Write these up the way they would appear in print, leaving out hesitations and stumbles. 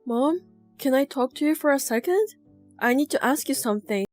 Mom, can I talk to you for a second? I need to ask you something.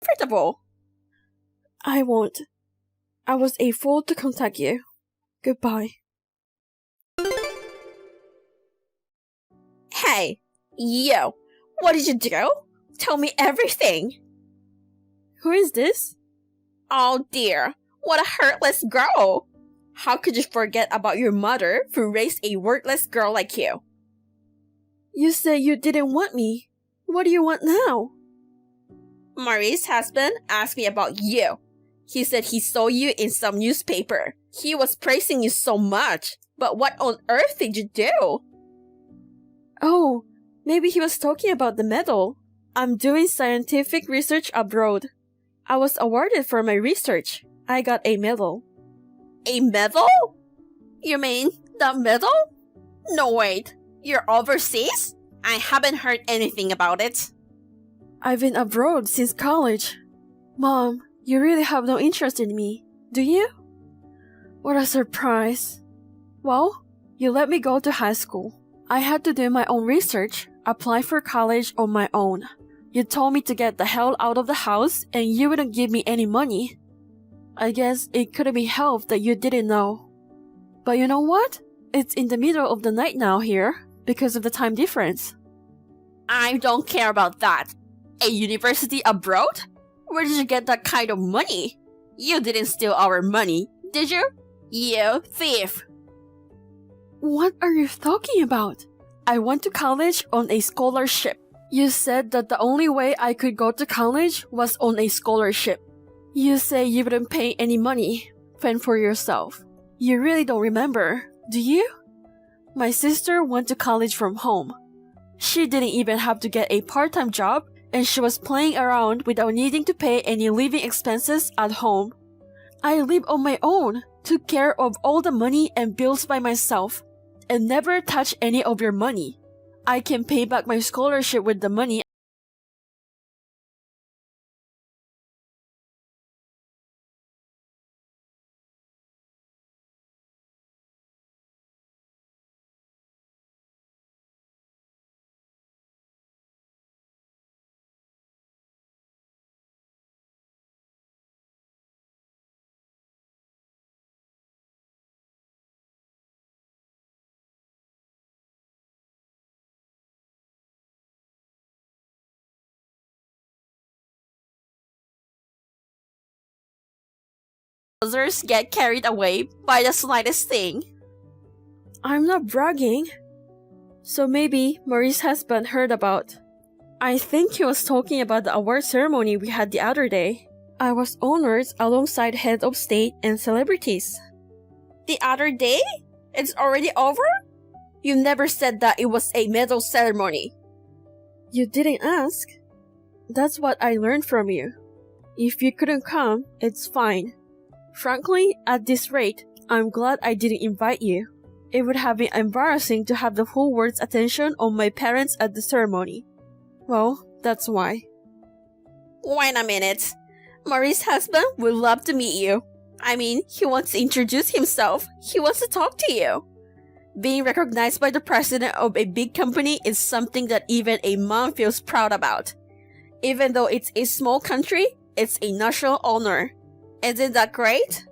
Comfortable. I won't. I was a fool to contact you. Goodbye. Hey, yo, what did you do? Tell me everything. Who is this? Oh dear, what a heartless girl. How could you forget about your mother who raised a worthless girl like you? You said you didn't want me. What do you want now? Marie's husband asked me about you. He said he saw you in some newspaper. He was praising you so much. But what on earth did you do? Oh, maybe he was talking about the medal. I'm doing scientific research abroad. I was awarded for my research. I got a medal. A medal? You mean the medal? No, wait. You're overseas? I haven't heard anything about it. I've been abroad since college. Mom, you really have no interest in me, do you? What a surprise. Well, you let me go to high school. I had to do my own research, apply for college on my own. You told me to get the hell out of the house and you wouldn't give me any money. I guess it couldn't be helped that you didn't know. But you know what? It's in the middle of the night now here because of the time difference. I don't care about that. A university abroad? Where did you get that kind of money? You didn't steal our money, did you? You thief! What are you talking about? I went to college on a scholarship. You said that the only way I could go to college was on a scholarship. You say you wouldn't pay any money. Fend for yourself. You really don't remember, do you? My sister went to college from home. She didn't even have to get a part-time job, and she was playing around without needing to pay any living expenses at home. I live on my own, took care of all the money and bills by myself, and never touched any of your money. I can pay back my scholarship with the money. Others get carried away by the slightest thing. I'm not bragging. So maybe Marie's husband heard about. I think he was talking about the award ceremony we had the other day. I was honored alongside head of state and celebrities. The other day? It's already over? You never said that it was a medal ceremony. You didn't ask. That's what I learned from you. If you couldn't come, it's fine. Frankly, at this rate, I'm glad I didn't invite you. It would have been embarrassing to have the whole world's attention on my parents at the ceremony. Well, that's why. Wait a minute. Marie's husband would love to meet you. I mean, he wants to introduce himself. He wants to talk to you. Being recognized by the president of a big company is something that even a mom feels proud about. Even though it's a small country, it's a national honor. Isn't that great?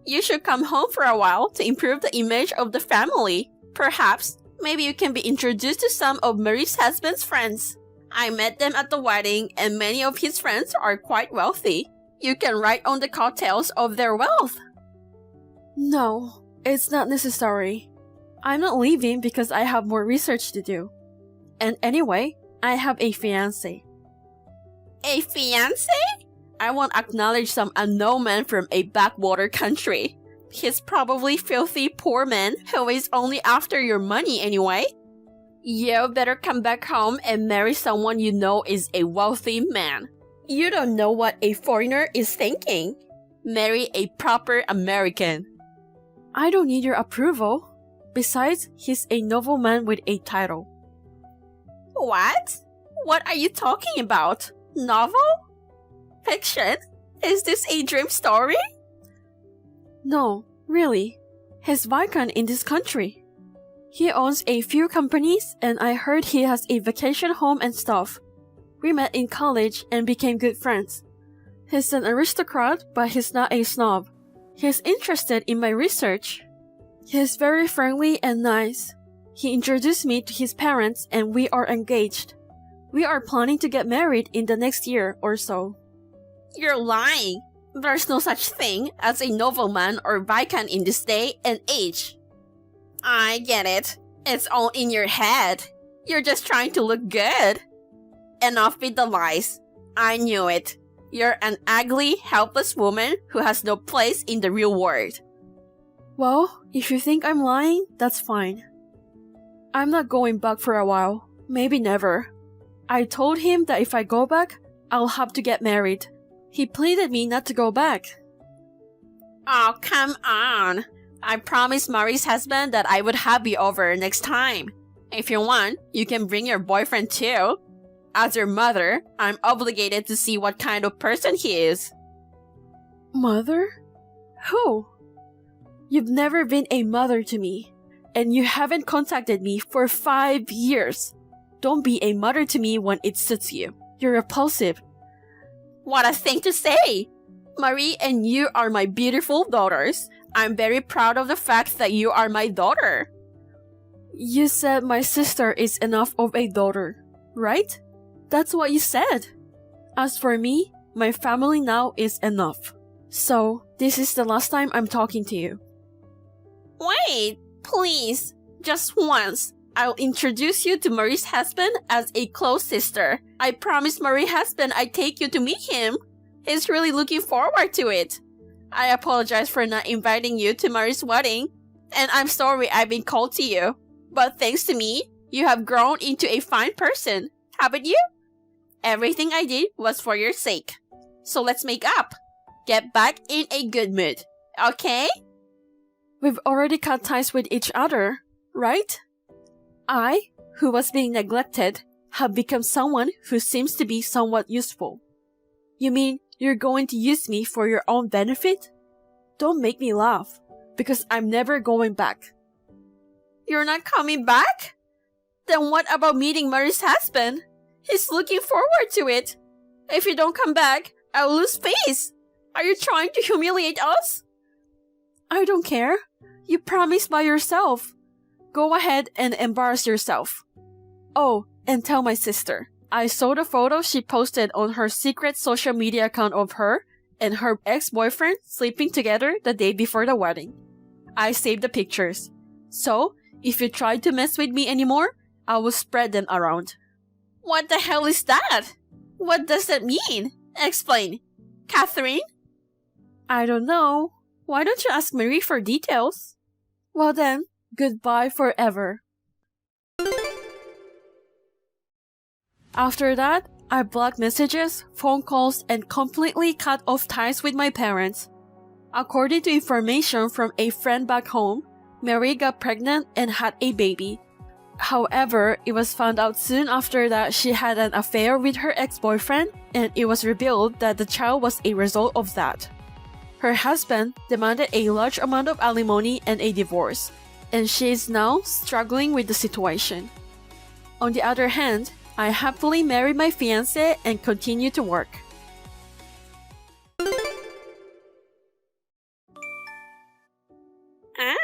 You should come home for a while to improve the image of the family. Perhaps, maybe you can be introduced to some of Marie's husband's friends. I met them at the wedding and many of his friends are quite wealthy. You can ride on the coattails of their wealth. No, it's not necessary. I'm not leaving because I have more research to do. And anyway, I have a fiancé. A fiancé? I won't acknowledge some unknown man from a backwater country. He's probably filthy poor man who is only after your money anyway. You better come back home and marry someone you know is a wealthy man. You don't know what a foreigner is thinking. Marry a proper American. I don't need your approval. Besides, he's a nobleman with a title. What? What are you talking about? Novel? Fiction? Is this a dream story? No, really. He's Viscount in this country. He owns a few companies and I heard he has a vacation home and stuff. We met in college and became good friends. He's an aristocrat, but he's not a snob. He's interested in my research. He's very friendly and nice. He introduced me to his parents and we are engaged. We are planning to get married in the next year or so. You're lying. There's no such thing as a nobleman or viscount in this day and age. I get it. It's all in your head. You're just trying to look good. Enough with the lies. I knew it. You're an ugly, helpless woman who has no place in the real world. Well, if you think I'm lying, that's fine. I'm not going back for a while. Maybe never. I told him that if I go back, I'll have to get married. He pleaded me not to go back. Oh, come on. I promised Mari's husband that I would have you over next time. If you want, you can bring your boyfriend too. As your mother, I'm obligated to see what kind of person he is. Mother? Who? You've never been a mother to me, and you haven't contacted me for 5 years. Don't be a mother to me when it suits you. You're repulsive. What a thing to say! Marie and you are my beautiful daughters. I'm very proud of the fact that you are my daughter. You said my sister is enough of a daughter, right? That's what you said. As for me, my family now is enough. So, this is the last time I'm talking to you. Wait, please, just once. I'll introduce you to Marie's husband as a close sister. I promised Marie's husband I'd take you to meet him. He's really looking forward to it. I apologize for not inviting you to Marie's wedding, and I'm sorry I've been cold to you. But thanks to me, you have grown into a fine person, haven't you? Everything I did was for your sake. So let's make up. Get back in a good mood, okay? We've already cut ties with each other, right? I, who was being neglected, have become someone who seems to be somewhat useful. You mean you're going to use me for your own benefit? Don't make me laugh, because I'm never going back. You're not coming back? Then what about meeting Marie's husband? He's looking forward to it. If you don't come back, I'll lose face. Are you trying to humiliate us? I don't care. You promised by yourself. Go ahead and embarrass yourself. Oh, and tell my sister. I saw the photo she posted on her secret social media account of her and her ex-boyfriend sleeping together the day before the wedding. I saved the pictures. So, if you try to mess with me anymore, I will spread them around. What the hell is that? What does that mean? Explain. Catherine? I don't know. Why don't you ask Marie for details? Well then, goodbye forever. After that, I blocked messages, phone calls, and completely cut off ties with my parents. According to information from a friend back home, Marie got pregnant and had a baby. However, it was found out soon after that she had an affair with her ex-boyfriend, and it was revealed that the child was a result of that. Her husband demanded a large amount of alimony and a divorce, and she is now struggling with the situation. On the other hand, I happily married my fiancé and continue to work.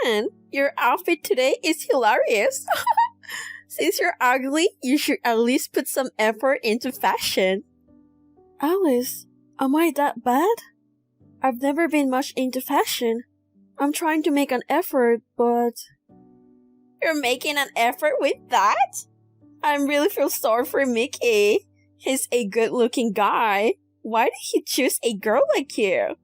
Anne, your outfit today is hilarious. Since you're ugly, you should at least put some effort into fashion. Alice, am I that bad? I've never been much into fashion. I'm trying to make an effort, but... You're making an effort with that? I really feel sorry for Mickey. He's a good-looking guy. Why did he choose a girl like you?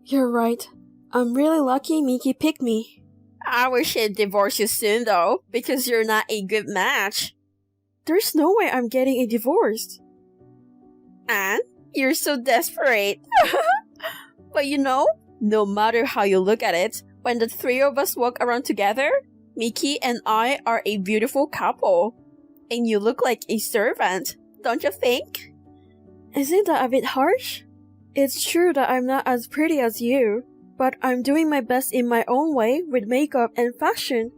You're right. I'm really lucky Mickey picked me. I wish he'd divorce you soon, though, because you're not a good match. There's no way I'm getting a divorce. Anne, you're so desperate. But you know, no matter how you look at it, when the three of us walk around together, Mickey and I are a beautiful couple. And you look like a servant, don't you think? Isn't that a bit harsh? It's true that I'm not as pretty as you, but I'm doing my best in my own way with makeup and fashion.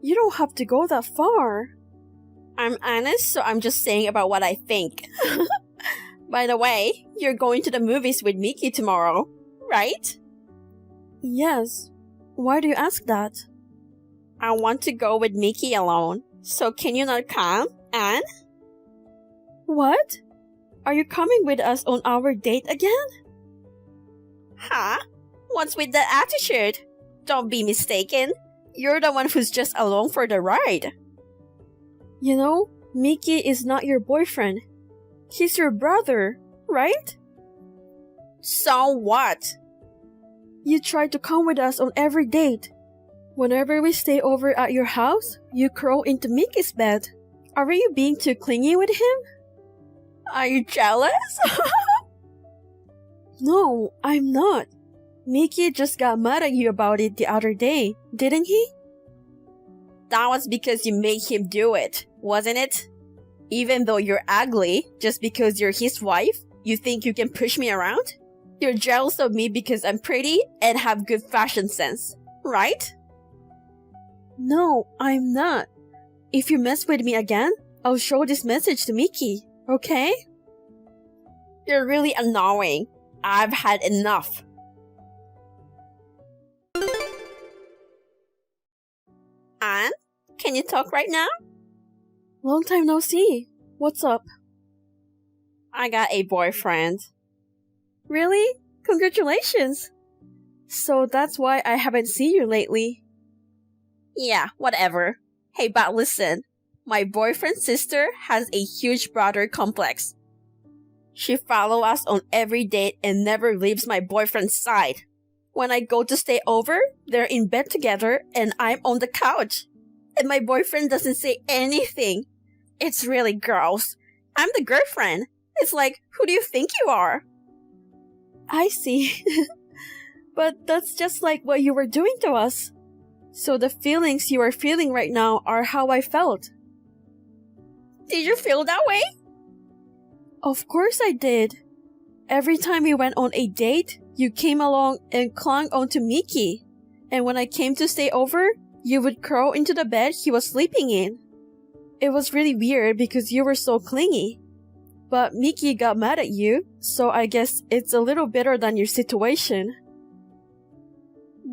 You don't have to go that far. I'm honest, so I'm just saying about what I think. By the way, you're going to the movies with Mickey tomorrow, right? Yes. Why do you ask that? I want to go with Mickey alone. So can you not come, Anne? What? Are you coming with us on our date again? Huh? What's with that attitude? Don't be mistaken. You're the one who's just along for the ride. You know, Mickey is not your boyfriend. He's your brother, right? So what? You try to come with us on every date. Whenever we stay over at your house, you crawl into Mickey's bed. Are you being too clingy with him? Are you jealous? No, I'm not. Mickey just got mad at you about it the other day, didn't he? That was because you made him do it, wasn't it? Even though you're ugly, just because you're his wife, you think you can push me around? You're jealous of me because I'm pretty and have good fashion sense, right? No, I'm not. If you mess with me again, I'll show this message to Mickey, okay? You're really annoying. I've had enough. Anne, can you talk right now? Long time no see. What's up? I got a boyfriend. Really? Congratulations! So that's why I haven't seen you lately. Yeah, whatever. Hey, but listen. My boyfriend's sister has a huge brother complex. She follows us on every date and never leaves my boyfriend's side. When I go to stay over, they're in bed together and I'm on the couch. And my boyfriend doesn't say anything. It's really gross. I'm the girlfriend. It's like, who do you think you are? I see. But that's just like what you were doing to us. So the feelings you are feeling right now are how I felt. Did you feel that way? Of course I did. Every time we went on a date, you came along and clung onto Mickey. And when I came to stay over, you would crawl into the bed he was sleeping in. It was really weird because you were so clingy. But Mickey got mad at you, so I guess it's a little better than your situation.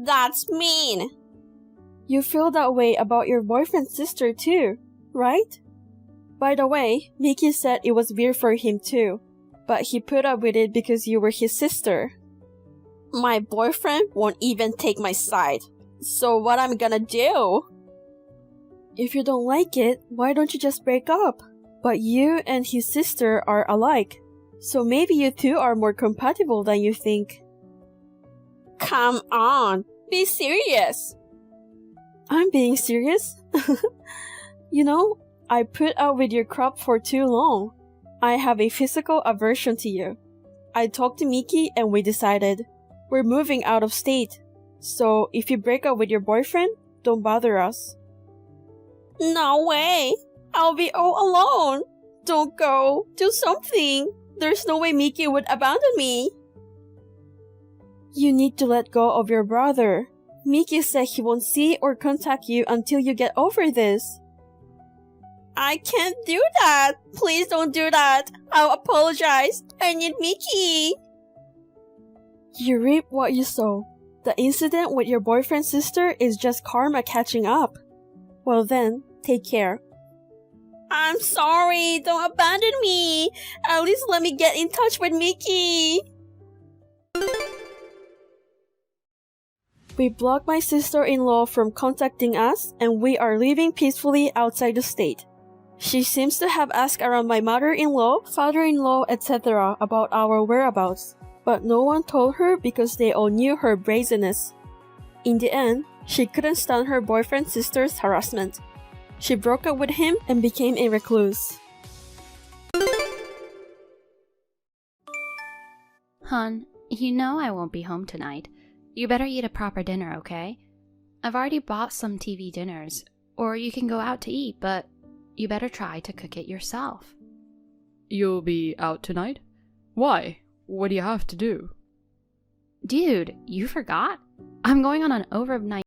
That's mean. You feel that way about your boyfriend's sister too, right? By the way, Mickey said it was weird for him too, but he put up with it because you were his sister. My boyfriend won't even take my side. So what I'm gonna do? If you don't like it, why don't you just break up? But you and his sister are alike, so maybe you two are more compatible than you think. Come on, be serious. I'm being serious. You know, I put up with your crap for too long. I have a physical aversion to you. I talked to Mickey and we decided we're moving out of state. So if you break up with your boyfriend, don't bother us. No way. I'll be all alone. Don't go. Do something. There's no way Mickey would abandon me. You need to let go of your brother. Mickey said he won't see or contact you until you get over this. I can't do that. Please don't do that. I'll apologize. I need Mickey. You reap what you sow. The incident with your boyfriend's sister is just karma catching up. Well then, take care. I'm sorry. Don't abandon me. At least let me get in touch with Mickey. We blocked my sister-in-law from contacting us and we are living peacefully outside the state. She seems to have asked around my mother-in-law, father-in-law, etc. about our whereabouts, but no one told her because they all knew her brazenness. In the end, she couldn't stand her boyfriend's sister's harassment. She broke up with him and became a recluse. Hun, you know I won't be home tonight. You better eat a proper dinner, okay? I've already bought some TV dinners, or you can go out to eat, but you better try to cook it yourself. You'll be out tonight? Why? What do you have to do? Dude, you forgot? I'm going on an overnight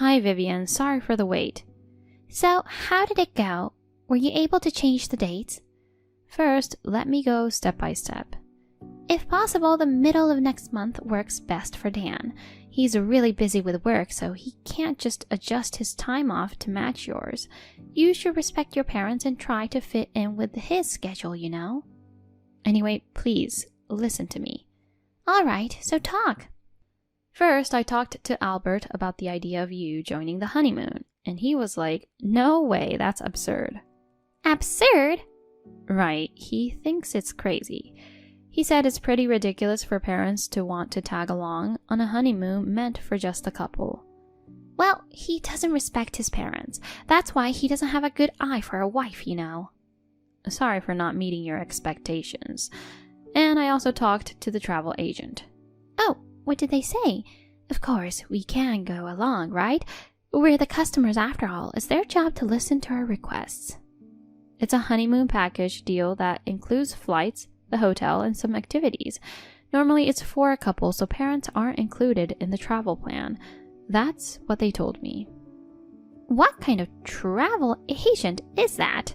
Hi, Vivian. Sorry for the wait. So, how did it go? Were you able to change the dates? First, let me go step by step. If possible, the middle of next month works best for Dan. He's really busy with work, so he can't just adjust his time off to match yours. You should respect your parents and try to fit in with his schedule, you know? Anyway, please, listen to me. All right, so talk. First, I talked to Albert about the idea of you joining the honeymoon, and he was like, no way, that's absurd. Absurd? Right, he thinks it's crazy. He said it's pretty ridiculous for parents to want to tag along on a honeymoon meant for just a couple. Well, he doesn't respect his parents. That's why he doesn't have a good eye for a wife, you know. Sorry for not meeting your expectations. And I also talked to the travel agent. Oh, what did they say? Of course, we can go along, right? We're the customers after all. It's their job to listen to our requests. It's a honeymoon package deal that includes flights, the hotel, and some activities. Normally it's for a couple, so parents aren't included in the travel plan. That's what they told me. What kind of travel agent is that?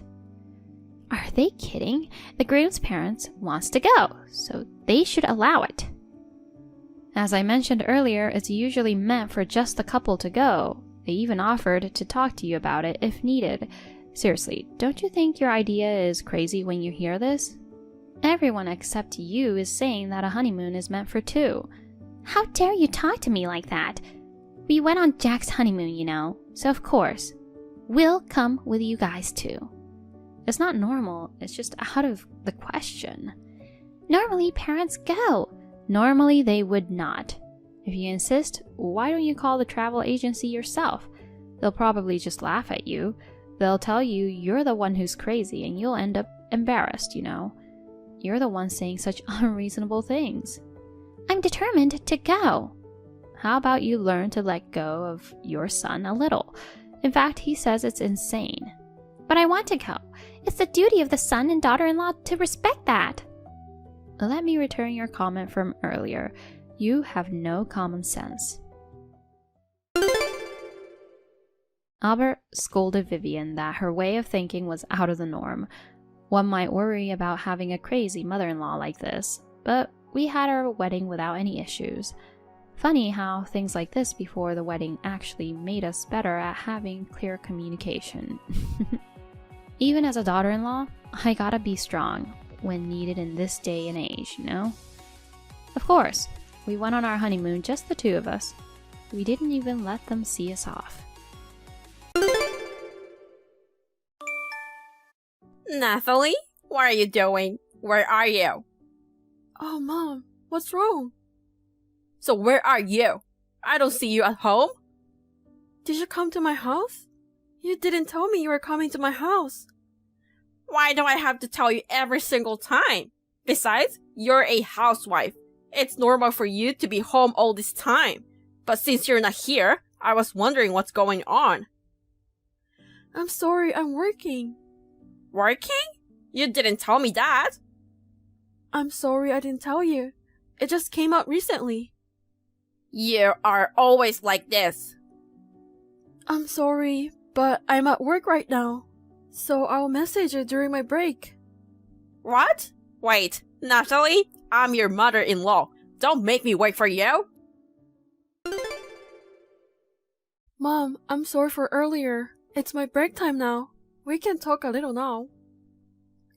Are they kidding? The groom's parents wants to go, so they should allow it. As I mentioned earlier, it's usually meant for just the couple to go. They even offered to talk to you about it if needed. Seriously, don't you think your idea is crazy when you hear this? Everyone except you is saying that a honeymoon is meant for two. How dare you talk to me like that? We went on Jack's honeymoon, you know, so of course, we'll come with you guys too. It's not normal, it's just out of the question. Normally, parents go. Normally, they would not. If you insist, why don't you call the travel agency yourself? They'll probably just laugh at you. They'll tell you you're the one who's crazy and you'll end up embarrassed, you know. You're the one saying such unreasonable things. I'm determined to go. How about you learn to let go of your son a little? In fact, he says it's insane. But I want to go. It's the duty of the son and daughter-in-law to respect that. Let me return your comment from earlier. You have no common sense. Albert scolded Vivian that her way of thinking was out of the norm. One might worry about having a crazy mother-in-law like this, but we had our wedding without any issues. Funny how things like this before the wedding actually made us better at having clear communication. Even as a daughter-in-law, I gotta be strong when needed in this day and age, you know? Of course, we went on our honeymoon, just the two of us. We didn't even let them see us off. Nathalie, what are you doing? Where are you? Oh, Mom, what's wrong? So where are you? I don't see you at home. Did you come to my house? You didn't tell me you were coming to my house. Why do I have to tell you every single time? Besides, you're a housewife. It's normal for you to be home all this time. But since you're not here, I was wondering what's going on. I'm sorry, I'm working. Working? You didn't tell me that. I'm sorry I didn't tell you. It just came out recently. You are always like this. I'm sorry, but I'm at work right now. So I'll message you during my break. What? Wait, Natalie, I'm your mother-in-law. Don't make me wait for you. Mom, I'm sorry for earlier. It's my break time now. We can talk a little now.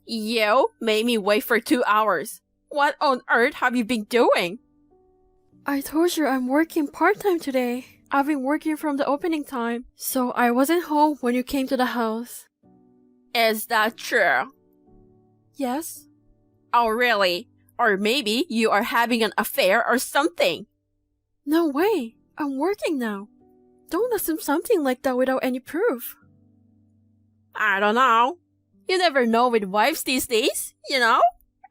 You made me wait for 2 hours. What on earth have you been doing? I told you I'm working part-time today. I've been working from the opening time, so I wasn't home when you came to the house. Is that true? Yes? Oh, really? Or maybe you are having an affair or something. No way. I'm working now. Don't assume something like that without any proof. I don't know. You never know with wives these days, you know?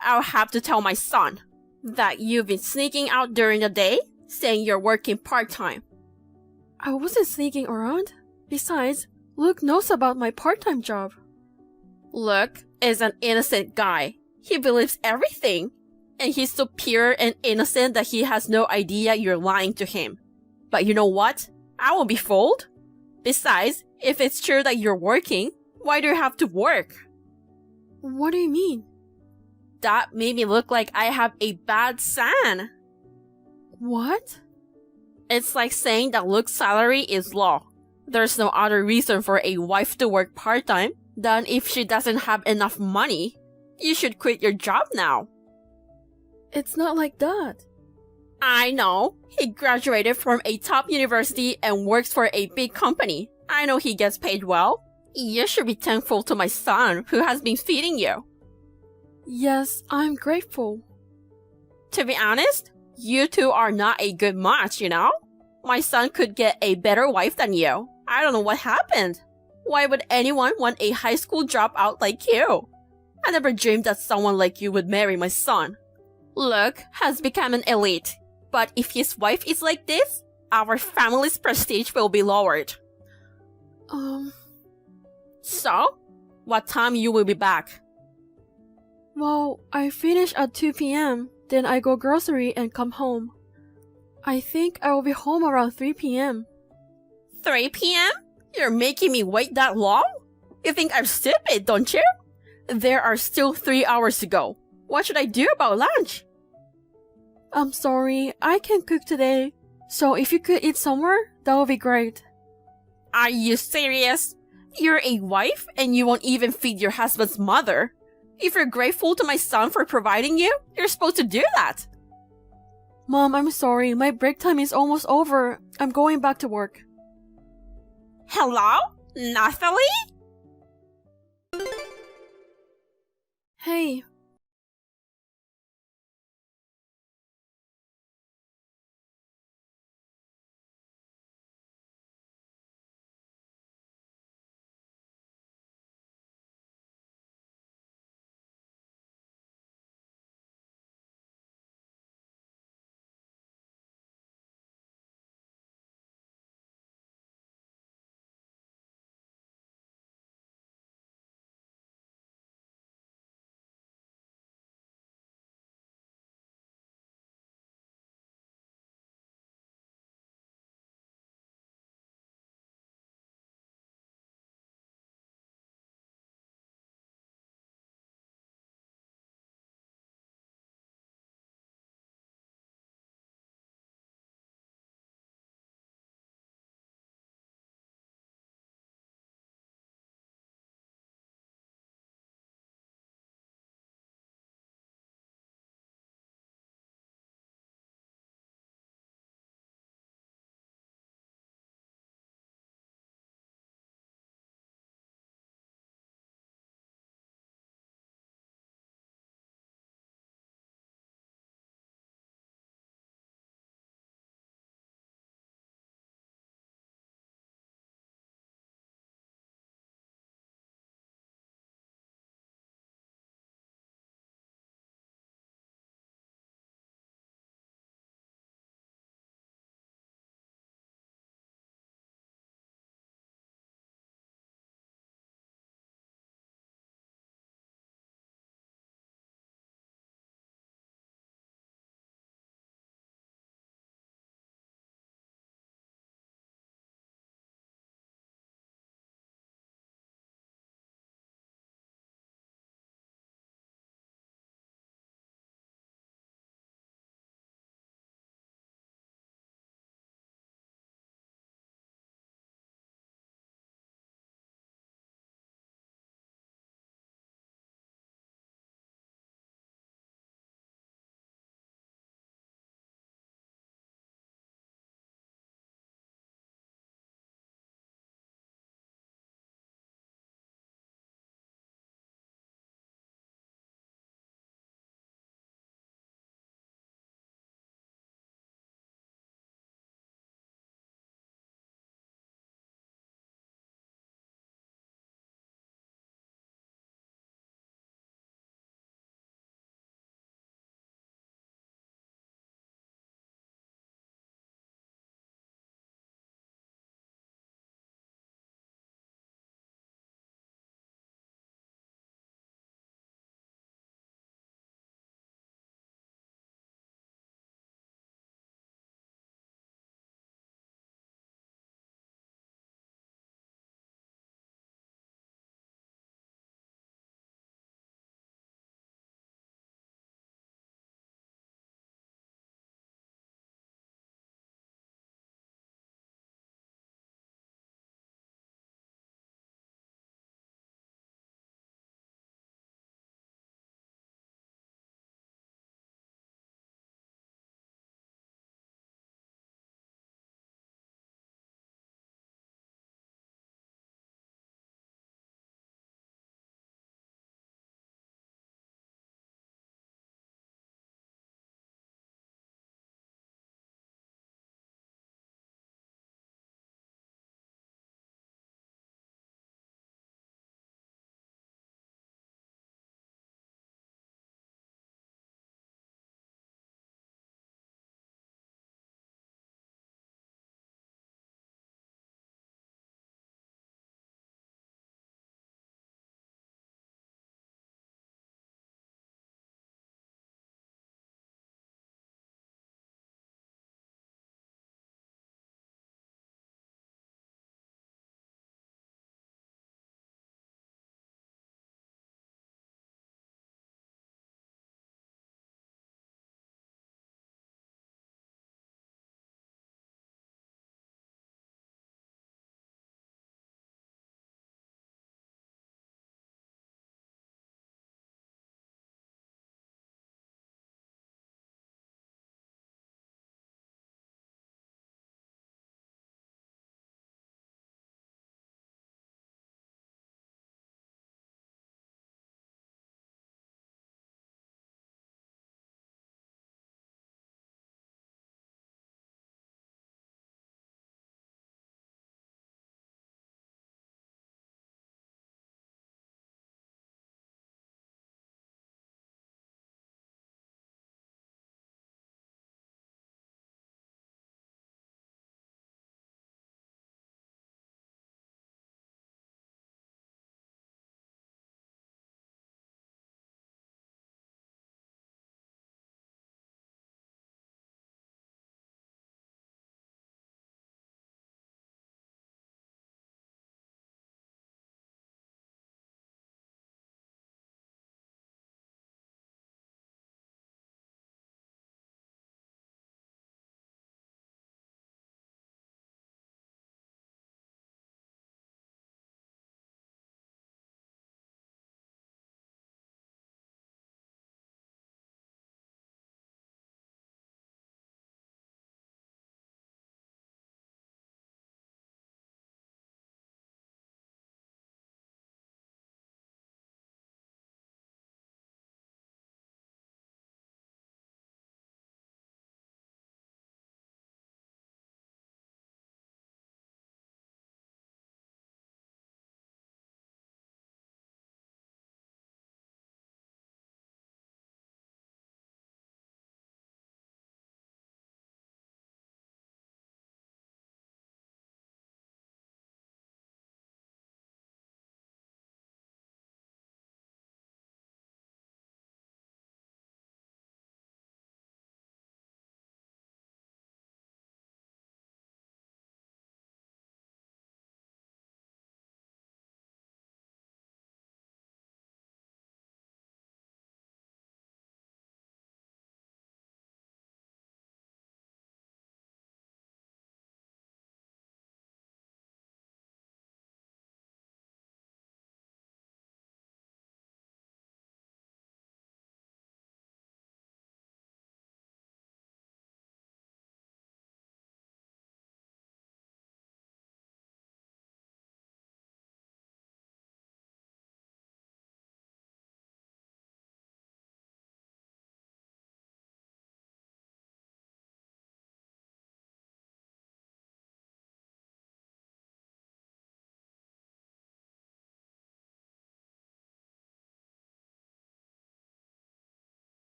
I'll have to tell my son that you've been sneaking out during the day, saying you're working part-time. I wasn't sneaking around. Besides, Luke knows about my part-time job. Luke is an innocent guy. He believes everything. And he's so pure and innocent that he has no idea you're lying to him. But you know what? I will be fooled. Besides, if it's true that you're working, why do you have to work? What do you mean? That made me look like I have a bad son. What? It's like saying that Luke's salary is low. There's no other reason for a wife to work part-time than if she doesn't have enough money. You should quit your job now. It's not like that. I know. He graduated from a top university and works for a big company. I know he gets paid well. You should be thankful to my son who has been feeding you. Yes, I'm grateful. To be honest, you two are not a good match, you know? My son could get a better wife than you. I don't know what happened. Why would anyone want a high school dropout like you? I never dreamed that someone like you would marry my son. Luke has become an elite, but if his wife is like this, our family's prestige will be lowered. So, what time you will be back? Well, I finish at 2 p.m., then I go grocery and come home. I think I will be home around 3 p.m. 3 p.m.? You're making me wait that long? You think I'm stupid, don't you? There are still 3 hours to go. What should I do about lunch? I'm sorry, I can't cook today. So if you could eat somewhere, that would be great. Are you serious? You're a wife and you won't even feed your husband's mother. If you're grateful to my son for providing you, you're supposed to do that. Mom, I'm sorry, my break time is almost over. I'm going back to work. Hello? Nathalie? Hey,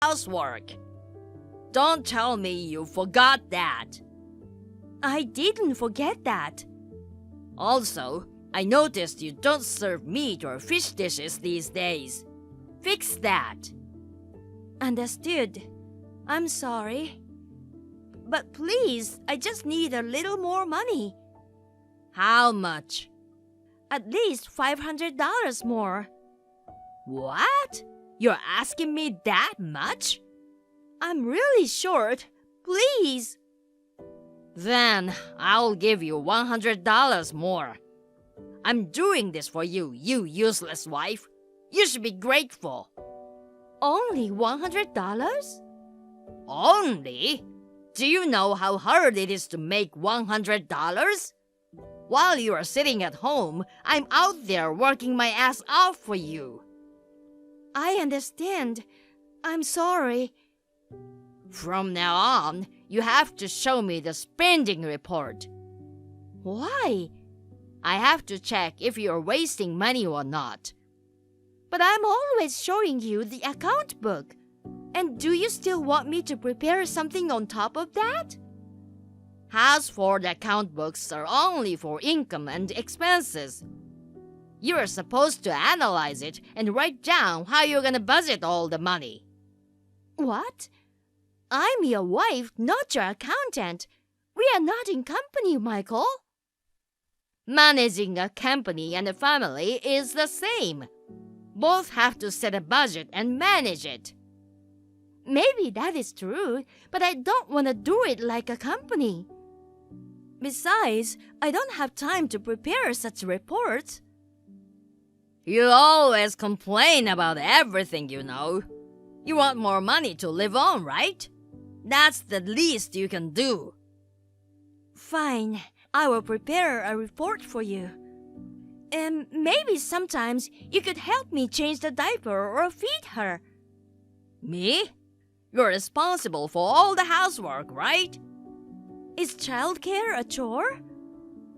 housework. Don't tell me you forgot that. I didn't forget that. Also, I noticed you don't serve meat or fish dishes these days. Fix that. Understood. I'm sorry. But please, I just need a little more money. How much? At least $500 more. What? You're asking me that much? I'm really short. Please. Then I'll give you $100 more. I'm doing this for you, you useless wife. You should be grateful. Only $100? Only? Do you know how hard it is to make $100? While you are sitting at home, I'm out there working my ass off for you. I understand. I'm sorry. From now on, you have to show me the spending report. Why? I have to check if you're wasting money or not. But I'm always showing you the account book. And do you still want me to prepare something on top of that? As for the account books are only for income and expenses. You're supposed to analyze it and write down how you're gonna budget all the money. What? I'm your wife, not your accountant. We are not in company, Michael. Managing a company and a family is the same. Both have to set a budget and manage it. Maybe that is true, but I don't want to do it like a company. Besides, I don't have time to prepare such reports. You always complain about everything, you know. You want more money to live on, right? That's the least you can do. Fine, I will prepare a report for you. And maybe sometimes you could help me change the diaper or feed her. Me? You're responsible for all the housework, right? Is childcare a chore?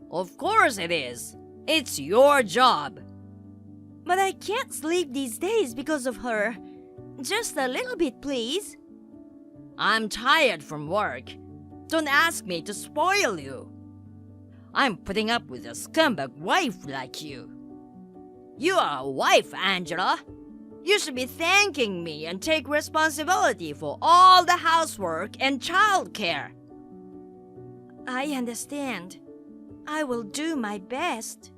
Of course it is. It's your job. But I can't sleep these days because of her. Just a little bit, please. I'm tired from work. Don't ask me to spoil you. I'm putting up with a scumbag wife like you. You are a wife, Angela. You should be thanking me and take responsibility for all the housework and childcare. I understand. I will do my best.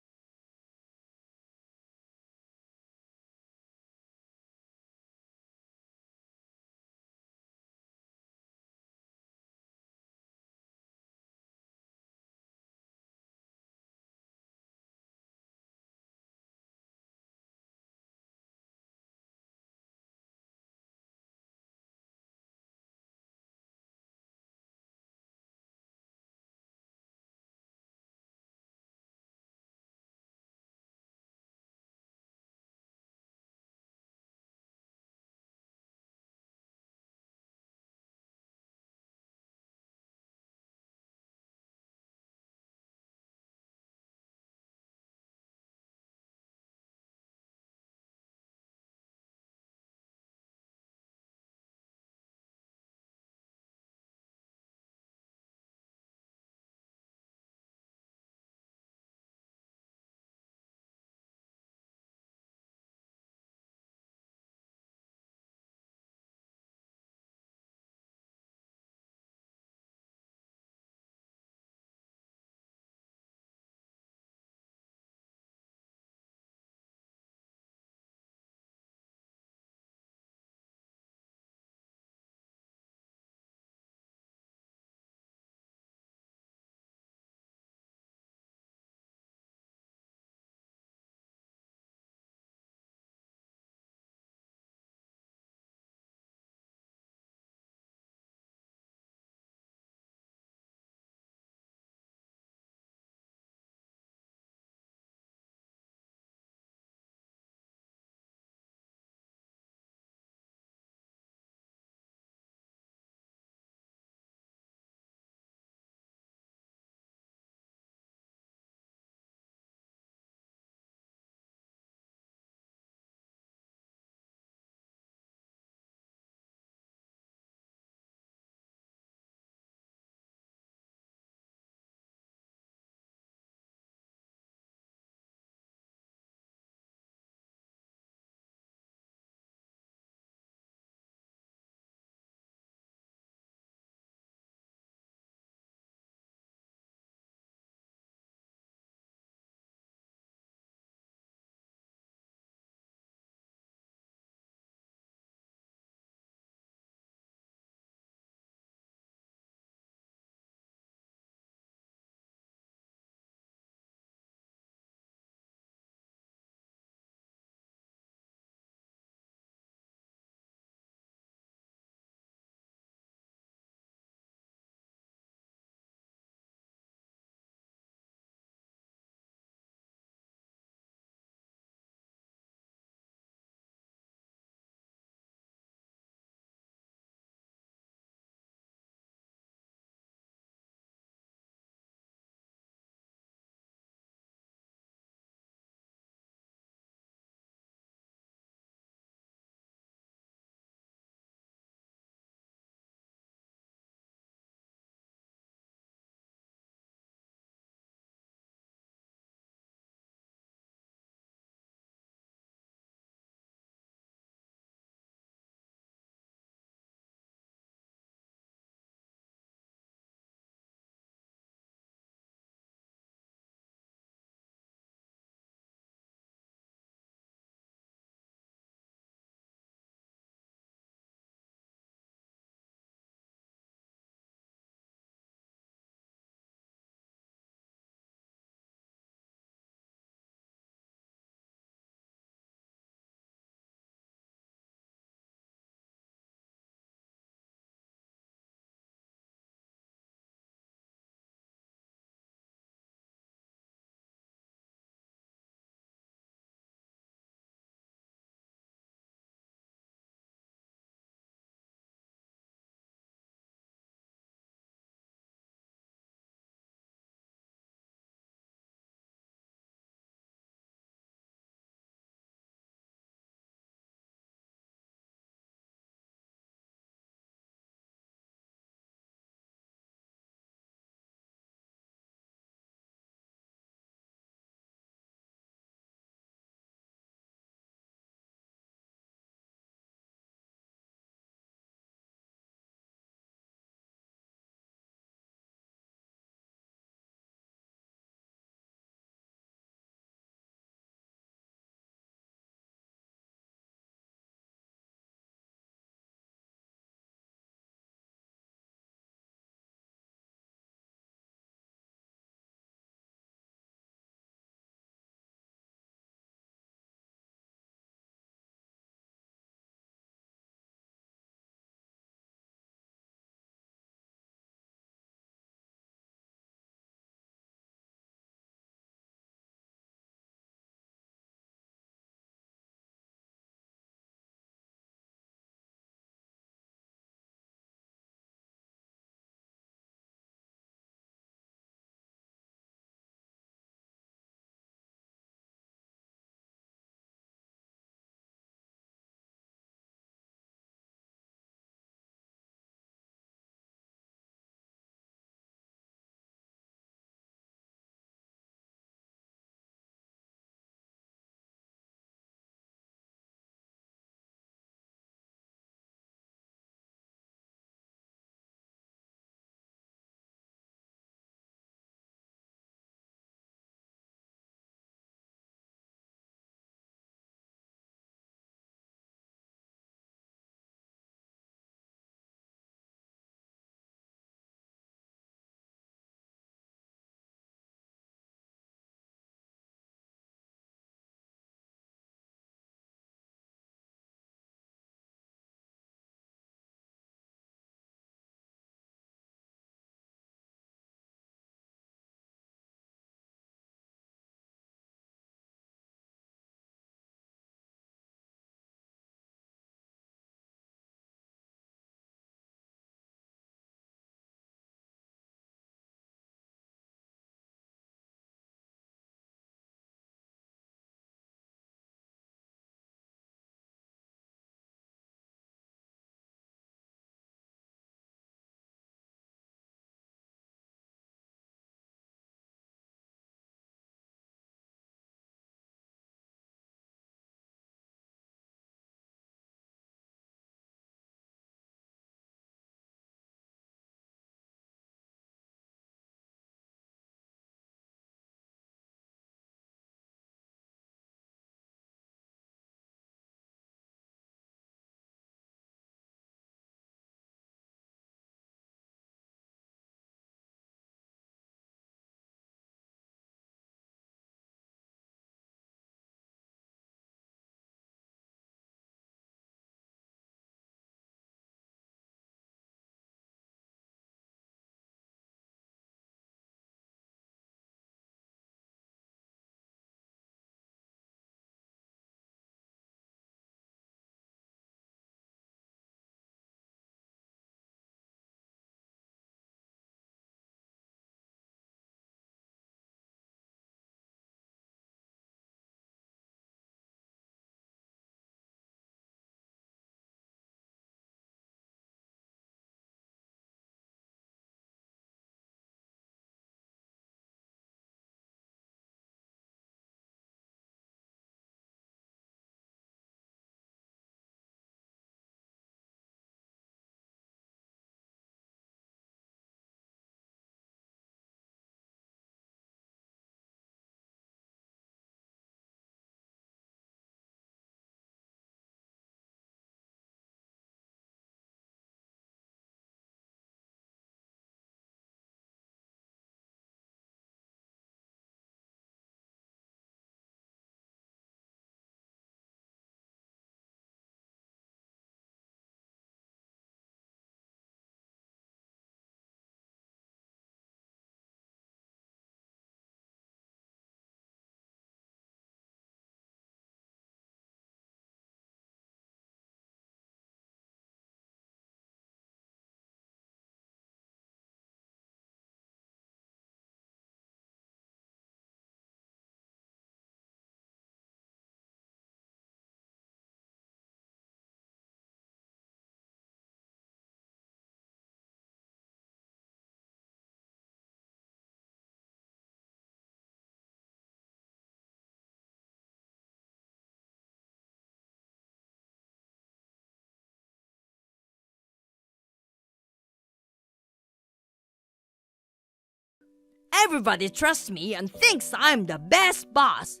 everybody trusts me and thinks I'm the best boss?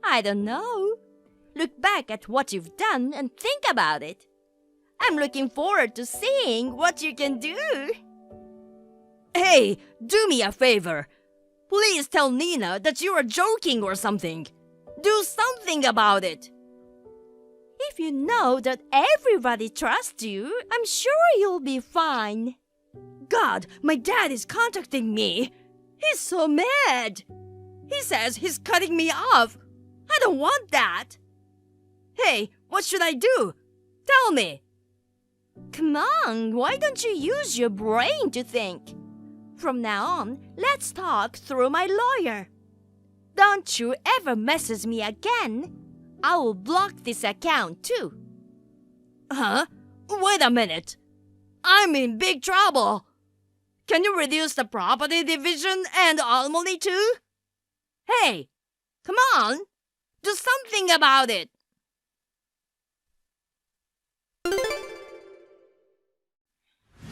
I don't know. Look back at what you've done and think about it. I'm looking forward to seeing what you can do. Hey, do me a favor. Please tell Nina that you are joking or something. Do something about it. If you know that everybody trusts you, I'm sure you'll be fine. God, my dad is contacting me. He's so mad. He says he's cutting me off. I don't want that. Hey, what should I do? Tell me. Come on, why don't you use your brain to think? From now on, let's talk through my lawyer. Don't you ever message me again. I will block this account too. Huh? Wait a minute. I'm in big trouble. Can you reduce the property division and alimony too? Hey, come on. Do something about it.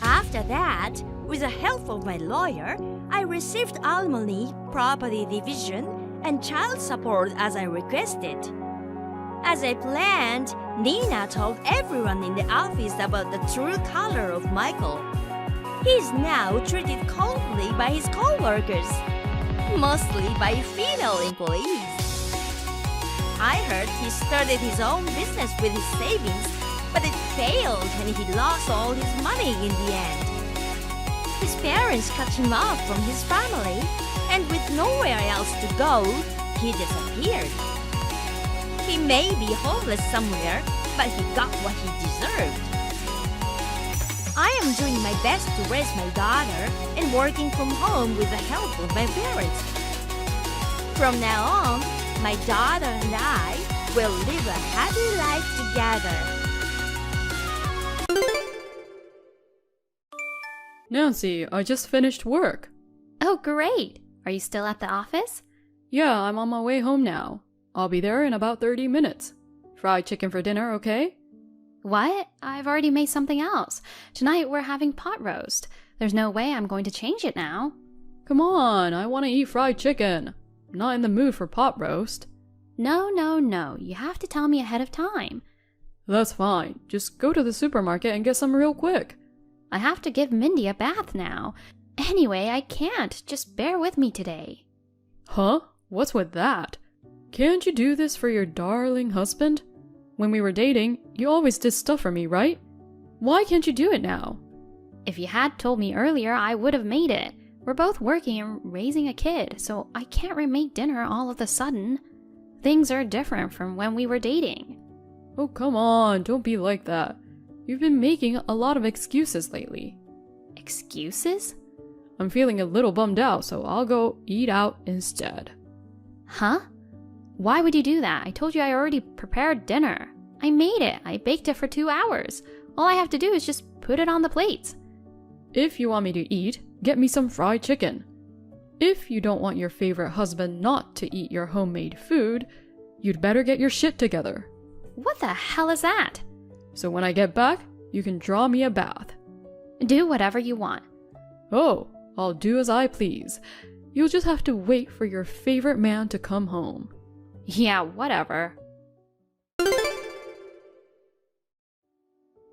After that, with the help of my lawyer, I received alimony, property division, and child support as I requested. As I planned, Nina told everyone in the office about the true color of Michael. He is now treated coldly by his co-workers, mostly by female employees. I heard he started his own business with his savings, but it failed and he lost all his money in the end. His parents cut him off from his family, and with nowhere else to go, he disappeared. He may be homeless somewhere, but he got what he deserved. I am doing my best to raise my daughter and working from home with the help of my parents. From now on, my daughter and I will live a happy life together. Nancy, I just finished work. Oh, great. Are you still at the office? Yeah, I'm on my way home now. I'll be there in about 30 minutes. Fried chicken for dinner, okay? What? I've already made something else. Tonight we're having pot roast. There's no way I'm going to change it now. Come on, I want to eat fried chicken. I'm not in the mood for pot roast. No. You have to tell me ahead of time. That's fine. Just go to the supermarket and get some real quick. I have to give Mindy a bath now. Anyway, I can't. Just bear with me today. Huh? What's with that? Can't you do this for your darling husband? When we were dating, you always did stuff for me, right? Why can't you do it now? If you had told me earlier, I would have made it. We're both working and raising a kid, so I can't remake dinner all of a sudden. Things are different from when we were dating. Oh, come on, don't be like that. You've been making a lot of excuses lately. Excuses? I'm feeling a little bummed out, so I'll go eat out instead. Huh? Why would you do that? I told you I already prepared dinner. I made it. I baked it for 2 hours. All I have to do is just put it on the plates. If you want me to eat, get me some fried chicken. If you don't want your favorite husband not to eat your homemade food, you'd better get your shit together. What the hell is that? So when I get back, you can draw me a bath. Do whatever you want. Oh, I'll do as I please. You'll just have to wait for your favorite man to come home. Yeah, whatever.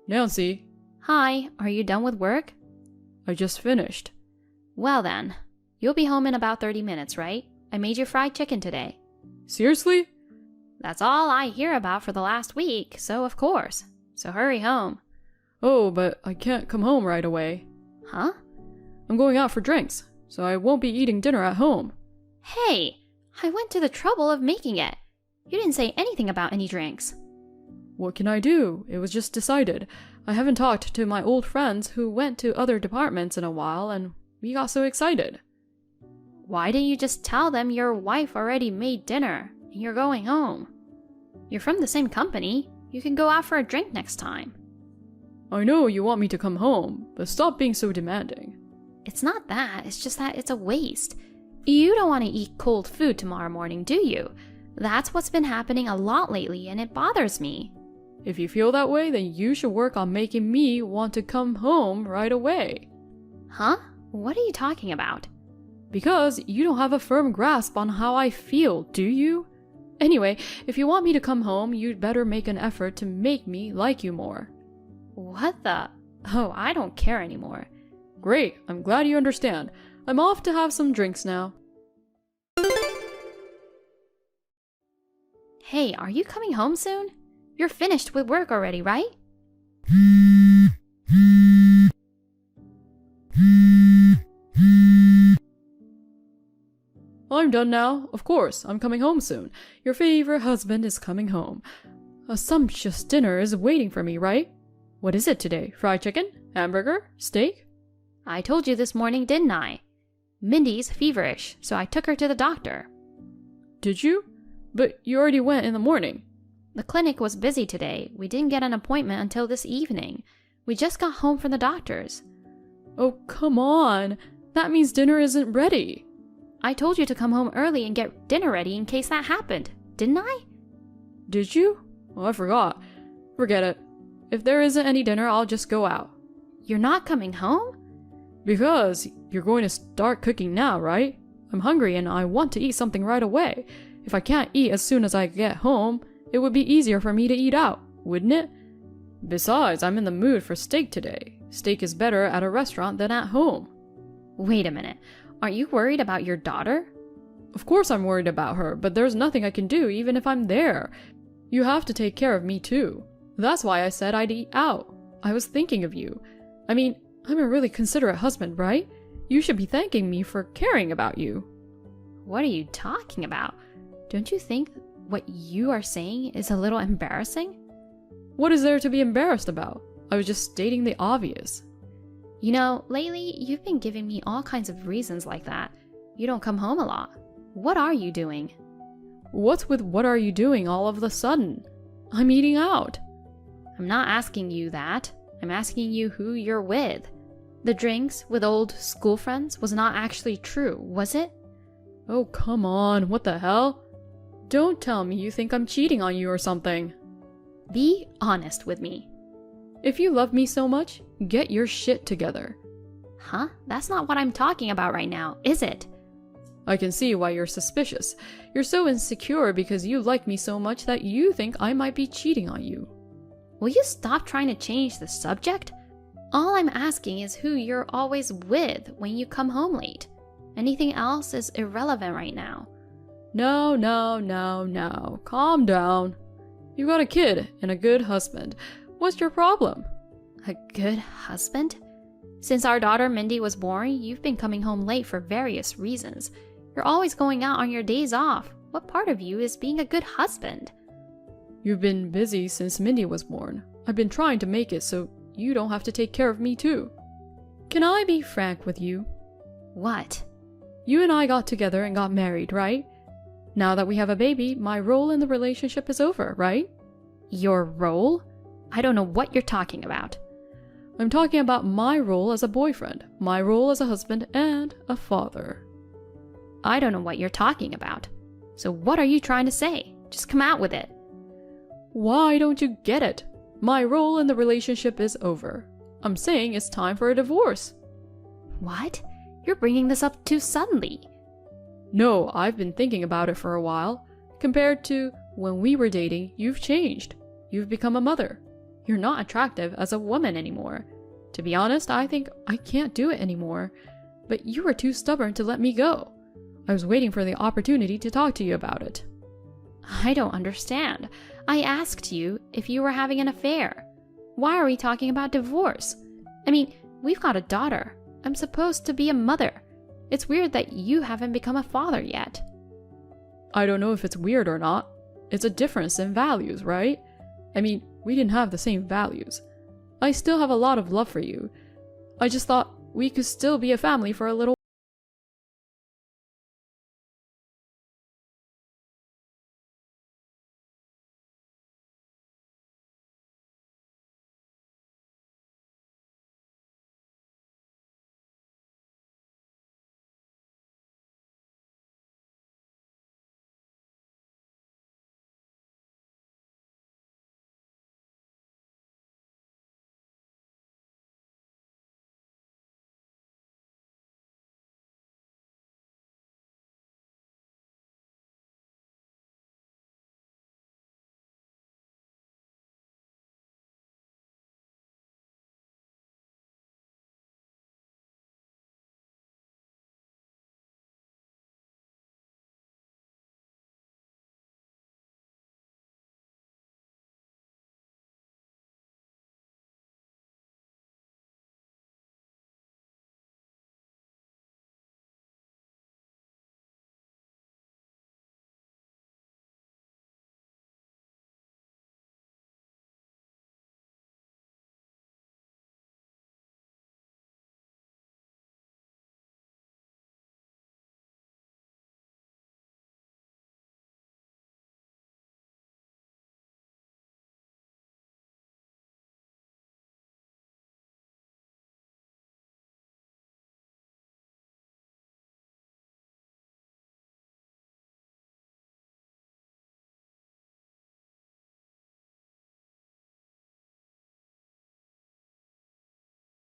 Nancy. Hi, are you done with work? I just finished. Well then, you'll be home in about 30 minutes, right? I made you fried chicken today. Seriously? That's all I hear about for the last week, so of course. So hurry home. Oh, but I can't come home right away. Huh? I'm going out for drinks, so I won't be eating dinner at home. Hey, I went to the trouble of making it. You didn't say anything about any drinks. What can I do? It was just decided. I haven't talked to my old friends who went to other departments in a while, and we got so excited. Why didn't you just tell them your wife already made dinner and you're going home? You're from the same company. You can go out for a drink next time. I know you want me to come home, but stop being so demanding. It's not that. It's just that it's a waste. You don't want to eat cold food tomorrow morning, do you? That's what's been happening a lot lately, and it bothers me. If you feel that way, then you should work on making me want to come home right away. Huh? What are you talking about? Because you don't have a firm grasp on how I feel, do you? Anyway, if you want me to come home, you'd better make an effort to make me like you more. What the? Oh, I don't care anymore. Great, I'm glad you understand. I'm off to have some drinks now. Hey, are you coming home soon? You're finished with work already, right? I'm done now. Of course, I'm coming home soon. Your favorite husband is coming home. A sumptuous dinner is waiting for me, right? What is it today? Fried chicken? Hamburger? Steak? I told you this morning, didn't I? Mindy's feverish, so I took her to the doctor. Did you? But you already went in the morning. The clinic was busy today. We didn't get an appointment until this evening. We just got home from the doctor's. Oh, come on. That means dinner isn't ready. I told you to come home early and get dinner ready in case that happened, didn't I? Did you? Oh, I forgot. Forget it. If there isn't any dinner, I'll just go out. You're not coming home? Because you're going to start cooking now, right? I'm hungry and I want to eat something right away. If I can't eat as soon as I get home, it would be easier for me to eat out, wouldn't it? Besides, I'm in the mood for steak today. Steak is better at a restaurant than at home. Wait a minute. Aren't you worried about your daughter? Of course I'm worried about her, but there's nothing I can do even if I'm there. You have to take care of me too. That's why I said I'd eat out. I was thinking of you. I mean, I'm a really considerate husband, right? You should be thanking me for caring about you. What are you talking about? Don't you think what you are saying is a little embarrassing? What is there to be embarrassed about? I was just stating the obvious. You know, lately you've been giving me all kinds of reasons like that. You don't come home a lot. What are you doing? What's with what are you doing all of a sudden? I'm eating out. I'm not asking you that. I'm asking you who you're with. The drinks with old school friends was not actually true, was it? Oh, come on. What the hell? Don't tell me you think I'm cheating on you or something. Be honest with me. If you love me so much, get your shit together. Huh? That's not what I'm talking about right now, is it? I can see why you're suspicious. You're so insecure because you like me so much that you think I might be cheating on you. Will you stop trying to change the subject? All I'm asking is who you're always with when you come home late. Anything else is irrelevant right now. No. Calm down. You got a kid and a good husband. What's your problem? A good husband? Since our daughter Mindy was born, you've been coming home late for various reasons. You're always going out on your days off. What part of you is being a good husband? You've been busy since Mindy was born. I've been trying to make it so you don't have to take care of me too. Can I be frank with you? What? You and I got together and got married, right? Now that we have a baby, my role in the relationship is over, right? Your role? I don't know what you're talking about. I'm talking about my role as a boyfriend, my role as a husband, and a father. I don't know what you're talking about. So what are you trying to say? Just come out with it. Why don't you get it? My role in the relationship is over. I'm saying it's time for a divorce. What? You're bringing this up too suddenly. No, I've been thinking about it for a while. Compared to when we were dating, you've changed. You've become a mother. You're not attractive as a woman anymore. To be honest, I think I can't do it anymore. But you were too stubborn to let me go. I was waiting for the opportunity to talk to you about it. I don't understand. I asked you if you were having an affair. Why are we talking about divorce? I mean, we've got a daughter. I'm supposed to be a mother. It's weird that you haven't become a father yet. I don't know if it's weird or not. It's a difference in values, right? I mean, we didn't have the same values. I still have a lot of love for you. I just thought we could still be a family for a little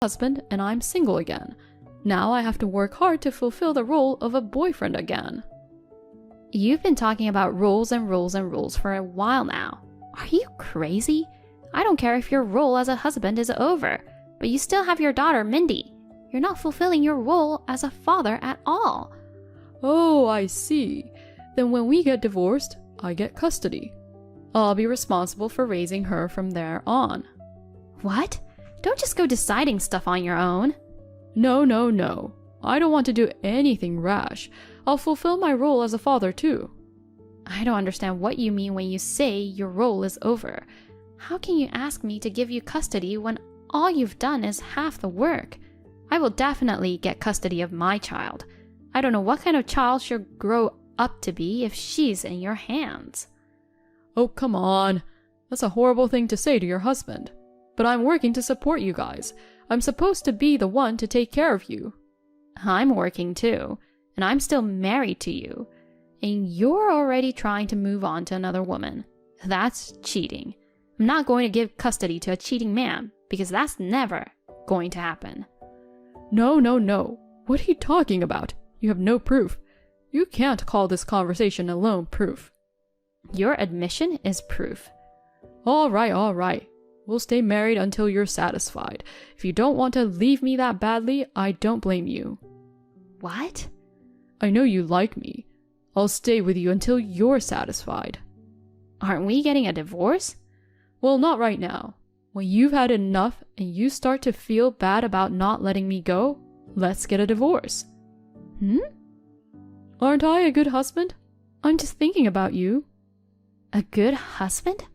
husband and I'm single again. Now I have to work hard to fulfill the role of a boyfriend again. You've been talking about rules and rules and rules for a while now. Are you crazy? I don't care if your role as a husband is over, but you still have your daughter, Mindy. You're not fulfilling your role as a father at all. Oh, I see. Then when we get divorced, I get custody. I'll be responsible for raising her from there on. What? Don't just go deciding stuff on your own. No. I don't want to do anything rash. I'll fulfill my role as a father too. I don't understand what you mean when you say your role is over. How can you ask me to give you custody when all you've done is half the work? I will definitely get custody of my child. I don't know what kind of child she'll grow up to be if she's in your hands. Oh, come on. That's a horrible thing to say to your husband. But I'm working to support you guys. I'm supposed to be the one to take care of you. I'm working too, and I'm still married to you. And you're already trying to move on to another woman. That's cheating. I'm not going to give custody to a cheating man, because that's never going to happen. No. What are you talking about? You have no proof. You can't call this conversation alone proof. Your admission is proof. All right. We'll stay married until you're satisfied. If you don't want to leave me that badly, I don't blame you. What? I know you like me. I'll stay with you until you're satisfied. Aren't we getting a divorce? Well, not right now. When you've had enough and you start to feel bad about not letting me go, let's get a divorce. Aren't I a good husband? I'm just thinking about you. A good husband?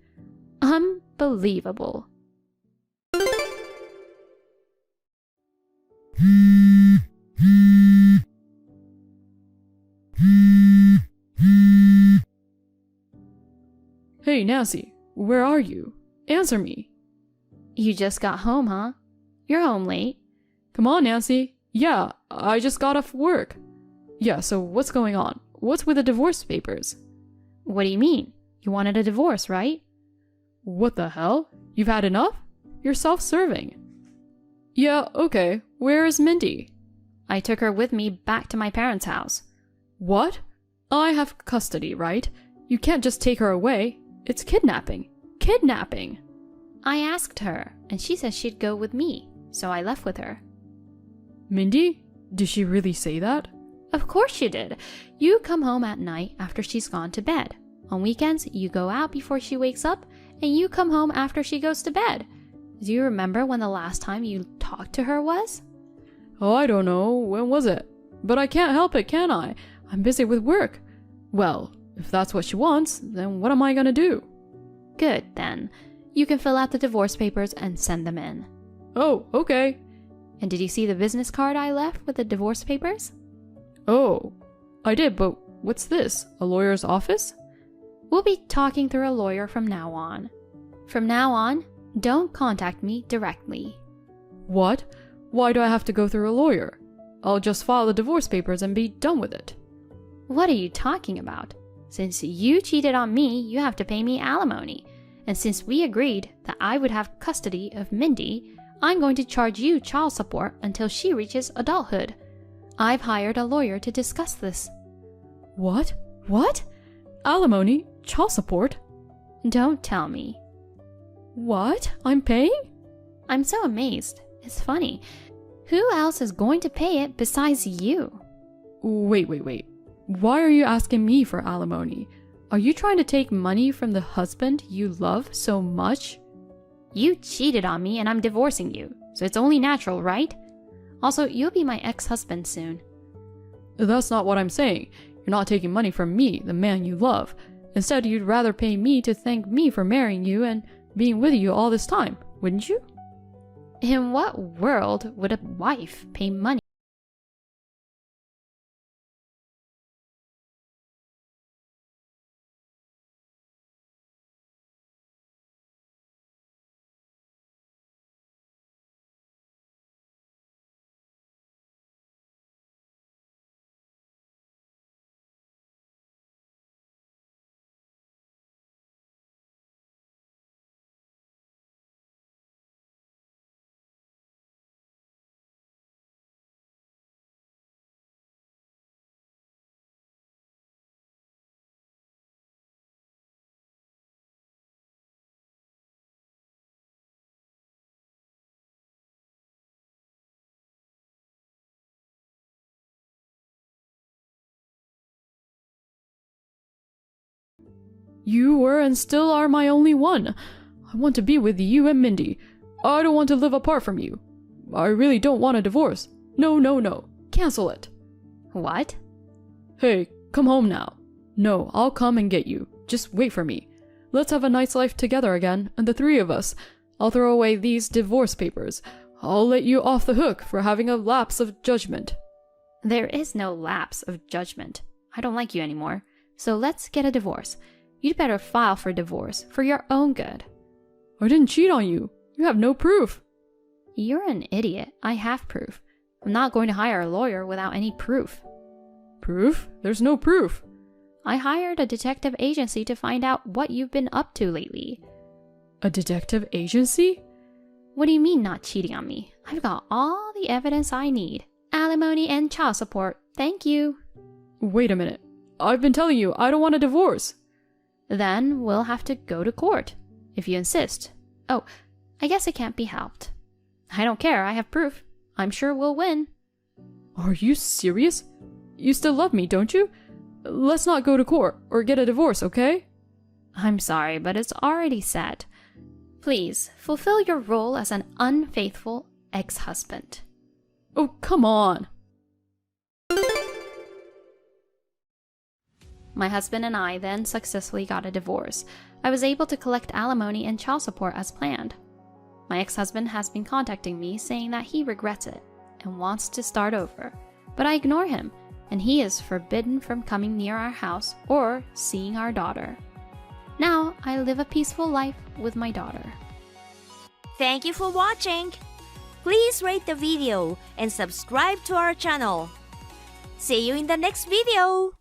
Unbelievable. Hey, Nancy, where are you? Answer me. You just got home, huh? You're home late. Come on, Nancy. Yeah, I just got off work. Yeah, so what's going on? What's with the divorce papers? What do you mean? You wanted a divorce, right? What the hell? You've had enough? You're self-serving. Yeah, okay. Where is Mindy? I took her with me back to my parents' house. What? I have custody, right? You can't just take her away. It's kidnapping. Kidnapping! I asked her, and she said she'd go with me, so I left with her. Mindy? Did she really say that? Of course she did. You come home at night after she's gone to bed. On weekends, you go out before she wakes up, and you come home after she goes to bed. Do you remember when the last time you talked to her was? Oh, I don't know. When was it? But I can't help it, can I? I'm busy with work. Well, if that's what she wants, then what am I gonna do? Good, then. You can fill out the divorce papers and send them in. Oh, okay. And did you see the business card I left with the divorce papers? Oh, I did, but what's this? A lawyer's office? We'll be talking through a lawyer from now on. From now on, don't contact me directly. What? Why do I have to go through a lawyer? I'll just file the divorce papers and be done with it. What are you talking about? Since you cheated on me, you have to pay me alimony. And since we agreed that I would have custody of Mindy, I'm going to charge you child support until she reaches adulthood. I've hired a lawyer to discuss this. What? What? Alimony? Child support? Don't tell me. What? I'm paying? I'm so amazed. It's funny. Who else is going to pay it besides you? Wait. Why are you asking me for alimony? Are you trying to take money from the husband you love so much? You cheated on me and I'm divorcing you, so it's only natural, right? Also, you'll be my ex-husband soon. That's not what I'm saying. You're not taking money from me, the man you love. Instead, you'd rather pay me to thank me for marrying you and being with you all this time, wouldn't you? In what world would a wife pay money You were and still are my only one. I want to be with you and Mindy. I don't want to live apart from you. I really don't want a divorce. No, no, no. Cancel it. What? Hey, come home now. No, I'll come and get you. Just wait for me. Let's have a nice life together again, and the three of us. I'll throw away these divorce papers. I'll let you off the hook for having a lapse of judgment. There is no lapse of judgment. I don't like you anymore. So let's get a divorce. You'd better file for divorce for your own good. I didn't cheat on you. You have no proof. You're an idiot. I have proof. I'm not going to hire a lawyer without any proof. Proof? There's no proof. I hired a detective agency to find out what you've been up to lately. A detective agency? What do you mean not cheating on me? I've got all the evidence I need. Alimony and child support. Thank you. Wait a minute. I've been telling you I don't want a divorce. Then we'll have to go to court, if you insist. Oh, I guess it can't be helped. I don't care, I have proof. I'm sure we'll win. Are you serious? You still love me, don't you? Let's not go to court or get a divorce, okay? I'm sorry, but it's already set. Please, fulfill your role as an unfaithful ex-husband. Oh, come on. My husband and I then successfully got a divorce. I was able to collect alimony and child support as planned. My ex-husband has been contacting me saying that he regrets it and wants to start over, but I ignore him, and he is forbidden from coming near our house or seeing our daughter. Now I live a peaceful life with my daughter. Thank you for watching. Please rate the video and subscribe to our channel. See you in the next video.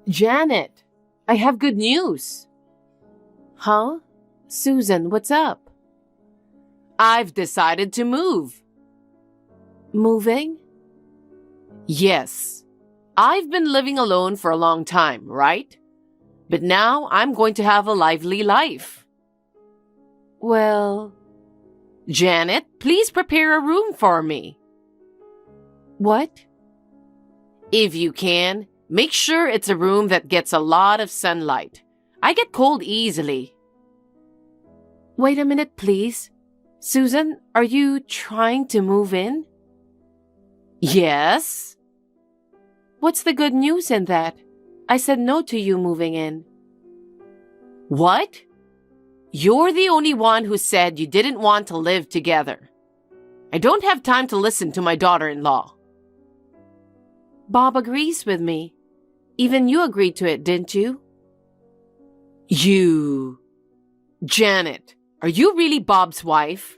Janet, I have good news. Huh? Susan, what's up? I've decided to move. Moving? Yes. I've been living alone for a long time, right? But now I'm going to have a lively life. Well, Janet, please prepare a room for me. What? If you can, make sure it's a room that gets a lot of sunlight. I get cold easily. Wait a minute, please. Susan, are you trying to move in? Yes. What's the good news in that? I said no to you moving in. What? You're the only one who said you didn't want to live together. I don't have time to listen to my daughter-in-law. Bob agrees with me. Even you agreed to it, didn't you? You... Janet, are you really Bob's wife?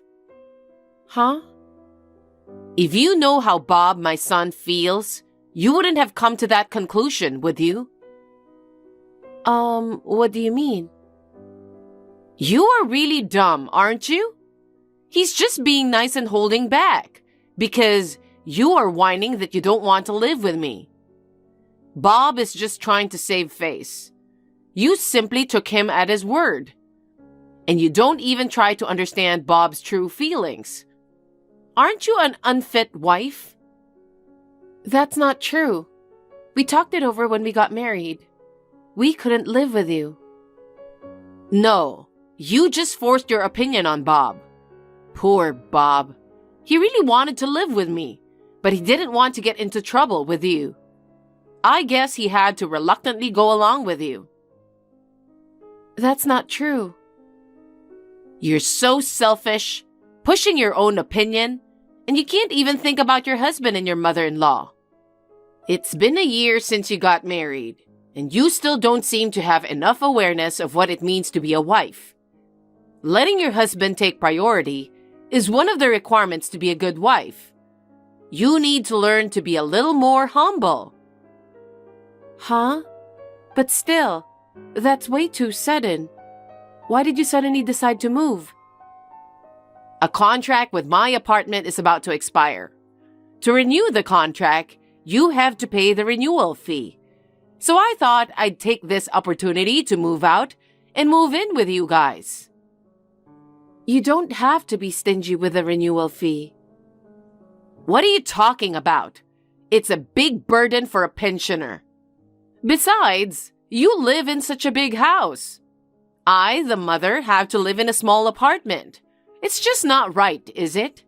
Huh? If you know how Bob, my son, feels, you wouldn't have come to that conclusion, would you? What do you mean? You are really dumb, aren't you? He's just being nice and holding back because you are whining that you don't want to live with me. Bob is just trying to save face. You simply took him at his word. And you don't even try to understand Bob's true feelings. Aren't you an unfit wife? That's not true. We talked it over when we got married. We couldn't live with you. No, you just forced your opinion on Bob. Poor Bob. He really wanted to live with me, but he didn't want to get into trouble with you. I guess he had to reluctantly go along with you. That's not true. You're so selfish, pushing your own opinion, and you can't even think about your husband and your mother-in-law. It's been a year since you got married, and you still don't seem to have enough awareness of what it means to be a wife. Letting your husband take priority is one of the requirements to be a good wife. You need to learn to be a little more humble. Huh? But still, that's way too sudden. Why did you suddenly decide to move? A contract with my apartment is about to expire. To renew the contract, you have to pay the renewal fee. So I thought I'd take this opportunity to move out and move in with you guys. You don't have to be stingy with the renewal fee. What are you talking about? It's a big burden for a pensioner. Besides, You live in such a big house. I, the mother, have to live in a small apartment. It's just not right, is it?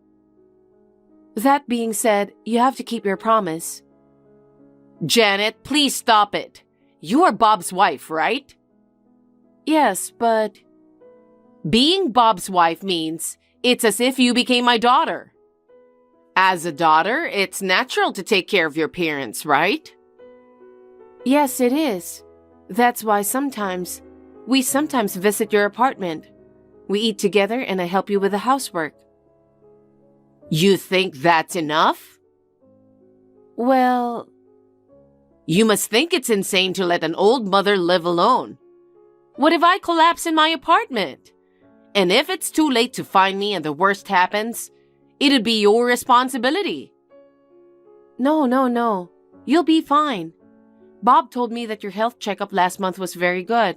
That being said, you have to keep your promise. Janet, please stop it. You are Bob's wife, right? Yes, but... Being Bob's wife means it's as if you became my daughter. As a daughter, it's natural to take care of your parents, right? Yes, it is. That's why we sometimes visit your apartment. We eat together and I help you with the housework. You think that's enough? Well... You must think it's insane to let an old mother live alone. What if I collapse in my apartment? And if it's too late to find me and the worst happens, it'd be your responsibility. No. You'll be fine. Bob told me that your health checkup last month was very good.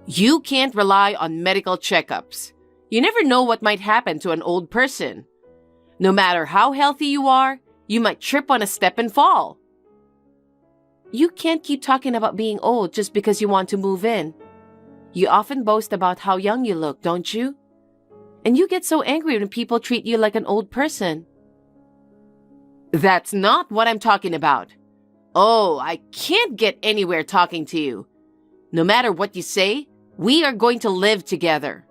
You can't rely on medical checkups. You never know what might happen to an old person. No matter how healthy you are, you might trip on a step and fall. You can't keep talking about being old just because you want to move in. You often boast about how young you look, don't you? And you get so angry when people treat you like an old person. That's not what I'm talking about. Oh, I can't get anywhere talking to you. No matter what you say, we are going to live together.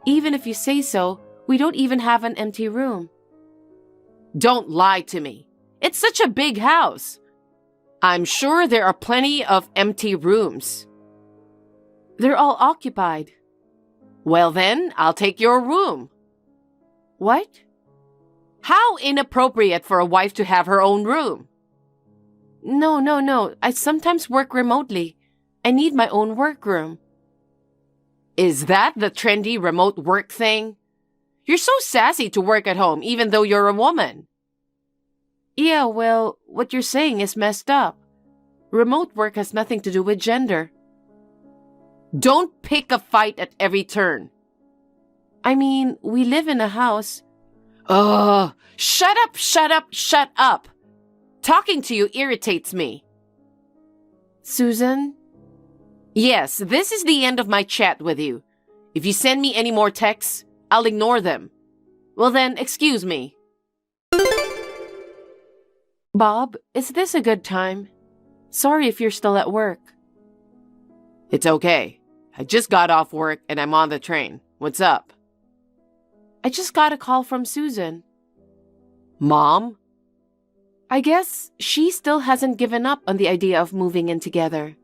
Even if you say so, we don't even have an empty room. Don't lie to me. It's such a big house. I'm sure there are plenty of empty rooms. They're all occupied. Well then, I'll take your room. What? How inappropriate for a wife to have her own room. No. I sometimes work remotely. I need my own workroom. Is that the trendy remote work thing? You're so sassy to work at home even though you're a woman. Yeah, well, what you're saying is messed up. Remote work has nothing to do with gender. Don't pick a fight at every turn. I mean, we live in a house. Shut up. Talking to you irritates me. Susan? Yes, this is the end of my chat with you. If you send me any more texts, I'll ignore them. Well then, excuse me. Bob, is this a good time? Sorry if you're still at work. It's okay. I just got off work and I'm on the train. What's up? I just got a call from Susan. Mom? I guess she still hasn't given up on the idea of moving in together.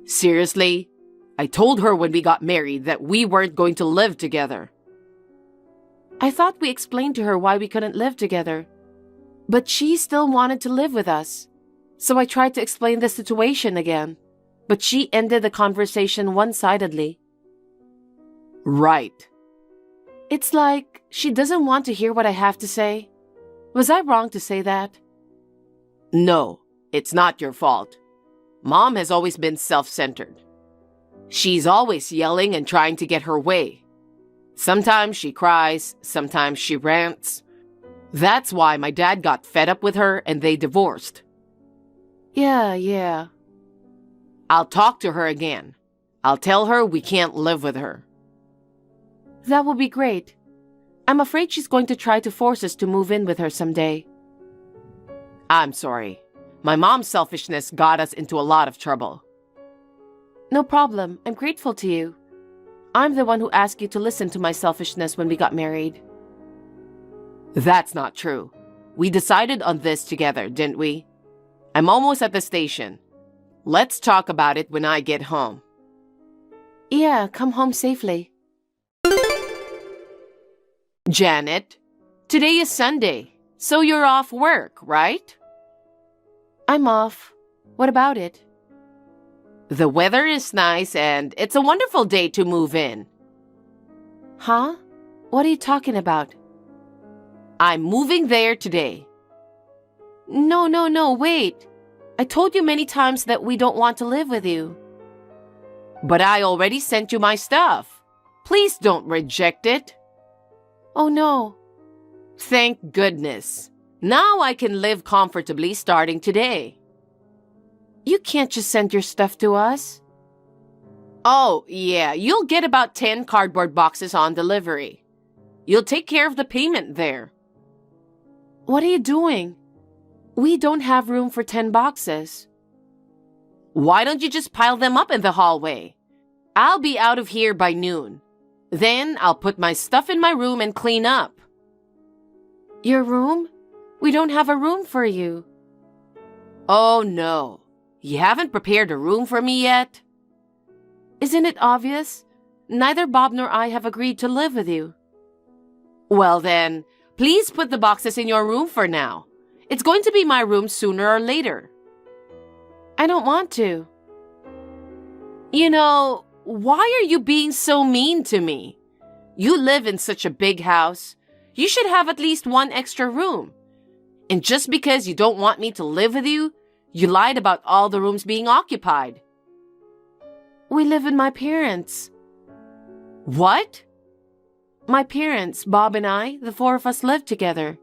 Seriously? I told her when we got married that we weren't going to live together. I thought we explained to her why we couldn't live together. But she still wanted to live with us. So I tried to explain the situation again. But she ended the conversation one-sidedly. Right. It's like she doesn't want to hear what I have to say. Was I wrong to say that? No, it's not your fault. Mom has always been self-centered. She's always yelling and trying to get her way. Sometimes she cries, sometimes she rants. That's why my dad got fed up with her and they divorced. Yeah. I'll talk to her again. I'll tell her we can't live with her. That will be great. I'm afraid she's going to try to force us to move in with her someday. I'm sorry. My mom's selfishness got us into a lot of trouble. No problem. I'm grateful to you. I'm the one who asked you to listen to my selfishness when we got married. That's not true. We decided on this together, didn't we? I'm almost at the station. Let's talk about it when I get home. Yeah, come home safely. Janet, today is Sunday, so you're off work, right? I'm off. What about it? The weather is nice and it's a wonderful day to move in. Huh? What are you talking about? I'm moving there today. No, wait. I told you many times that we don't want to live with you. But I already sent you my stuff. Please don't reject it. Oh no. Thank goodness. Now I can live comfortably starting today. You can't just send your stuff to us. Oh, yeah, you'll get about 10 cardboard boxes on delivery. You'll take care of the payment there. What are you doing? We don't have room for 10 boxes. Why don't you just pile them up in the hallway? I'll be out of here by noon. Then I'll put my stuff in my room and clean up. Your room? We don't have a room for you. Oh no, you haven't prepared a room for me yet? Isn't it obvious? Neither Bob nor I have agreed to live with you. Well then, please put the boxes in your room for now. It's going to be my room sooner or later. I don't want to. You know, why are you being so mean to me? You live in such a big house. You should have at least one extra room. And just because you don't want me to live with you, you lied about all the rooms being occupied. We live with my parents. What? My parents, Bob and I, the four of us live together.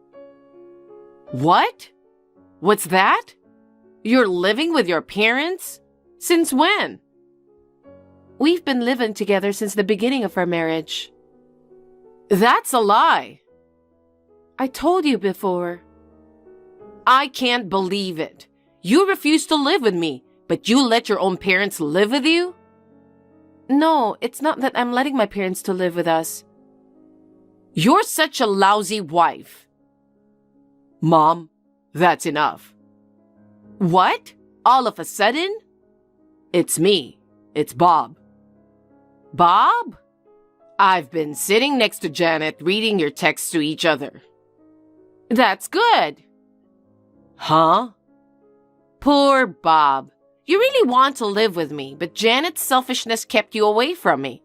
What? What's that? You're living with your parents? Since when? We've been living together since the beginning of our marriage. That's a lie. I told you before. I can't believe it. You refuse to live with me, but you let your own parents live with you? No, it's not that I'm letting my parents to live with us. You're such a lousy wife. Mom, that's enough. What? All of a sudden? It's me. It's Bob. Bob? I've been sitting next to Janet reading your texts to each other. That's good. Huh? Poor Bob. You really want to live with me, but Janet's selfishness kept you away from me.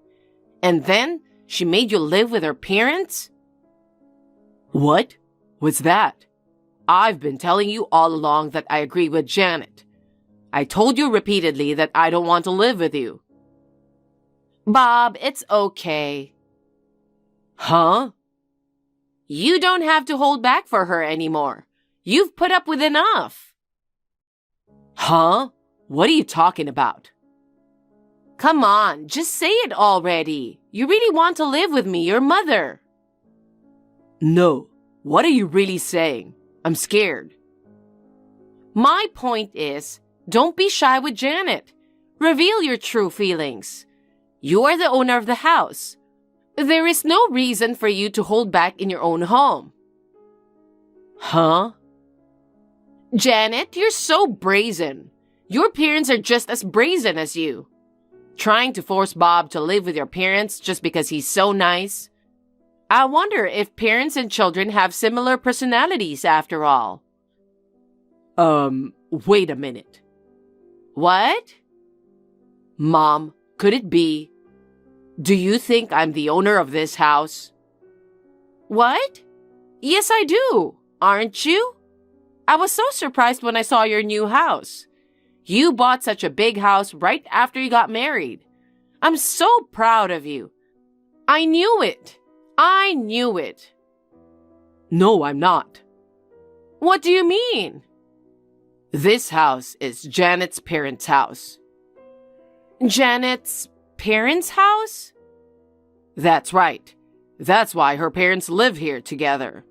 And then she made you live with her parents? What? What's that? I've been telling you all along that I agree with Janet. I told you repeatedly that I don't want to live with you. Bob, it's okay. Huh? You don't have to hold back for her anymore. You've put up with enough. Huh? What are you talking about? Come on, just say it already. You really want to live with me, your mother. No. What are you really saying? I'm scared. My point is, don't be shy with Janet. Reveal your true feelings. You are the owner of the house. There is no reason for you to hold back in your own home. Huh? Janet, you're so brazen. Your parents are just as brazen as you. Trying to force Bob to live with your parents just because he's so nice. I wonder if parents and children have similar personalities after all. Wait a minute. What? Mom, could it be? Do you think I'm the owner of this house? What? Yes, I do. Aren't you? I was so surprised when I saw your new house. You bought such a big house right after you got married. I'm so proud of you. I knew it. I knew it. No, I'm not. What do you mean? This house is Janet's parents' house. Janet's parents' house? That's right. That's why her parents live here together.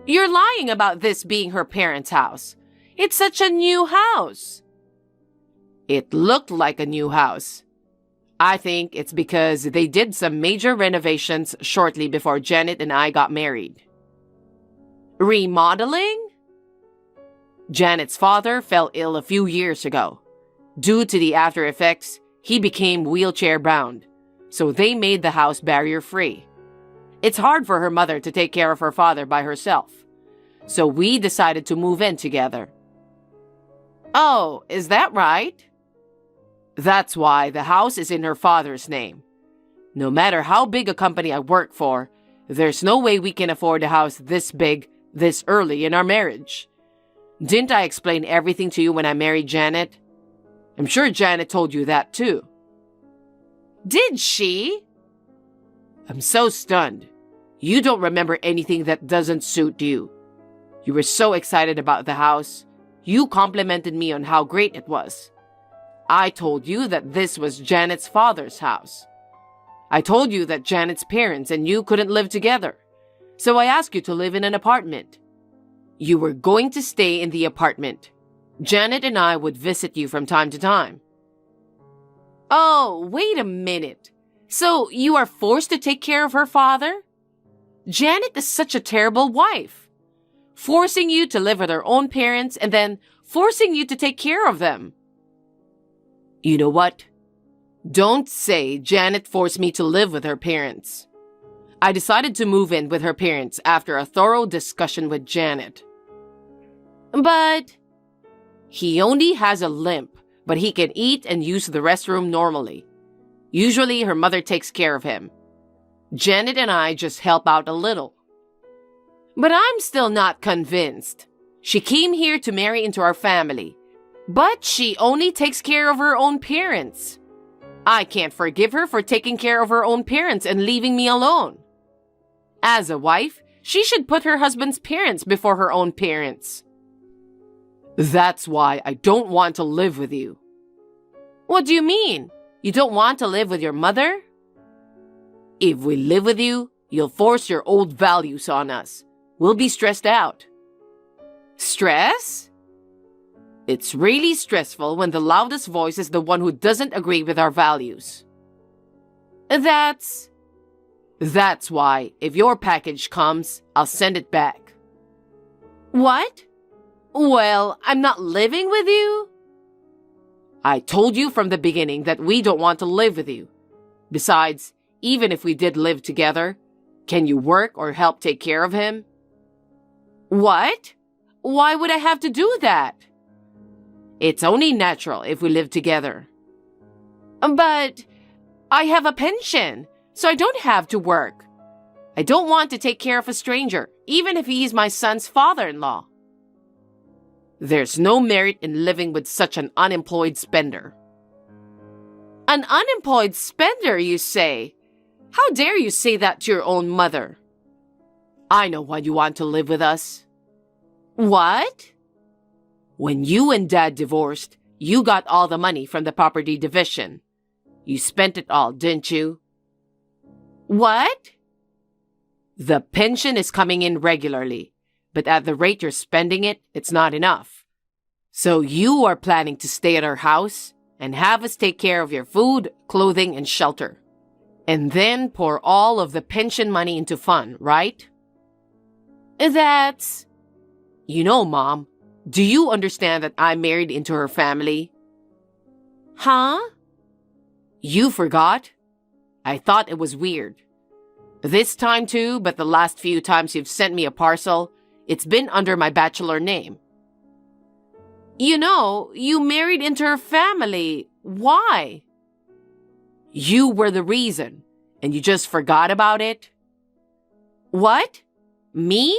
You're lying about this being her parents' house. It's such a new house. It looked like a new house. I think it's because they did some major renovations shortly before Janet and I got married. Remodeling? Janet's father fell ill a few years ago. Due to the after effects, he became wheelchair-bound, so they made the house barrier-free. It's hard for her mother to take care of her father by herself, so we decided to move in together. Oh, is that right? That's why the house is in her father's name. No matter how big a company I work for, there's no way we can afford a house this big, this early in our marriage. Didn't I explain everything to you when I married Janet? I'm sure Janet told you that too. Did she? I'm so stunned. You don't remember anything that doesn't suit you. You were so excited about the house. you complimented me on how great it was. I told you that this was Janet's father's house. I told you that Janet's parents and you couldn't live together, so I asked you to live in an apartment. You were going to stay in the apartment. Janet and I would visit you from time to time. Oh, wait a minute. So you are forced to take care of her father? Janet is such a terrible wife. Forcing you to live with her own parents and then forcing you to take care of them. You know what? Don't say Janet forced me to live with her parents. I decided to move in with her parents after a thorough discussion with Janet. But he only has a limp, but he can eat and use the restroom normally. Usually her mother takes care of him. Janet and I just help out a little. But I'm still not convinced. She came here to marry into our family, but she only takes care of her own parents. I can't forgive her for taking care of her own parents and leaving me alone. As a wife, she should put her husband's parents before her own parents. That's why I don't want to live with you. What do you mean? You don't want to live with your mother? If we live with you, you'll force your old values on us. We'll be stressed out. Stress? It's really stressful when the loudest voice is the one who doesn't agree with our values. That's why, if your package comes, I'll send it back. What? Well, I'm not living with you? I told you from the beginning that we don't want to live with you. Besides, even if we did live together, can you work or help take care of him? What? Why would I have to do that? It's only natural if we live together. But I have a pension, so I don't have to work. I don't want to take care of a stranger, even if he is my son's father-in-law. There's no merit in living with such an unemployed spender. An unemployed spender, you say? How dare you say that to your own mother? I know why you want to live with us. What? When you and Dad divorced, you got all the money from the property division. You spent it all, didn't you? What? The pension is coming in regularly, but at the rate you're spending it, it's not enough. So you are planning to stay at our house and have us take care of your food, clothing, and shelter. And then pour all of the pension money into fun, right? That's... You know, Mom, do you understand that I married into her family? Huh? You forgot? I thought it was weird. This time too, but the last few times you've sent me a parcel, it's been under my bachelor name. You know, you married into her family. Why? You were the reason, and you just forgot about it? What? Me?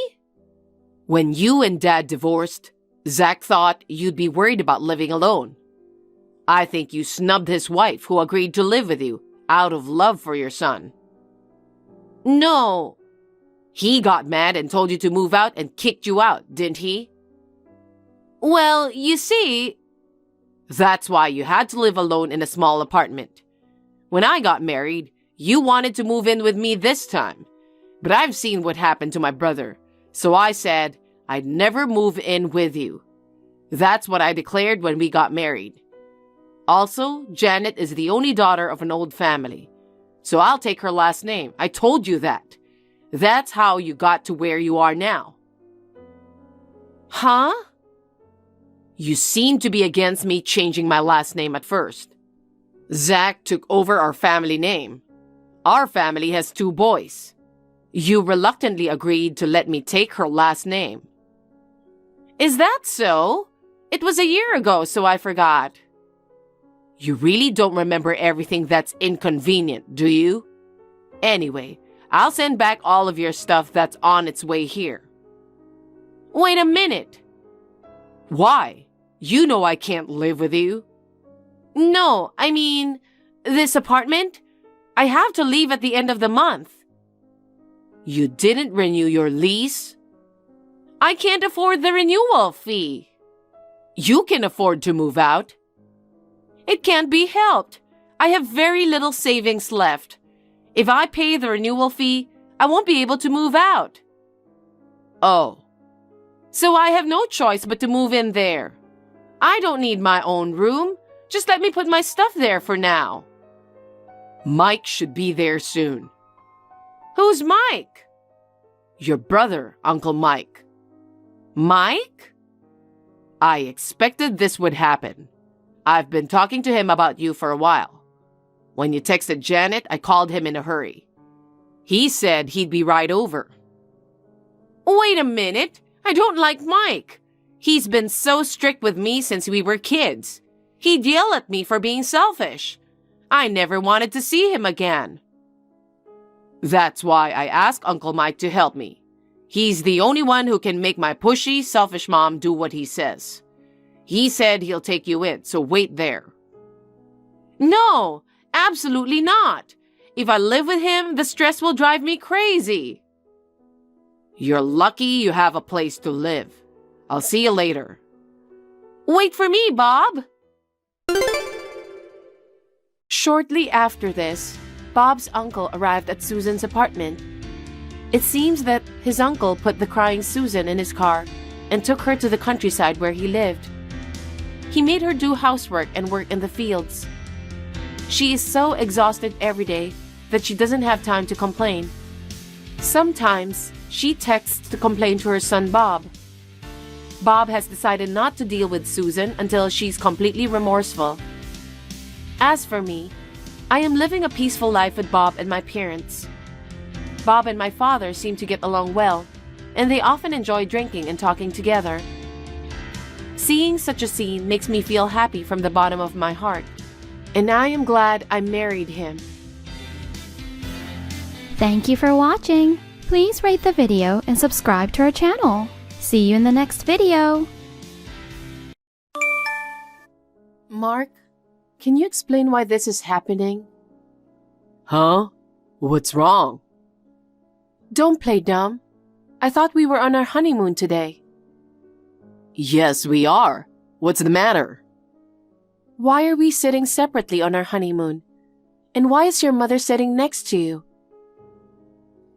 When you and Dad divorced, Zach thought you'd be worried about living alone. I think you snubbed his wife who agreed to live with you out of love for your son. No. He got mad and told you to move out and kicked you out, didn't he? Well, you see... That's why you had to live alone in a small apartment. When I got married, you wanted to move in with me this time. But I've seen what happened to my brother, so I said I'd never move in with you. That's what I declared when we got married. Also, Janet is the only daughter of an old family, so I'll take her last name. I told you that. That's how you got to where you are now. Huh? You seem to be against me changing my last name at first. Zach took over our family name. Our family has 2 boys. You reluctantly agreed to let me take her last name. Is that so? It was a year ago, so I forgot. You really don't remember everything that's inconvenient, do you? Anyway, I'll send back all of your stuff that's on its way here. Wait a minute. Why? You know I can't live with you. No, I mean, this apartment? I have to leave at the end of the month. You didn't renew your lease? I can't afford the renewal fee. You can afford to move out. It can't be helped. I have very little savings left. If I pay the renewal fee, I won't be able to move out. Oh. So I have no choice but to move in there. I don't need my own room. Just let me put my stuff there for now. Mike should be there soon. Who's Mike? Your brother, Uncle Mike. Mike? I expected this would happen. I've been talking to him about you for a while. When you texted Janet, I called him in a hurry. He said he'd be right over. Wait a minute. I don't like Mike. He's been so strict with me since we were kids. He'd yell at me for being selfish. I never wanted to see him again. That's why I asked Uncle Mike to help me. He's the only one who can make my pushy, selfish mom do what he says. He said he'll take you in, so wait there. No, absolutely not. If I live with him, the stress will drive me crazy. You're lucky you have a place to live. I'll see you later. Wait for me, Bob. Shortly after this, Bob's uncle arrived at Susan's apartment. It seems that his uncle put the crying Susan in his car and took her to the countryside where he lived. He made her do housework and work in the fields. She is so exhausted every day that she doesn't have time to complain. Sometimes, she texts to complain to her son Bob. Bob has decided not to deal with Susan until she's completely remorseful. As for me, I am living a peaceful life with Bob and my parents. Bob and my father seem to get along well, and they often enjoy drinking and talking together. Seeing such a scene makes me feel happy from the bottom of my heart, and I am glad I married him. Thank you for watching. Please rate the video and subscribe to our channel. See you in the next video. Mark, can you explain why this is happening? Huh? What's wrong? Don't play dumb. I thought we were on our honeymoon today. Yes, we are. What's the matter? Why are we sitting separately on our honeymoon? And why is your mother sitting next to you?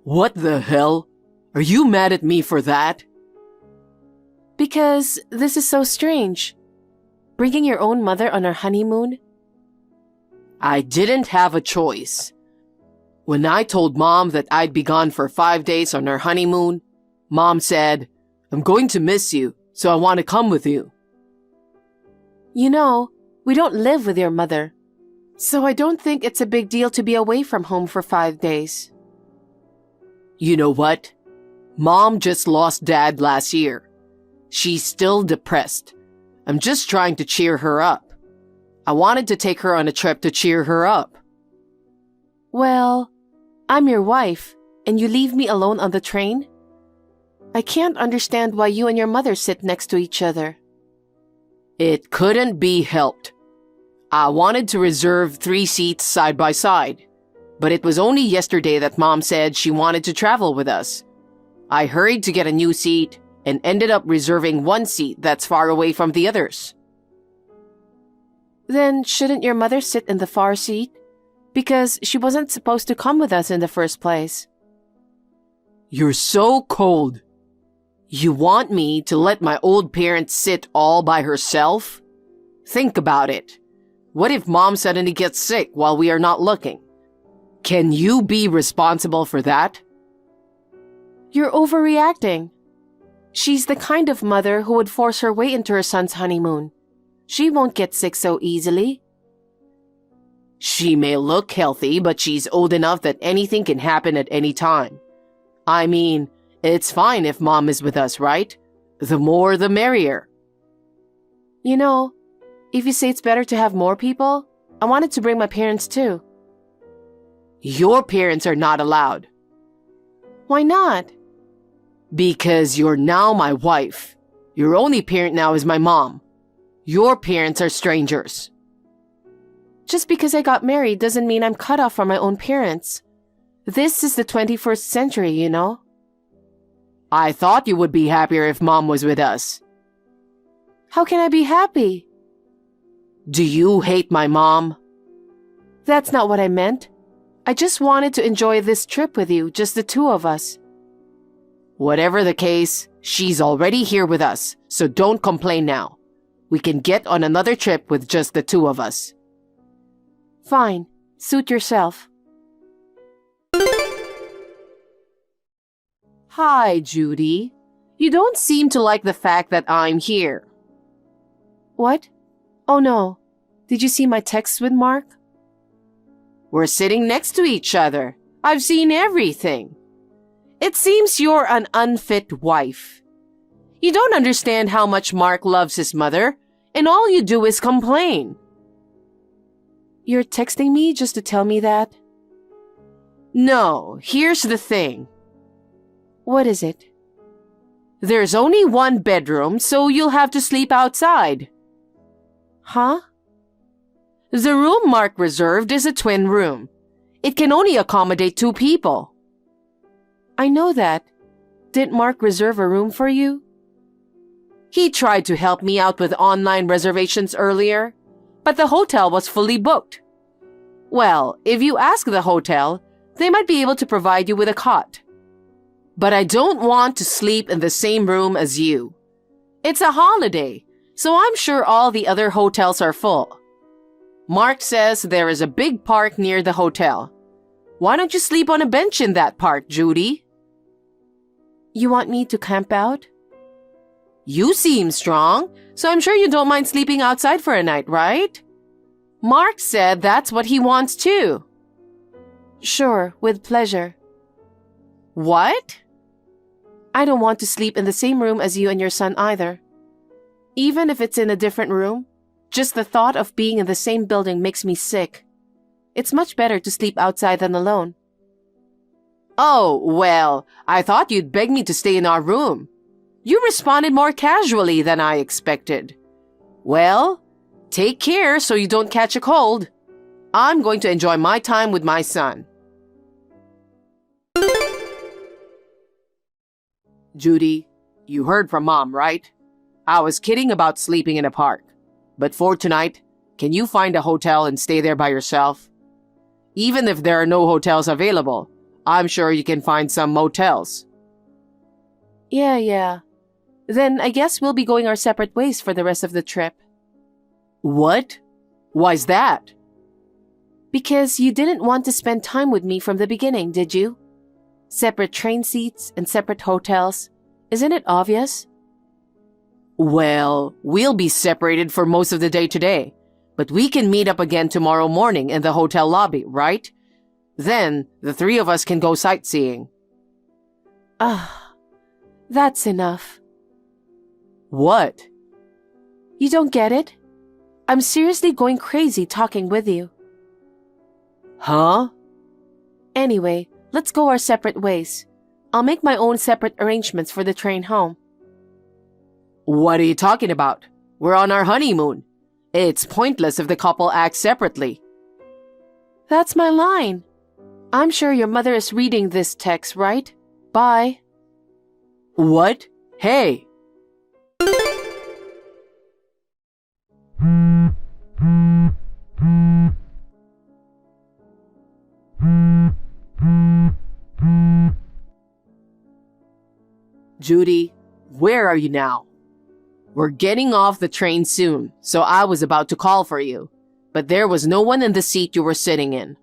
What the hell? Are you mad at me for that? Because this is so strange. Bringing your own mother on our honeymoon? I didn't have a choice. When I told Mom that I'd be gone for 5 days on our honeymoon, Mom said, "I'm going to miss you, so I want to come with you." You know, we don't live with your mother, so I don't think it's a big deal to be away from home for 5 days. You know what? Mom just lost Dad last year. She's still depressed. I'm just trying to cheer her up. I wanted to take her on a trip to cheer her up. Well, I'm your wife, and you leave me alone on the train? I can't understand why you and your mother sit next to each other. It couldn't be helped. I wanted to reserve 3 seats side by side, but it was only yesterday that Mom said she wanted to travel with us. I hurried to get a new seat and ended up reserving 1 seat that's far away from the others. Then shouldn't your mother sit in the far seat? Because she wasn't supposed to come with us in the first place. You're so cold. You want me to let my old parent sit all by herself? Think about it. What if Mom suddenly gets sick while we are not looking? Can you be responsible for that? You're overreacting. She's the kind of mother who would force her way into her son's honeymoon. She won't get sick so easily. She may look healthy, but she's old enough that anything can happen at any time. I mean, it's fine if Mom is with us, right? The more the merrier. You know, if you say it's better to have more people, I wanted to bring my parents too. Your parents are not allowed. Why not? Because you're now my wife. Your only parent now is my mom. Your parents are strangers. Just because I got married doesn't mean I'm cut off from my own parents. This is the 21st century, you know? I thought you would be happier if Mom was with us. How can I be happy? Do you hate my mom? That's not what I meant. I just wanted to enjoy this trip with you, just the two of us. Whatever the case, she's already here with us, so don't complain now. We can get on another trip with just the two of us. Fine. Suit yourself. Hi, Judy. You don't seem to like the fact that I'm here. What? Oh no. Did you see my text with Mark? We're sitting next to each other. I've seen everything. It seems you're an unfit wife. You don't understand how much Mark loves his mother, and all you do is complain. You're texting me just to tell me that? No, here's the thing. What is it? There's only one bedroom, so you'll have to sleep outside. Huh? The room Mark reserved is a twin room. It can only accommodate 2 people. I know that. Didn't Mark reserve a room for you? He tried to help me out with online reservations earlier, but the hotel was fully booked. Well, if you ask the hotel, they might be able to provide you with a cot. But I don't want to sleep in the same room as you. It's a holiday, so I'm sure all the other hotels are full. Mark says there is a big park near the hotel. Why don't you sleep on a bench in that park, Judy? You want me to camp out? You seem strong, so I'm sure you don't mind sleeping outside for a night, right? Mark said that's what he wants too. Sure, with pleasure. What? I don't want to sleep in the same room as you and your son either. Even if it's in a different room, just the thought of being in the same building makes me sick. It's much better to sleep outside than alone. Oh, well, I thought you'd beg me to stay in our room. You responded more casually than I expected. Well, take care so you don't catch a cold. I'm going to enjoy my time with my son. Judy, you heard from Mom, right? I was kidding about sleeping in a park. But for tonight, can you find a hotel and stay there by yourself? Even if there are no hotels available, I'm sure you can find some motels. Yeah. Then I guess we'll be going our separate ways for the rest of the trip. What? Why's that? Because you didn't want to spend time with me from the beginning, did you? Separate train seats and separate hotels. Isn't it obvious? Well, we'll be separated for most of the day today, but we can meet up again tomorrow morning in the hotel lobby, right? Then the 3 of us can go sightseeing. That's enough. What? You don't get it? I'm seriously going crazy talking with you. Huh? Anyway, let's go our separate ways. I'll make my own separate arrangements for the train home. What are you talking about? We're on our honeymoon. It's pointless if the couple acts separately. That's my line. I'm sure your mother is reading this text, right? Bye. What? Hey! Judy, where are you now? We're getting off the train soon, so I was about to call for you, but there was no one in the seat you were sitting in.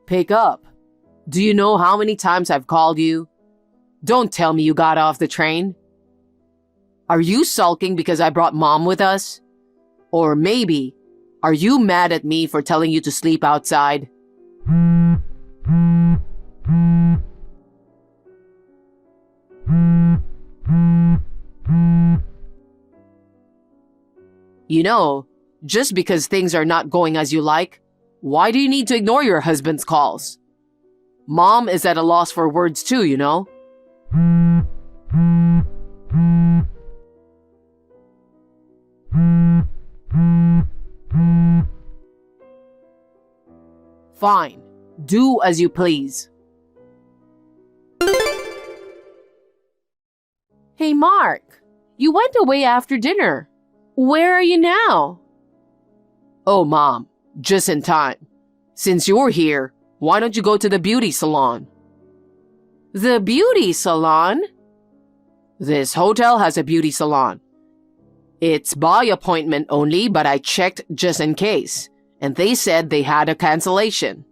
Pick up. Do you know how many times I've called you? Don't tell me you got off the train. Are you sulking because I brought Mom with us? Or maybe, are you mad at me for telling you to sleep outside? You know, just because things are not going as you like, why do you need to ignore your husband's calls? Mom is at a loss for words too, you know? Fine. Do as you please. Hey, Mark. You went away after dinner. Where are you now? Oh, Mom. Just in time. Since you're here, why don't you go to the beauty salon? The beauty salon? This hotel has a beauty salon. It's by appointment only, but I checked just in case, and they said they had a cancellation.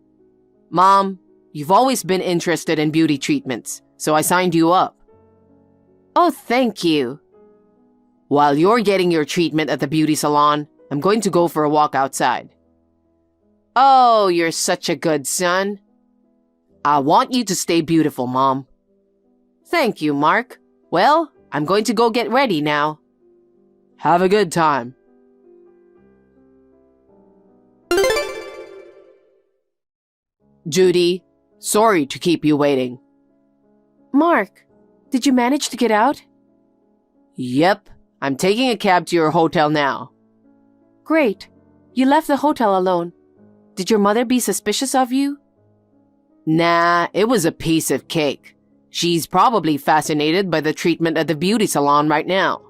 Mom, you've always been interested in beauty treatments, so I signed you up. Oh, thank you. While you're getting your treatment at the beauty salon, I'm going to go for a walk outside. Oh, you're such a good son. I want you to stay beautiful, Mom. Thank you, Mark. Well, I'm going to go get ready now. Have a good time. Judy, sorry to keep you waiting. Mark, did you manage to get out? Yep, I'm taking a cab to your hotel now. Great. You left the hotel alone. Did your mother be suspicious of you? Nah, it was a piece of cake. She's probably fascinated by the treatment at the beauty salon right now.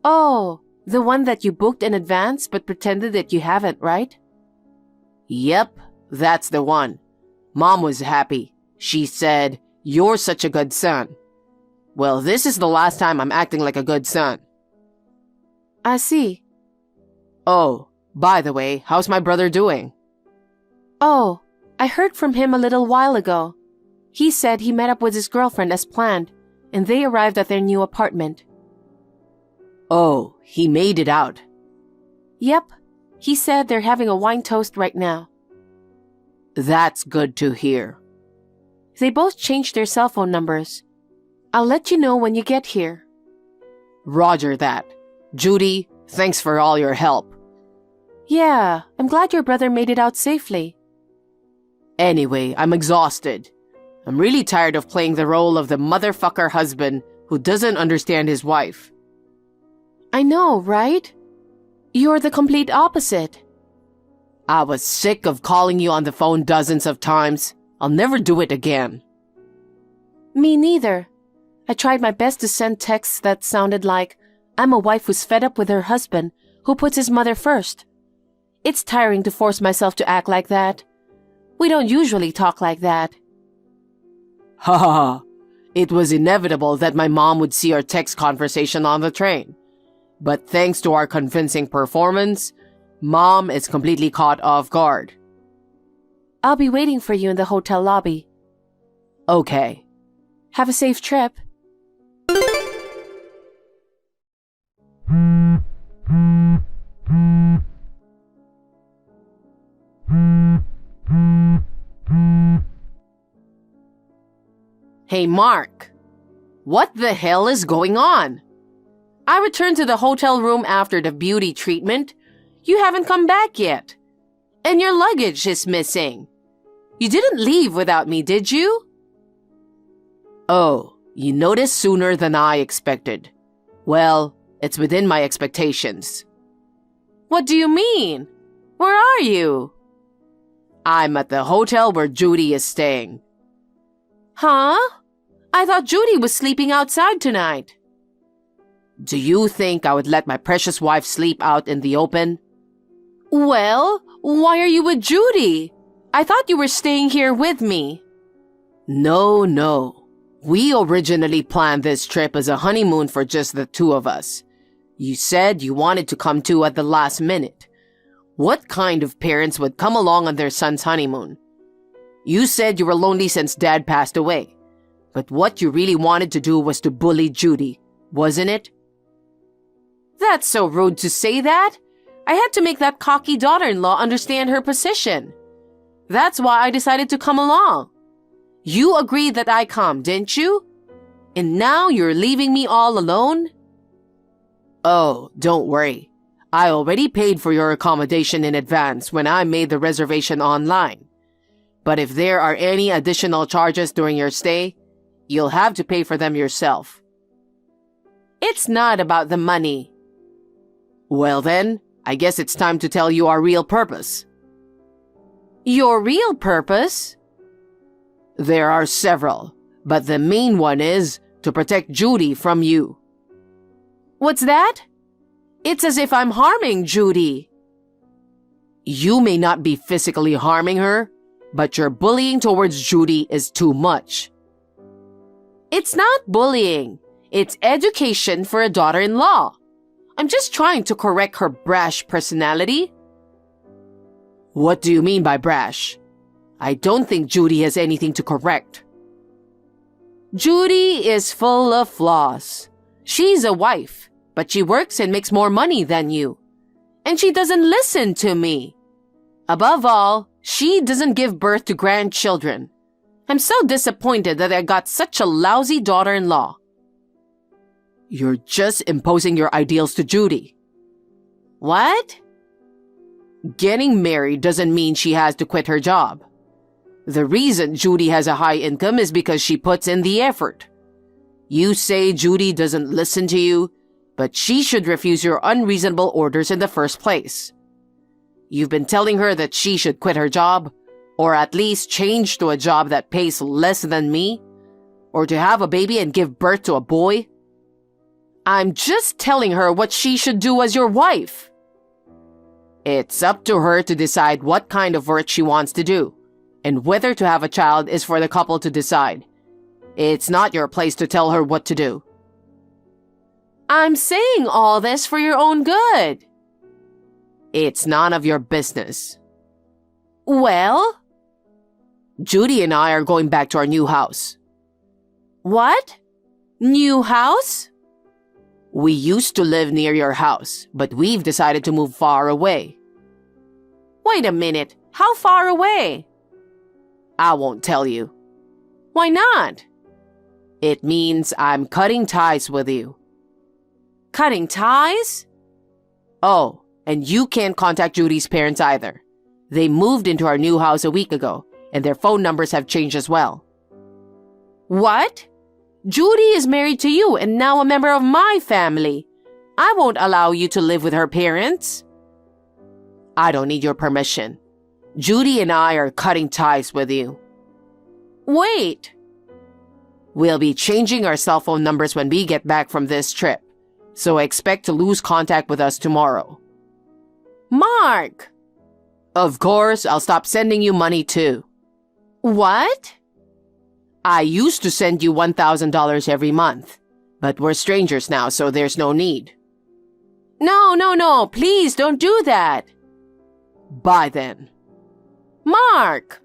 Oh, the one that you booked in advance but pretended that you haven't, right? Yep, that's the one. Mom was happy. She said, "You're such a good son." Well, this is the last time I'm acting like a good son. I see. Oh, by the way, how's my brother doing? Oh, I heard from him a little while ago. He said he met up with his girlfriend as planned, and they arrived at their new apartment. Oh, he made it out. Yep, he said they're having a wine toast right now. That's good to hear. They both changed their cell phone numbers. I'll let you know when you get here. Roger that. Judy, thanks for all your help. Yeah, I'm glad your brother made it out safely. Anyway, I'm exhausted. I'm really tired of playing the role of the motherfucker husband who doesn't understand his wife. I know, right? You're the complete opposite. I was sick of calling you on the phone dozens of times. I'll never do it again. Me neither. I tried my best to send texts that sounded like, I'm a wife who's fed up with her husband, who puts his mother first. It's tiring to force myself to act like that. We don't usually talk like that. Ha ha ha. It was inevitable that my mom would see our text conversation on the train. But thanks to our convincing performance, Mom is completely caught off guard. I'll be waiting for you in the hotel lobby. Okay. Have a safe trip. Hey, Mark. What the hell is going on? I returned to the hotel room after the beauty treatment. You haven't come back yet. And your luggage is missing. You didn't leave without me, did you? Oh, you noticed sooner than I expected. Well, it's within my expectations. What do you mean? Where are you? I'm at the hotel where Judy is staying. Huh? I thought Judy was sleeping outside tonight. Do you think I would let my precious wife sleep out in the open? Well, why are you with Judy? I thought you were staying here with me. No. We originally planned this trip as a honeymoon for just the two of us. You said you wanted to come too at the last minute. What kind of parents would come along on their son's honeymoon? You said you were lonely since Dad passed away. But what you really wanted to do was to bully Judy, wasn't it? That's so rude to say that. I had to make that cocky daughter-in-law understand her position. That's why I decided to come along. You agreed that I come, didn't you? And now you're leaving me all alone? Oh, don't worry. I already paid for your accommodation in advance when I made the reservation online. But if there are any additional charges during your stay, you'll have to pay for them yourself. It's not about the money. Well then, I guess it's time to tell you our real purpose. Your real purpose? There are several, but the main one is to protect Judy from you. What's that? It's as if I'm harming Judy. You may not be physically harming her, but your bullying towards Judy is too much. It's not bullying. It's education for a daughter-in-law. I'm just trying to correct her brash personality. What do you mean by brash? I don't think Judy has anything to correct. Judy is full of flaws. She's a wife, but she works and makes more money than you. And she doesn't listen to me. Above all, she doesn't give birth to grandchildren. I'm so disappointed that I got such a lousy daughter-in-law. You're just imposing your ideals to Judy. What? Getting married doesn't mean she has to quit her job. The reason Judy has a high income is because she puts in the effort. You say Judy doesn't listen to you, but she should refuse your unreasonable orders in the first place. You've been telling her that she should quit her job, or at least change to a job that pays less than me, or to have a baby and give birth to a boy. I'm just telling her what she should do as your wife. It's up to her to decide what kind of work she wants to do, and whether to have a child is for the couple to decide. It's not your place to tell her what to do. I'm saying all this for your own good. It's none of your business. Well? Judy and I are going back to our new house. What? New house? We used to live near your house, but we've decided to move far away. Wait a minute. How far away? I won't tell you. Why not? It means I'm cutting ties with you. Cutting ties? Oh, and you can't contact Judy's parents either. They moved into our new house a week ago, and their phone numbers have changed as well. What? Judy is married to you and now a member of my family. I won't allow you to live with her parents. I don't need your permission. Judy and I are cutting ties with you. Wait. We'll be changing our cell phone numbers when we get back from this trip, so expect to lose contact with us tomorrow. Mark! Of course, I'll stop sending you money too. What? I used to send you $1,000 every month, but we're strangers now, so there's no need. No, please don't do that. Bye then. Mark!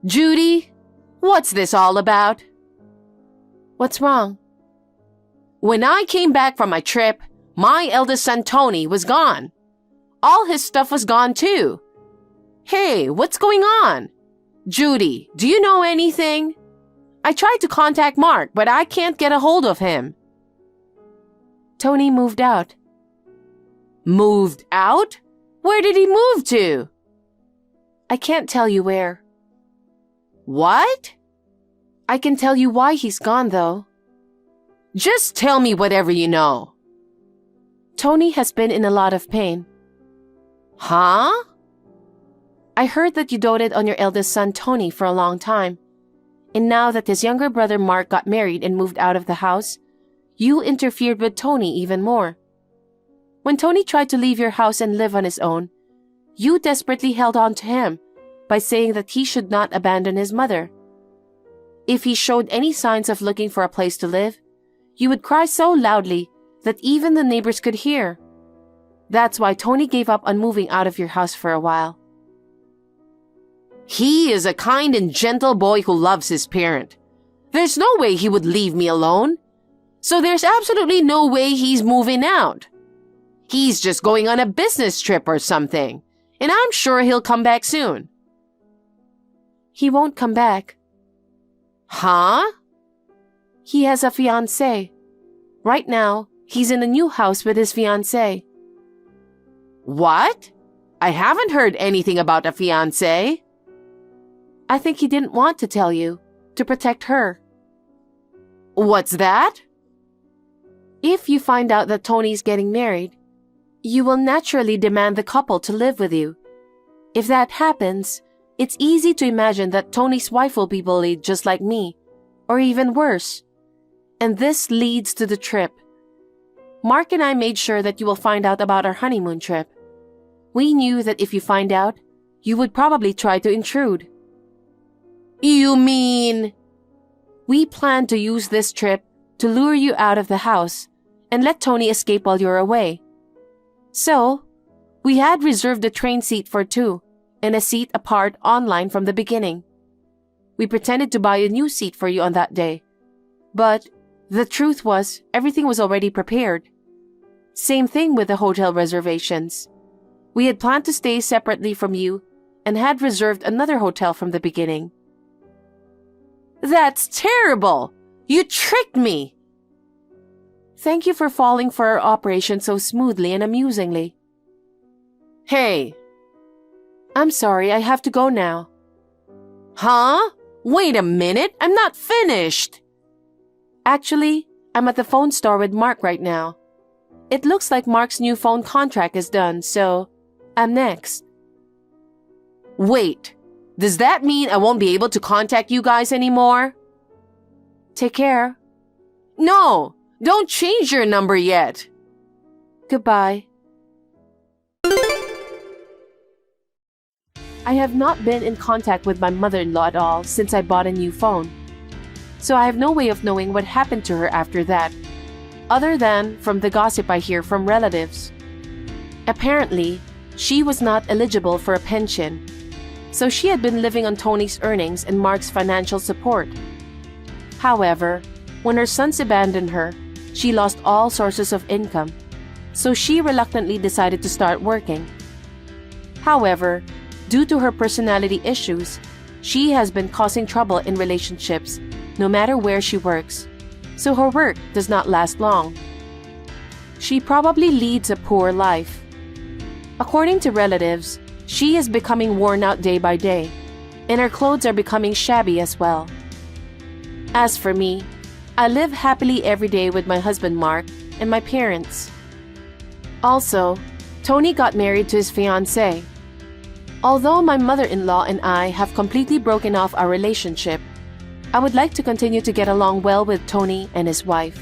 Judy, what's this all about? What's wrong? When I came back from my trip, my eldest son Tony was gone. All his stuff was gone too. Hey, what's going on? Judy, do you know anything? I tried to contact Mark, but I can't get a hold of him. Tony moved out. Moved out? Where did he move to? I can't tell you where. What? I can tell you why he's gone, though. Just tell me whatever you know. Tony has been in a lot of pain. Huh? I heard that you doted on your eldest son, Tony, for a long time. And now that his younger brother, Mark, got married and moved out of the house, you interfered with Tony even more. When Tony tried to leave your house and live on his own, you desperately held on to him by saying that he should not abandon his mother. If he showed any signs of looking for a place to live, you would cry so loudly that even the neighbors could hear. That's why Tony gave up on moving out of your house for a while. He is a kind and gentle boy who loves his parent. There's no way he would leave me alone. So there's absolutely no way he's moving out. He's just going on a business trip or something, and I'm sure he'll come back soon. He won't come back. Huh? He has a fiancée. Right now, he's in a new house with his fiancée. What? I haven't heard anything about a fiancé. I think he didn't want to tell you, to protect her. What's that? If you find out that Tony's getting married, you will naturally demand the couple to live with you. If that happens, it's easy to imagine that Tony's wife will be bullied just like me, or even worse. And this leads to the trip. Mark and I made sure that you will find out about our honeymoon trip. We knew that if you find out, you would probably try to intrude. You mean? We planned to use this trip to lure you out of the house and let Tony escape while you're away. So, we had reserved a train seat for two and a seat apart online from the beginning. We pretended to buy a new seat for you on that day. But the truth was, everything was already prepared. Same thing with the hotel reservations. We had planned to stay separately from you and had reserved another hotel from the beginning. That's terrible! You tricked me! Thank you for falling for our operation so smoothly and amusingly. Hey! I'm sorry, I have to go now. Huh? Wait a minute, I'm not finished! Actually, I'm at the phone store with Mark right now. It looks like Mark's new phone contract is done, so I'm next. Wait, does that mean I won't be able to contact you guys anymore? Take care. No, don't change your number yet. Goodbye. I have not been in contact with my mother-in-law at all since I bought a new phone. So I have no way of knowing what happened to her after that, other than from the gossip I hear from relatives. Apparently, she was not eligible for a pension, so she had been living on Tony's earnings and Mark's financial support. However, when her sons abandoned her, she lost all sources of income, so she reluctantly decided to start working. However, due to her personality issues, she has been causing trouble in relationships no matter where she works, so her work does not last long. She probably leads a poor life. According to relatives, she is becoming worn out day by day, and her clothes are becoming shabby as well. As for me, I live happily every day with my husband Mark and my parents. Also, Tony got married to his fiancée. Although my mother-in-law and I have completely broken off our relationship, I would like to continue to get along well with Tony and his wife.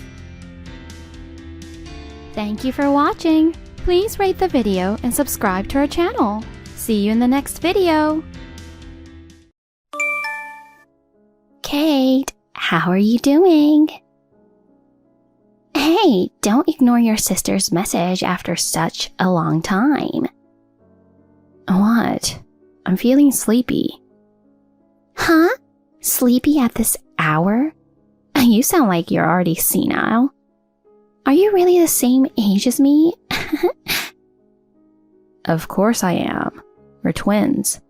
Thank you for watching. Please rate the video and subscribe to our channel. See you in the next video. Kate, how are you doing? Hey, don't ignore your sister's message after such a long time. What? I'm feeling sleepy. Huh? Sleepy at this hour? You sound like you're already senile. Are you really the same age as me? Of course I am. We're twins.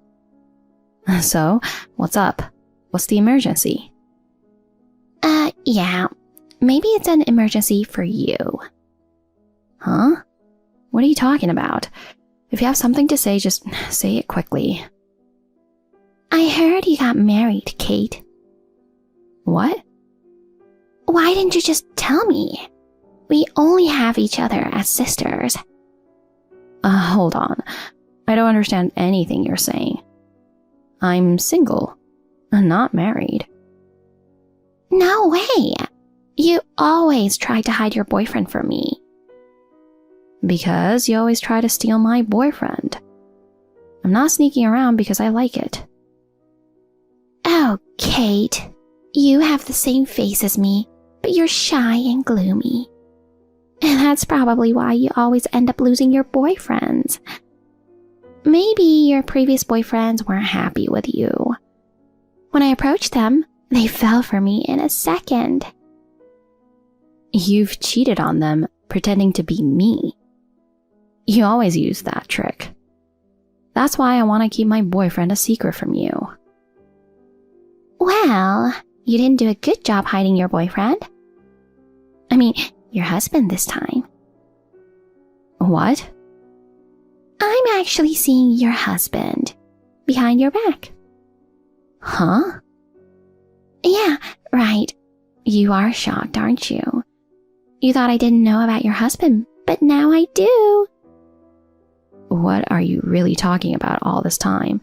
So, what's up? What's the emergency? Yeah. Maybe it's an emergency for you. Huh? What are you talking about? If you have something to say, just say it quickly. I heard you got married, Kate. What? Why didn't you just tell me? We only have each other as sisters. Hold on. I don't understand anything you're saying. I'm single, not married. No way! You always tried to hide your boyfriend from me. Because you always try to steal my boyfriend. I'm not sneaking around because I like it. Oh, Kate. You have the same face as me, but you're shy and gloomy. And that's probably why you always end up losing your boyfriends. Maybe your previous boyfriends weren't happy with you. When I approached them, they fell for me in a second. You've cheated on them, pretending to be me. You always use that trick. That's why I want to keep my boyfriend a secret from you. Well, you didn't do a good job hiding your boyfriend. I mean, your husband this time. What? I'm actually seeing your husband behind your back. Huh? Yeah, right. You are shocked, aren't you? You thought I didn't know about your husband, but now I do. What are you really talking about all this time?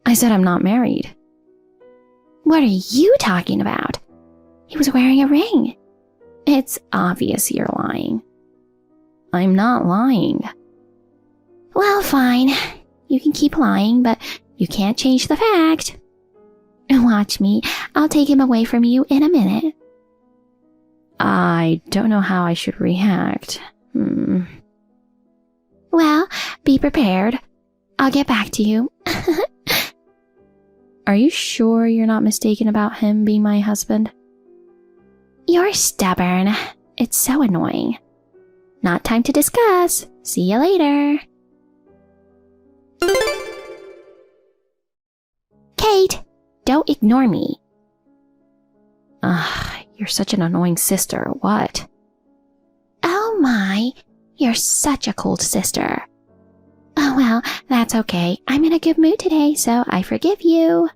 I said I'm not married. What are you talking about? He was wearing a ring. It's obvious you're lying. I'm not lying. Well, fine. You can keep lying, but you can't change the fact. Watch me. I'll take him away from you in a minute. I don't know how I should react. Well, be prepared. I'll get back to you. Are you sure you're not mistaken about him being my husband? You're stubborn. It's so annoying. Not time to discuss. See you later. Kate, don't ignore me. You're such an annoying sister. What? Oh my, you're such a cold sister. Oh well, that's okay. I'm in a good mood today, so I forgive you.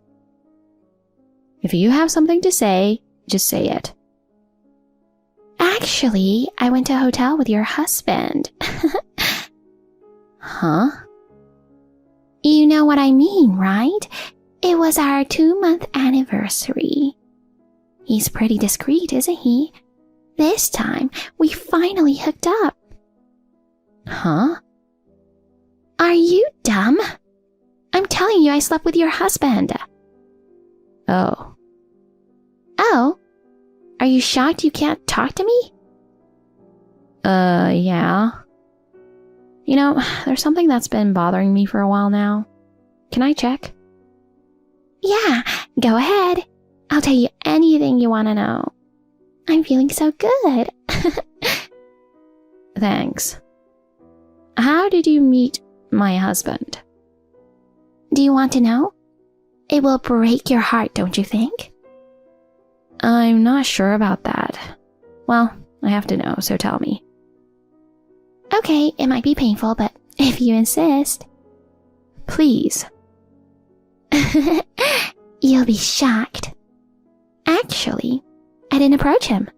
If you have something to say, just say it. Actually, I went to a hotel with your husband. Huh? You know what I mean, right? It was our 2-month anniversary. He's pretty discreet, isn't he? This time, we finally hooked up. Huh? Are you dumb? I'm telling you, I slept with your husband. Oh. Oh? Are you shocked you can't talk to me? Yeah. You know, there's something that's been bothering me for a while now. Can I check? Yeah, go ahead. I'll tell you anything you want to know. I'm feeling so good. Thanks. How did you meet my husband? Do you want to know? It will break your heart, don't you think? I'm not sure about that. Well, I have to know, so tell me. Okay, it might be painful, but if you insist. Please. You'll be shocked. Actually, I didn't approach him.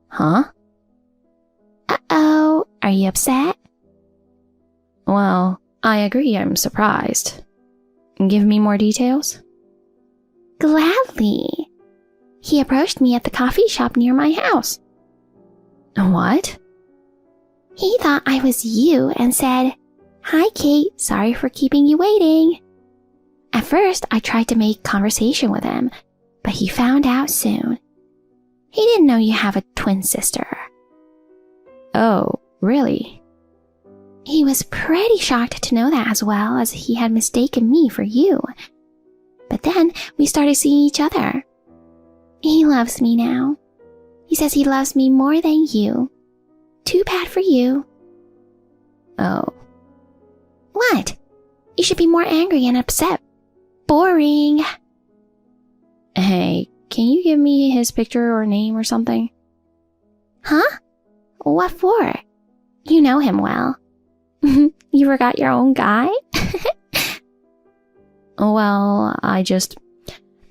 Huh? Uh-oh, are you upset? Well, I agree I'm surprised. Give me more details? Gladly. He approached me at the coffee shop near my house. What? He thought I was you and said, "Hi, Kate, sorry for keeping you waiting." At first, I tried to make conversation with him, but he found out soon. He didn't know you have a twin sister. Oh, really? He was pretty shocked to know that as well, as he had mistaken me for you. But then we started seeing each other. He loves me now. He says he loves me more than you. Too bad for you. Oh. What? You should be more angry and upset. Boring. Hey, can you give me his picture or name or something? Huh? What for? You know him well. You forgot your own guy? Well, I just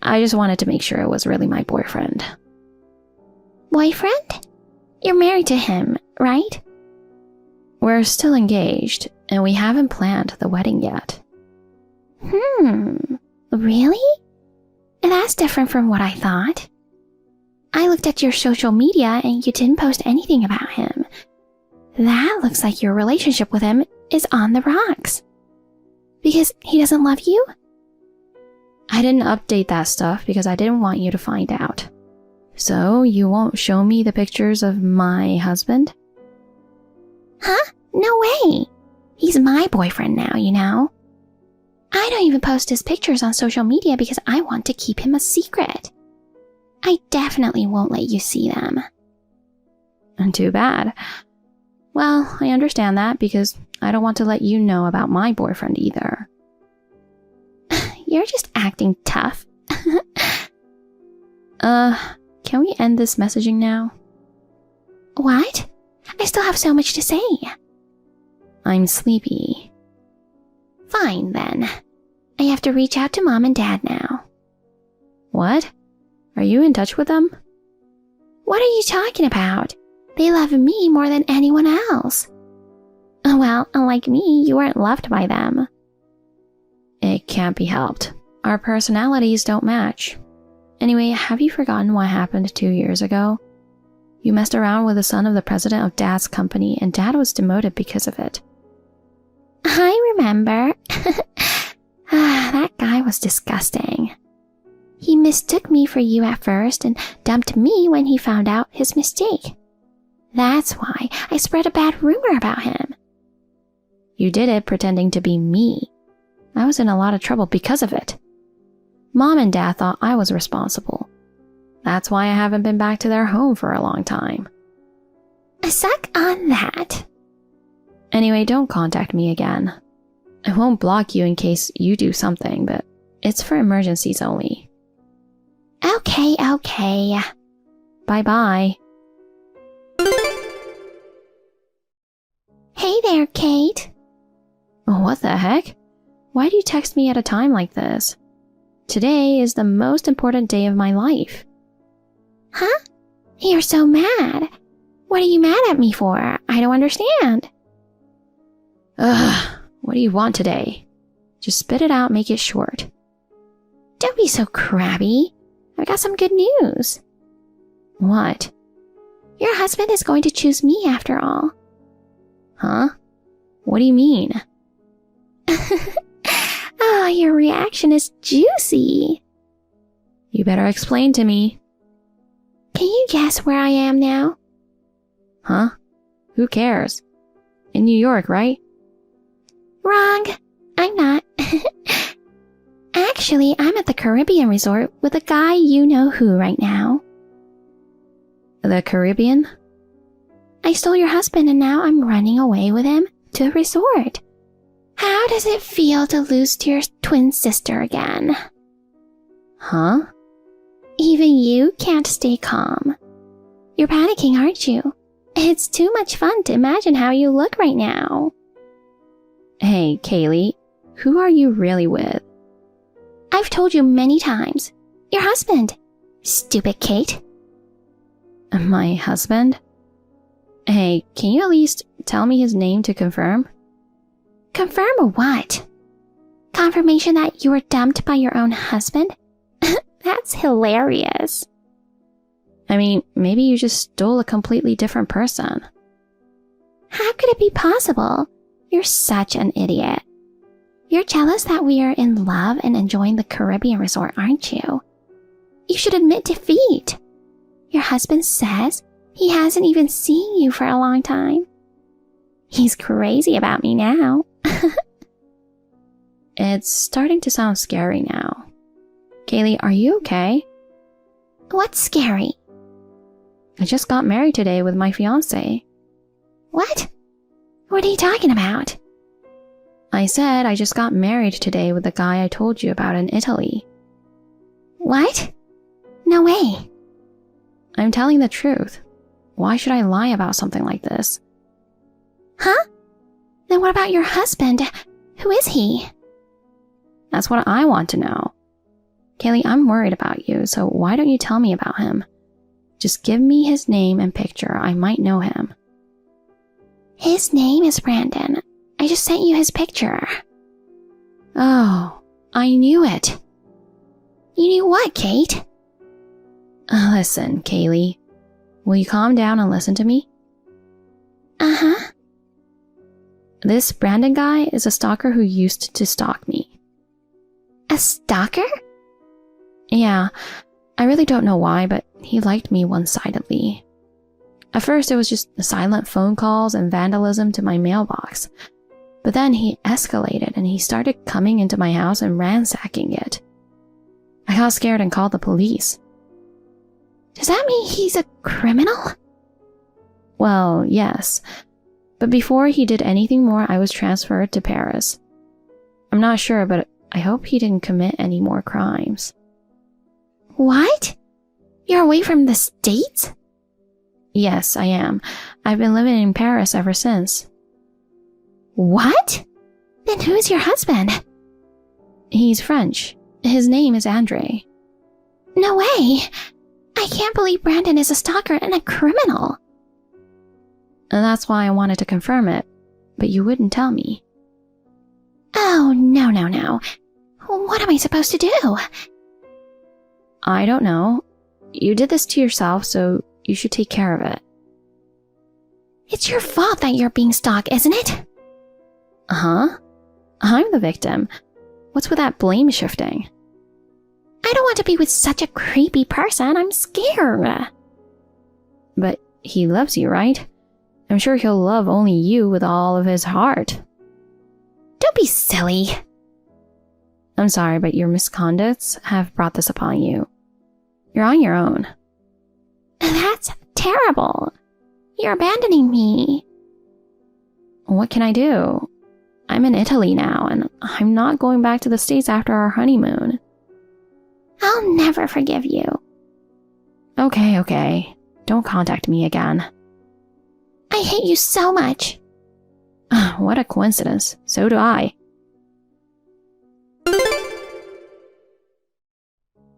wanted to make sure it was really my boyfriend. Boyfriend? You're married to him, right? We're still engaged, and we haven't planned the wedding yet. Really? That's different from what I thought. I looked at your social media and you didn't post anything about him. That looks like your relationship with him is on the rocks. Because he doesn't love you? I didn't update that stuff because I didn't want you to find out. So you won't show me the pictures of my husband? Huh? No way. He's my boyfriend now, you know. I don't even post his pictures on social media because I want to keep him a secret. I definitely won't let you see them. Too bad. Well, I understand that because I don't want to let you know about my boyfriend either. You're just acting tough. Can we end this messaging now? What? I still have so much to say. I'm sleepy. Fine then. I have to reach out to Mom and Dad now. What? Are you in touch with them? What are you talking about? They love me more than anyone else. Well, unlike me, you weren't loved by them. It can't be helped. Our personalities don't match. Anyway, have you forgotten what happened 2 years ago? You messed around with the son of the president of Dad's company, and Dad was demoted because of it. I remember. That guy was disgusting. He mistook me for you at first and dumped me when he found out his mistake. That's why I spread a bad rumor about him. You did it pretending to be me. I was in a lot of trouble because of it. Mom and Dad thought I was responsible. That's why I haven't been back to their home for a long time. Suck on that. Anyway, don't contact me again. I won't block you in case you do something, but it's for emergencies only. Okay. Bye-bye. Hey there, Kate. What the heck? Why do you text me at a time like this? Today is the most important day of my life. Huh? You're so mad. What are you mad at me for? I don't understand. Ugh, what do you want today? Just spit it out, make it short. Don't be so crabby. I've got some good news. What? Your husband is going to choose me after all. Huh? What do you mean? Oh, your reaction is juicy. You better explain to me. Can you guess where I am now? Huh? Who cares? In New York, right? Wrong. I'm not. Actually, I'm at the Caribbean resort with a guy you know who right now. The Caribbean? I stole your husband and now I'm running away with him to a resort. How does it feel to lose to your twin sister again? Huh? Even you can't stay calm. You're panicking, aren't you? It's too much fun to imagine how you look right now. Hey, Kaylee, who are you really with? I've told you many times. Your husband. Stupid Kate. My husband? Hey, can you at least tell me his name to confirm? Confirm what? Confirmation that you were dumped by your own husband? That's hilarious. I mean, maybe you just stole a completely different person. How could it be possible? You're such an idiot. You're jealous that we are in love and enjoying the Caribbean resort, aren't you? You should admit defeat. Your husband says he hasn't even seen you for a long time. He's crazy about me now. It's starting to sound scary now. Kaylee, are you okay? What's scary? I just got married today with my fiancé. What? What are you talking about? I said I just got married today with the guy I told you about in Italy. What? No way. I'm telling the truth. Why should I lie about something like this? Huh? Then what about your husband? Who is he? That's what I want to know. Kaylee, I'm worried about you, so why don't you tell me about him? Just give me his name and picture. I might know him. His name is Brandon. I just sent you his picture. Oh, I knew it. You knew what, Kate? Listen, Kaylee. Will you calm down and listen to me? Uh-huh. This Brandon guy is a stalker who used to stalk me. A stalker? Yeah, I really don't know why, but he liked me one-sidedly. At first, it was just silent phone calls and vandalism to my mailbox. But then he escalated and he started coming into my house and ransacking it. I got scared and called the police. Does that mean he's a criminal? Well, yes. But before he did anything more, I was transferred to Paris. I'm not sure, but I hope he didn't commit any more crimes. What? You're away from the States? Yes, I am. I've been living in Paris ever since. What? Then who's your husband? He's French. His name is Andre. No way! I can't believe Brandon is a stalker and a criminal. And that's why I wanted to confirm it, but you wouldn't tell me. Oh, no. What am I supposed to do? I don't know. You did this to yourself, so you should take care of it. It's your fault that you're being stalked, isn't it? Huh? I'm the victim. What's with that blame shifting? I don't want to be with such a creepy person. I'm scared. But he loves you, right? I'm sure he'll love only you with all of his heart. Don't be silly. I'm sorry, but your misconducts have brought this upon you. You're on your own. That's terrible. You're abandoning me. What can I do? I'm in Italy now, and I'm not going back to the States after our honeymoon. I'll never forgive you. Okay. Don't contact me again. I hate you so much. What a coincidence. So do I.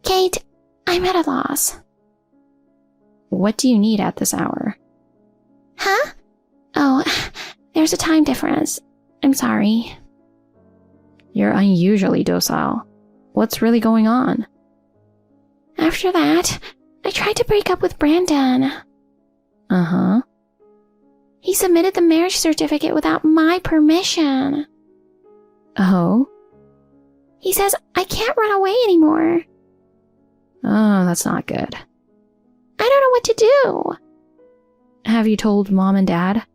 Kate, I'm at a loss. What do you need at this hour? Huh? Oh, there's a time difference. I'm sorry. You're unusually docile. What's really going on? After that, I tried to break up with Brandon. Uh-huh. He submitted the marriage certificate without my permission. Oh? He says I can't run away anymore. Oh, that's not good. I don't know what to do. Have you told Mom and Dad?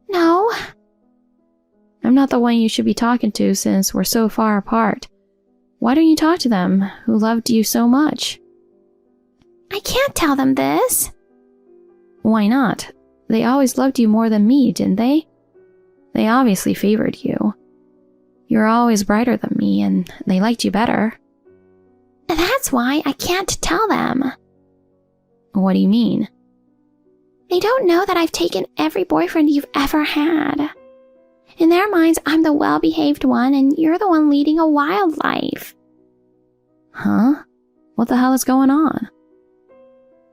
No. I'm not the one you should be talking to since we're so far apart. Why don't you talk to them, who loved you so much? I can't tell them this. Why not? They always loved you more than me, didn't they? They obviously favored you. You're always brighter than me, and they liked you better. That's why I can't tell them. What do you mean? They don't know that I've taken every boyfriend you've ever had. In their minds, I'm the well-behaved one, and you're the one leading a wild life. Huh? What the hell is going on?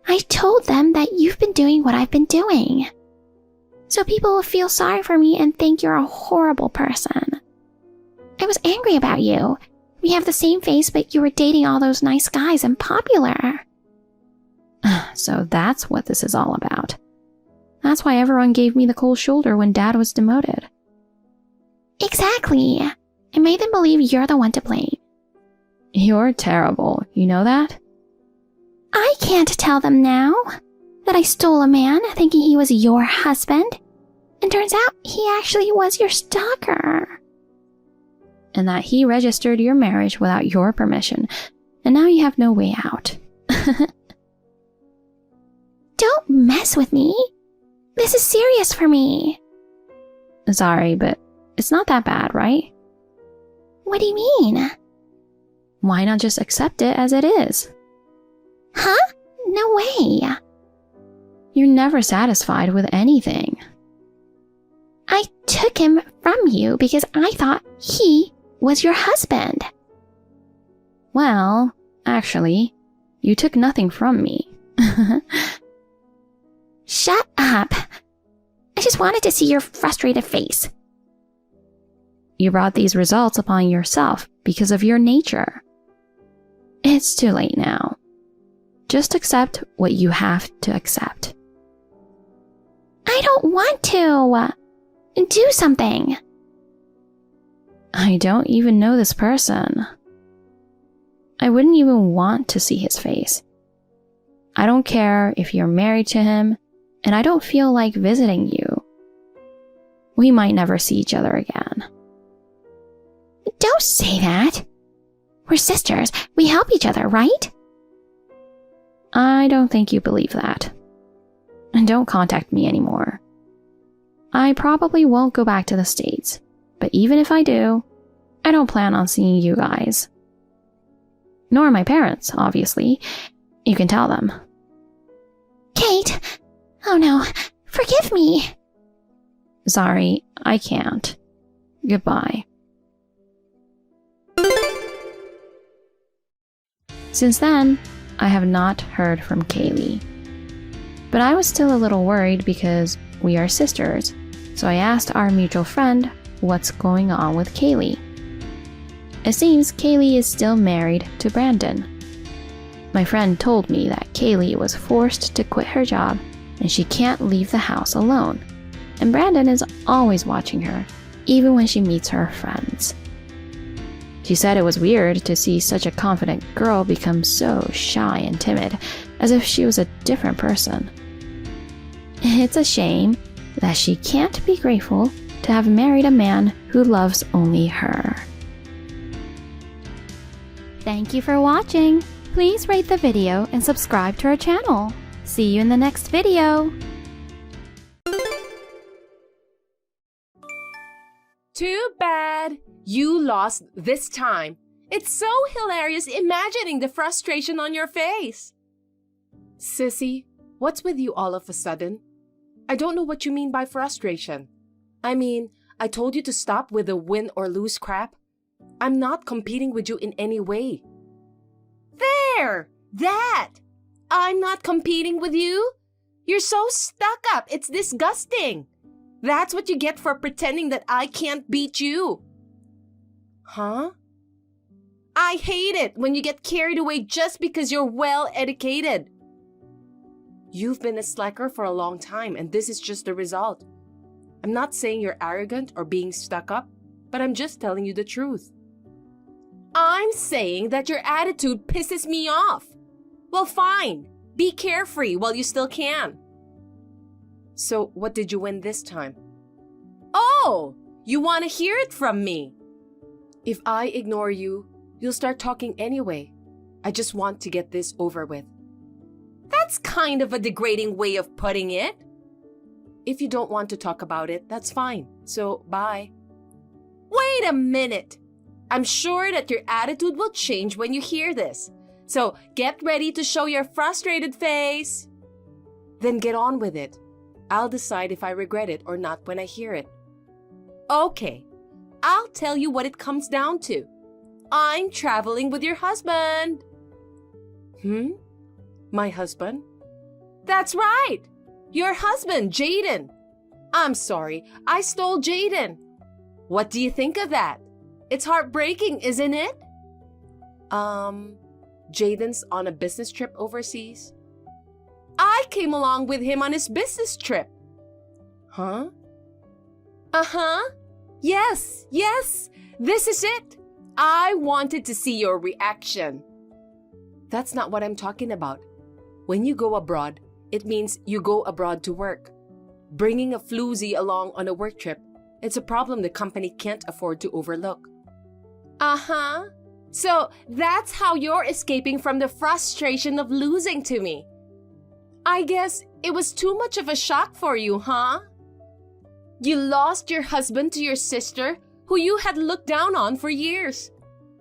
I told them that you've been doing what I've been doing. So people will feel sorry for me and think you're a horrible person. I was angry about you. We have the same face, but you were dating all those nice guys and popular. So that's what this is all about. That's why everyone gave me the cold shoulder when Dad was demoted. Exactly. I made them believe you're the one to blame. You're terrible, you know that? I can't tell them now that I stole a man thinking he was your husband, and turns out he actually was your stalker. And that he registered your marriage without your permission, and now you have no way out. Don't mess with me. This is serious for me. Sorry, but it's not that bad, right? What do you mean? Why not just accept it as it is? Huh? No way. You're never satisfied with anything. I took him from you because I thought he was your husband. Well, actually, you took nothing from me. Shut up. I just wanted to see your frustrated face. You brought these results upon yourself because of your nature. It's too late now. Just accept what you have to accept. I don't want to. Do something. I don't even know this person. I wouldn't even want to see his face. I don't care if you're married to him, and I don't feel like visiting you. We might never see each other again. Don't say that. We're sisters. We help each other, right? I don't think you believe that. And don't contact me anymore. I probably won't go back to the States, but even if I do, I don't plan on seeing you guys. Nor my parents, obviously. You can tell them. Kate! Oh no, forgive me! Sorry, I can't. Goodbye. Since then, I have not heard from Kaylee. But I was still a little worried because we are sisters, so I asked our mutual friend what's going on with Kaylee. It seems Kaylee is still married to Brandon. My friend told me that Kaylee was forced to quit her job and she can't leave the house alone. And Brandon is always watching her, even when she meets her friends. She said it was weird to see such a confident girl become so shy and timid, as if she was a different person. It's a shame that she can't be grateful to have married a man who loves only her. Thank you for watching. Please rate the video and subscribe to our channel. See you in the next video. Too bad. You lost this time. It's so hilarious imagining the frustration on your face. Sissy, what's with you all of a sudden? I don't know what you mean by frustration. I mean, I told you to stop with the win or lose crap. I'm not competing with you in any way. There! That! I'm not competing with you. You're so stuck up. It's disgusting. That's what you get for pretending that I can't beat you. Huh? I hate it when you get carried away just because you're well educated. You've been a slacker for a long time, and this is just the result. I'm not saying you're arrogant or being stuck up, but I'm just telling you the truth. I'm saying that your attitude pisses me off. Well, fine. Be carefree while you still can. So, what did you win this time? Oh, you want to hear it from me? If I ignore you, you'll start talking anyway. I just want to get this over with. That's kind of a degrading way of putting it. If you don't want to talk about it, that's fine. So, bye. Wait a minute. I'm sure that your attitude will change when you hear this. So, get ready to show your frustrated face. Then get on with it. I'll decide if I regret it or not when I hear it. Okay, I'll tell you what it comes down to. I'm traveling with your husband. My husband? That's right. Your husband, Jaden. I'm sorry, I stole Jaden. What do you think of that? It's heartbreaking, isn't it? Jaden's on a business trip overseas. I came along with him on his business trip. Huh? Yes, this is it. I wanted to see your reaction. That's not what I'm talking about. When you go abroad, it means you go abroad to work. Bringing a floozy along on a work trip, it's a problem the company can't afford to overlook. So that's how you're escaping from the frustration of losing to me. I guess it was too much of a shock for you, huh? You lost your husband to your sister, who you had looked down on for years.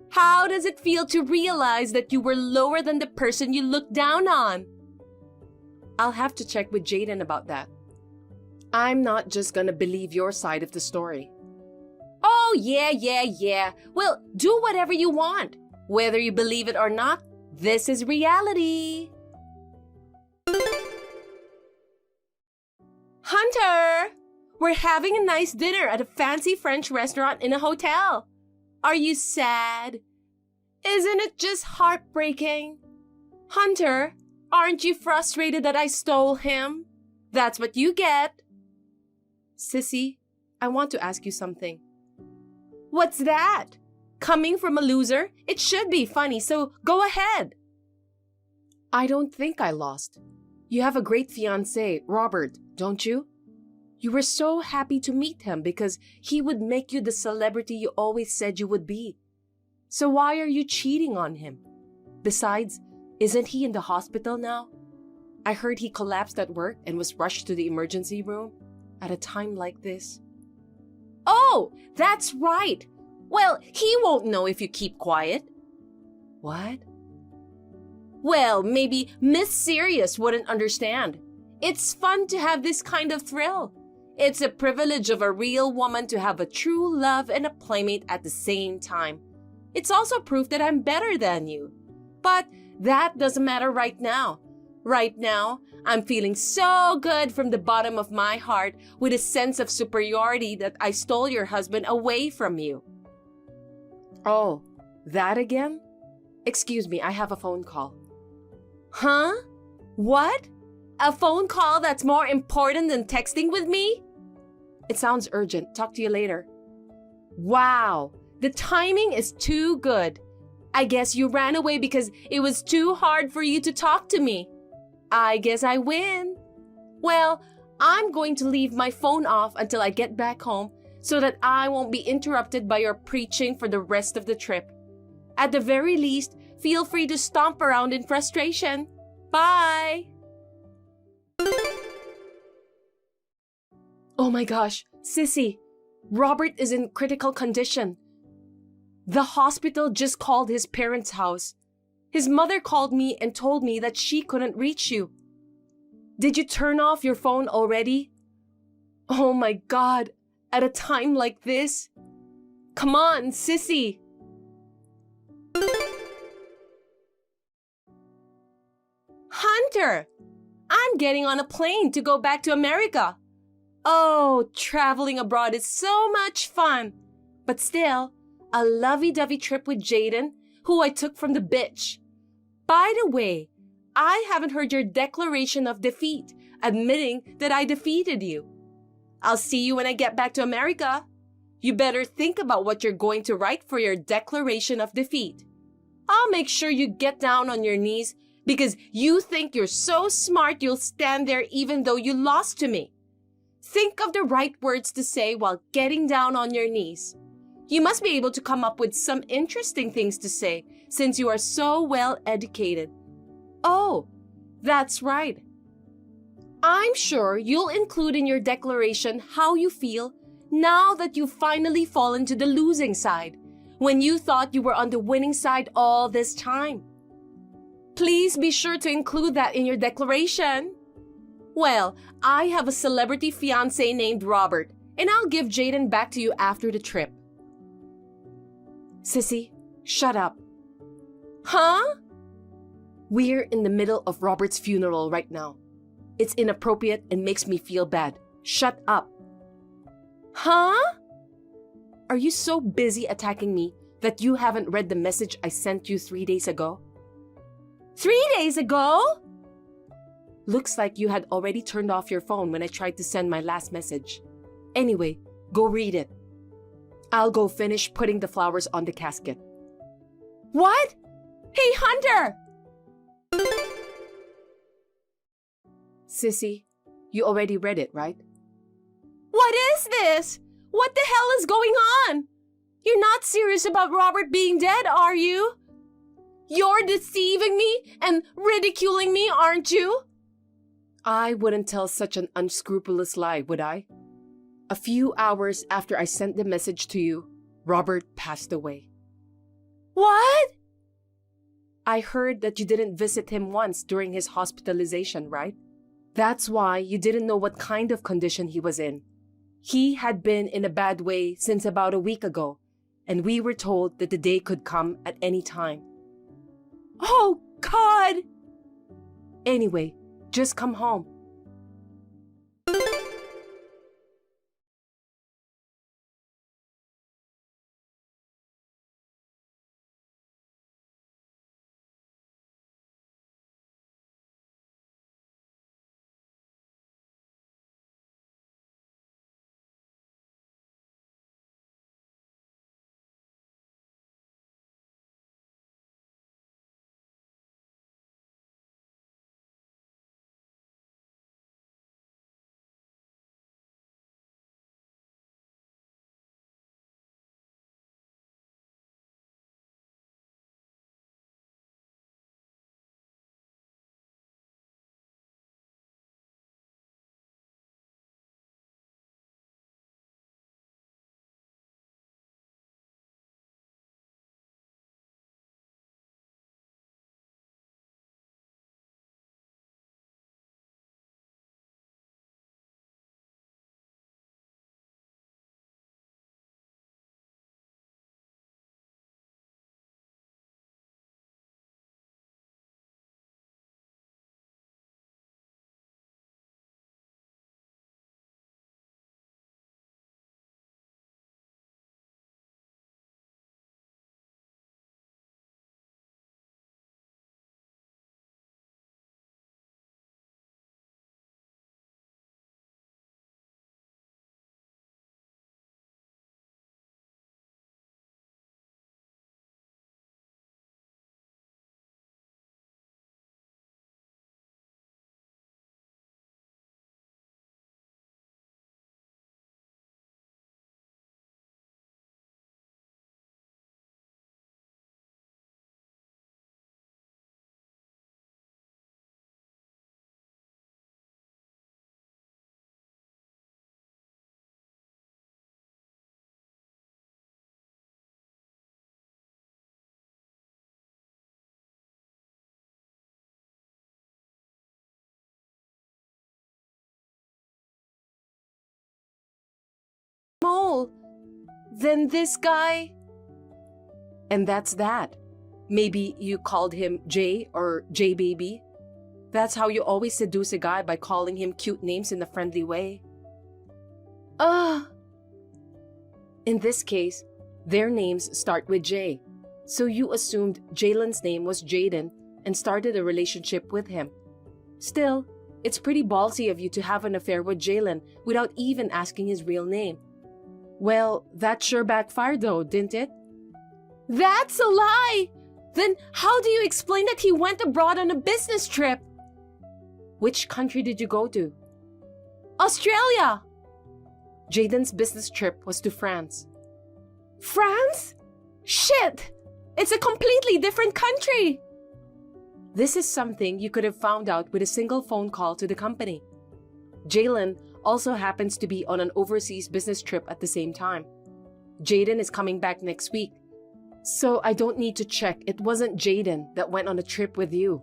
How does it feel to realize that you were lower than the person you looked down on? I'll have to check with Jaden about that. I'm not just gonna believe your side of the story. Oh, yeah. Well, do whatever you want. Whether you believe it or not, this is reality. Hunter! We're having a nice dinner at a fancy French restaurant in a hotel. Are you sad? Isn't it just heartbreaking? Hunter, aren't you frustrated that I stole him? That's what you get. Sissy, I want to ask you something. What's that? Coming from a loser? It should be funny, so go ahead. I don't think I lost. You have a great fiancé, Robert, don't you? You were so happy to meet him because he would make you the celebrity you always said you would be. So why are you cheating on him? Besides, isn't he in the hospital now? I heard he collapsed at work and was rushed to the emergency room at a time like this. Oh, that's right. Well, he won't know if you keep quiet. What? Well, maybe Miss Serious wouldn't understand. It's fun to have this kind of thrill. It's a privilege of a real woman to have a true love and a playmate at the same time. It's also proof that I'm better than you. But that doesn't matter right now. Right now, I'm feeling so good from the bottom of my heart with a sense of superiority that I stole your husband away from you. Oh, that again? Excuse me, I have a phone call. Huh? What? A phone call that's more important than texting with me? It sounds urgent. Talk to you later. Wow, the timing is too good. I guess you ran away because it was too hard for you to talk to me. I guess I win. Well, I'm going to leave my phone off until I get back home so that I won't be interrupted by your preaching for the rest of the trip. At the very least, feel free to stomp around in frustration. Bye! Oh my gosh, Sissy, Robert is in critical condition. The hospital just called his parents' house. His mother called me and told me that she couldn't reach you. Did you turn off your phone already? Oh my God, at a time like this? Come on, Sissy. Hunter, I'm getting on a plane to go back to America. Oh, traveling abroad is so much fun. But still, a lovey-dovey trip with Jaden, who I took from the bitch. By the way, I haven't heard your declaration of defeat, admitting that I defeated you. I'll see you when I get back to America. You better think about what you're going to write for your declaration of defeat. I'll make sure you get down on your knees because you think you're so smart you'll stand there even though you lost to me. Think of the right words to say while getting down on your knees. You must be able to come up with some interesting things to say since you are so well educated. Oh, that's right. I'm sure you'll include in your declaration how you feel now that you've finally fallen to the losing side, when you thought you were on the winning side all this time. Please be sure to include that in your declaration. Well, I have a celebrity fiancé named Robert, and I'll give Jaden back to you after the trip. Sissy, shut up. Huh? We're in the middle of Robert's funeral right now. It's inappropriate and makes me feel bad. Shut up. Huh? Are you so busy attacking me that you haven't read the message I sent you 3 days ago? 3 days ago? Looks like you had already turned off your phone when I tried to send my last message. Anyway, go read it. I'll go finish putting the flowers on the casket. What? Hey, Hunter! Sissy, you already read it, right? What is this? What the hell is going on? You're not serious about Robert being dead, are you? You're deceiving me and ridiculing me, aren't you? I wouldn't tell such an unscrupulous lie, would I? A few hours after I sent the message to you, Robert passed away. What? I heard that you didn't visit him once during his hospitalization, right? That's why you didn't know what kind of condition he was in. He had been in a bad way since about a week ago, and we were told that the day could come at any time. Oh, God! Anyway, just come home. Then this guy? And that's that. Maybe you called him Jay or J Baby. That's how you always seduce a guy, by calling him cute names in a friendly way. In this case, their names start with J. So you assumed Jalen's name was Jaden and started a relationship with him. Still, it's pretty ballsy of you to have an affair with Jalen without even asking his real name. Well, that sure backfired though, didn't it? That's a lie! Then how do you explain that he went abroad on a business trip? Which country did you go to? Australia! Jaden's business trip was to France. France? Shit! It's a completely different country! This is something you could have found out with a single phone call to the company. Jalen also happens to be on an overseas business trip at the same time. Jaden is coming back next week, so I don't need to check. It wasn't Jaden that went on a trip with you.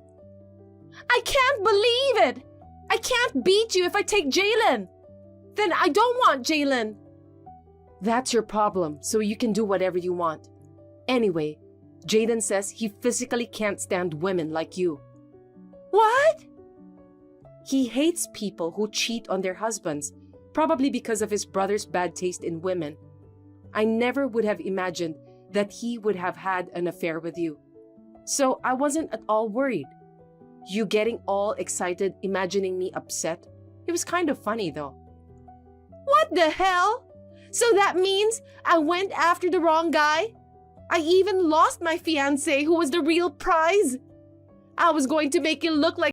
I can't believe it! I can't beat you if I take Jalen! Then I don't want Jalen! That's your problem, so you can do whatever you want. Anyway, Jaden says he physically can't stand women like you. What? He hates people who cheat on their husbands, probably because of his brother's bad taste in women. I never would have imagined that he would have had an affair with you. So I wasn't at all worried. You getting all excited, imagining me upset. It was kind of funny though. What the hell? So that means I went after the wrong guy? I even lost my fiancé, who was the real prize. I was going to make it look like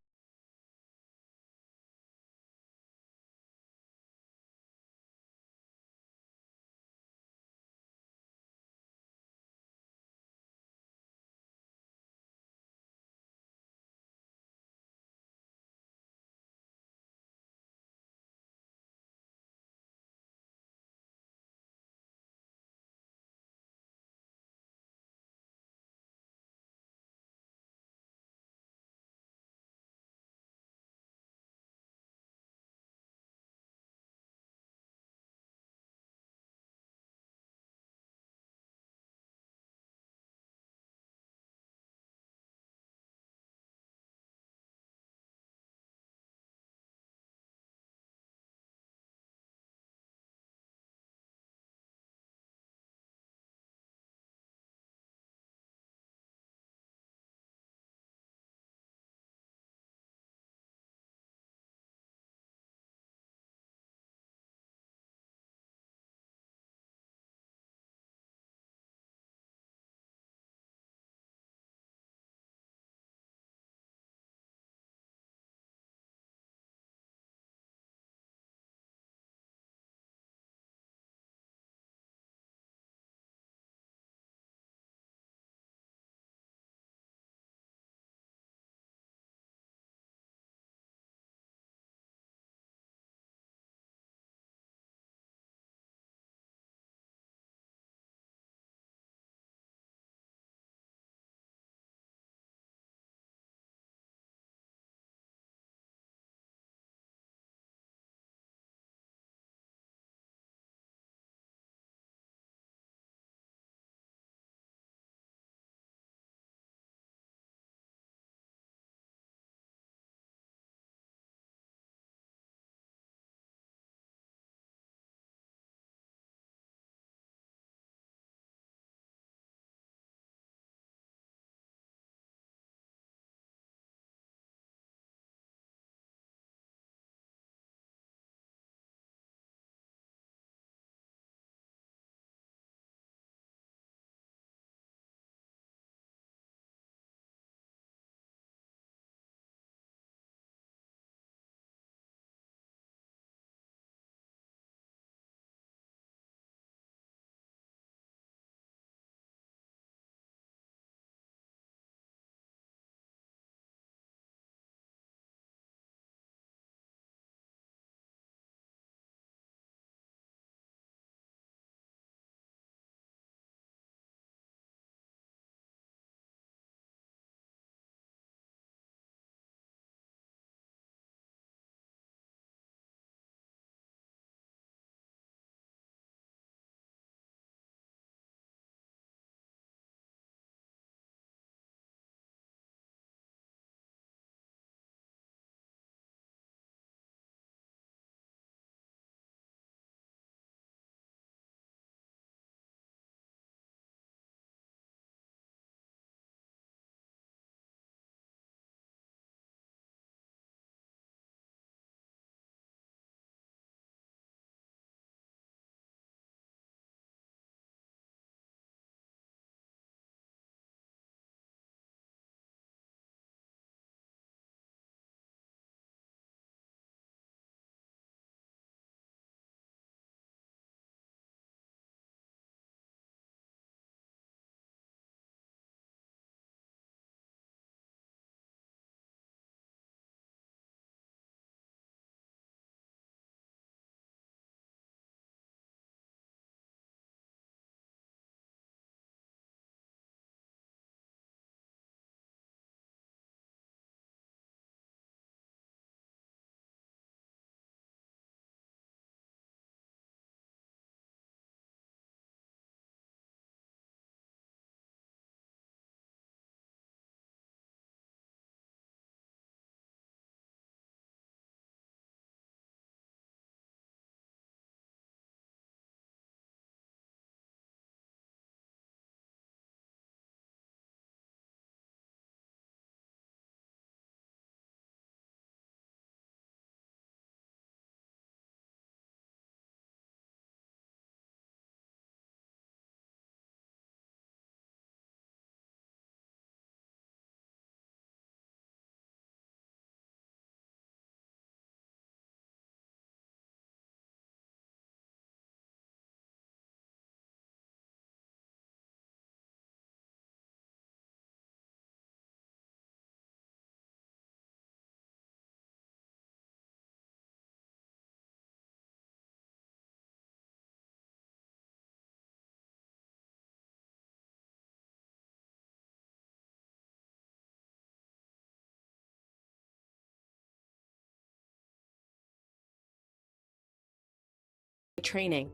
training.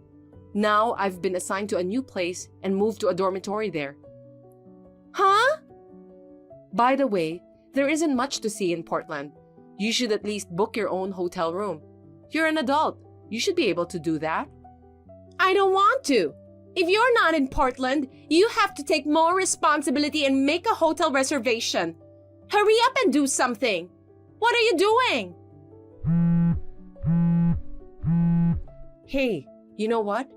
Now I've been assigned to a new place and moved to a dormitory there. Huh? By the way, there isn't much to see in Portland. You should at least book your own hotel room. You're an adult. You should be able to do that. I don't want to. If you're not in Portland, you have to take more responsibility and make a hotel reservation. Hurry up and do something. What are you doing? Hey, you know what?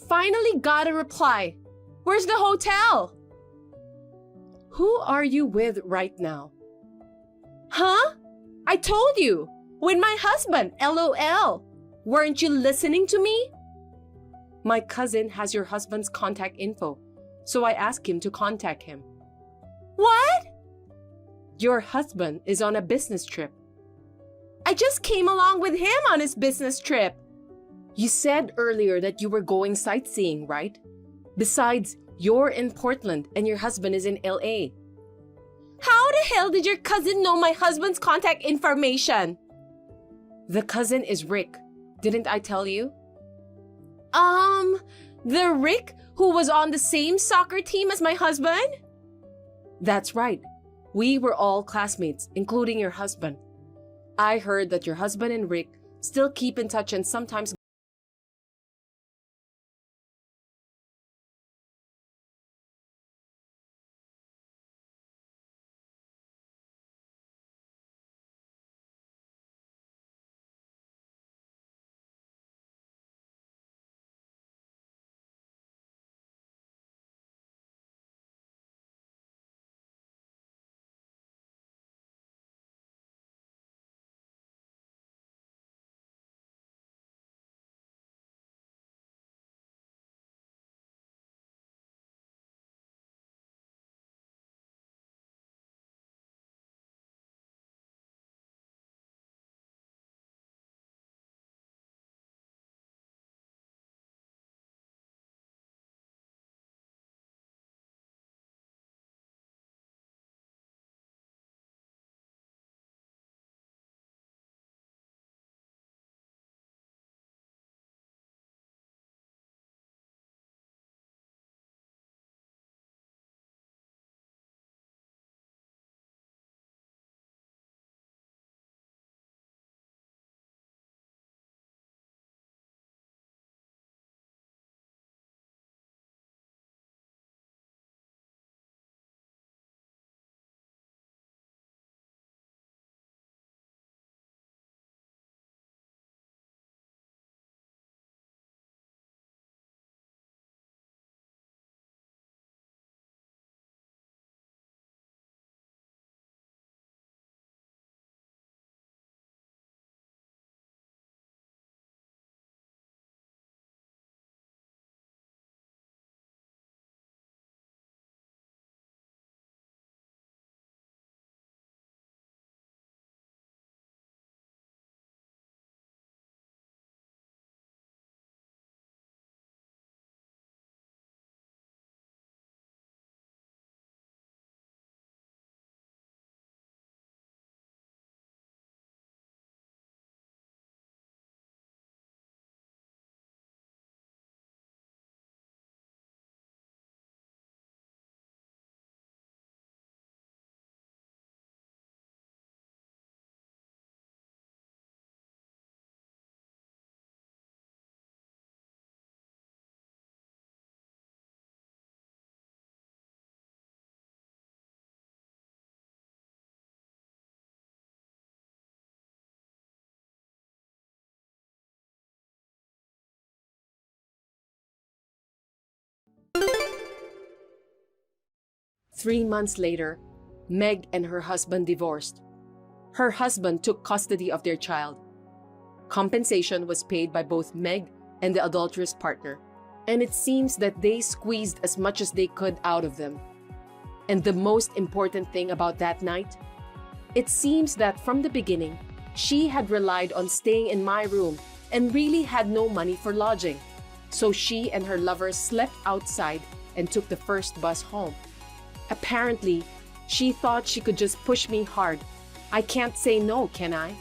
Finally got a reply. Where's the hotel? Who are you with right now? Huh? I told you. With my husband, LOL. Weren't you listening to me? My cousin has your husband's contact info, so I asked him to contact him. What? Your husband is on a business trip. I just came along with him on his business trip. You said earlier that you were going sightseeing, right? Besides, you're in Portland and your husband is in LA. How the hell did your cousin know my husband's contact information? The cousin is Rick. Didn't I tell you? The Rick who was on the same soccer team as my husband? That's right. We were all classmates, including your husband. I heard that your husband and Rick still keep in touch and sometimes Three months later, Meg and her husband divorced. Her husband took custody of their child. Compensation was paid by both Meg and the adulterous partner, and it seems that they squeezed as much as they could out of them. And the most important thing about that night, it seems that from the beginning, she had relied on staying in my room and really had no money for lodging. So she and her lover slept outside and took the first bus home. Apparently, she thought she could just push me hard. I can't say no, can I?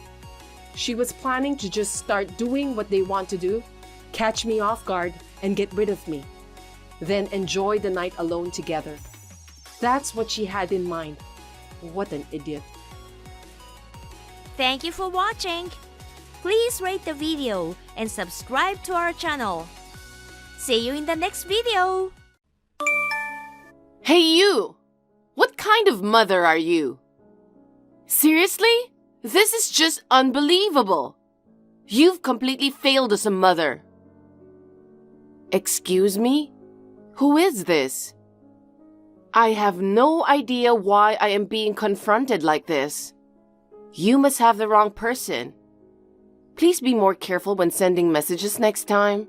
she was planning to just start doing what they want to do, catch me off guard, and get rid of me. Then enjoy the night alone together. That's what she had in mind. What an idiot. Thank you for watching. Please rate the video and subscribe to our channel. See you in the next video. Hey you! What kind of mother are you? Seriously? This is just unbelievable. You've completely failed as a mother. Excuse me? Who is this? I have no idea why I am being confronted like this. You must have the wrong person. Please be more careful when sending messages next time.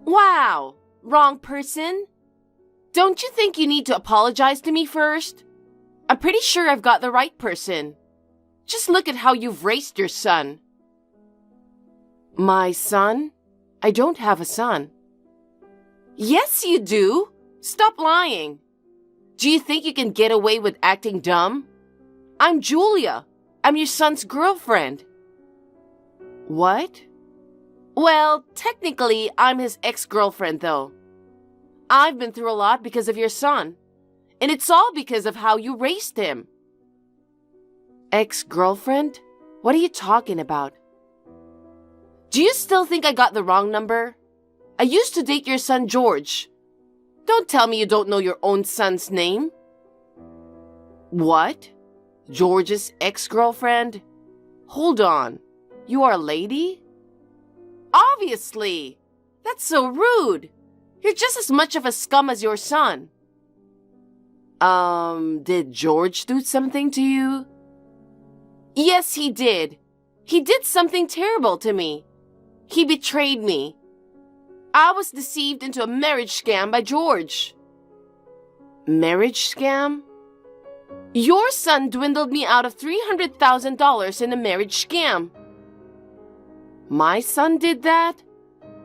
Wow! Wrong person? Don't you think you need to apologize to me first? I'm pretty sure I've got the right person. Just look at how you've raised your son. My son? I don't have a son. Yes, you do. Stop lying. Do you think you can get away with acting dumb? I'm Julia. I'm your son's girlfriend. What? Well, technically, I'm his ex-girlfriend, though. I've been through a lot because of your son. And it's all because of how you raised him. Ex-girlfriend? What are you talking about? Do you still think I got the wrong number? I used to date your son, George. Don't tell me you don't know your own son's name. What? George's ex-girlfriend? Hold on. You are a lady? Obviously! That's so rude. You're just as much of a scum as your son. Did George do something to you? Yes, he did. He did something terrible to me. He betrayed me. I was deceived into a marriage scam by George. Marriage scam? Your son dwindled me out of $300,000 in a marriage scam. My son did that?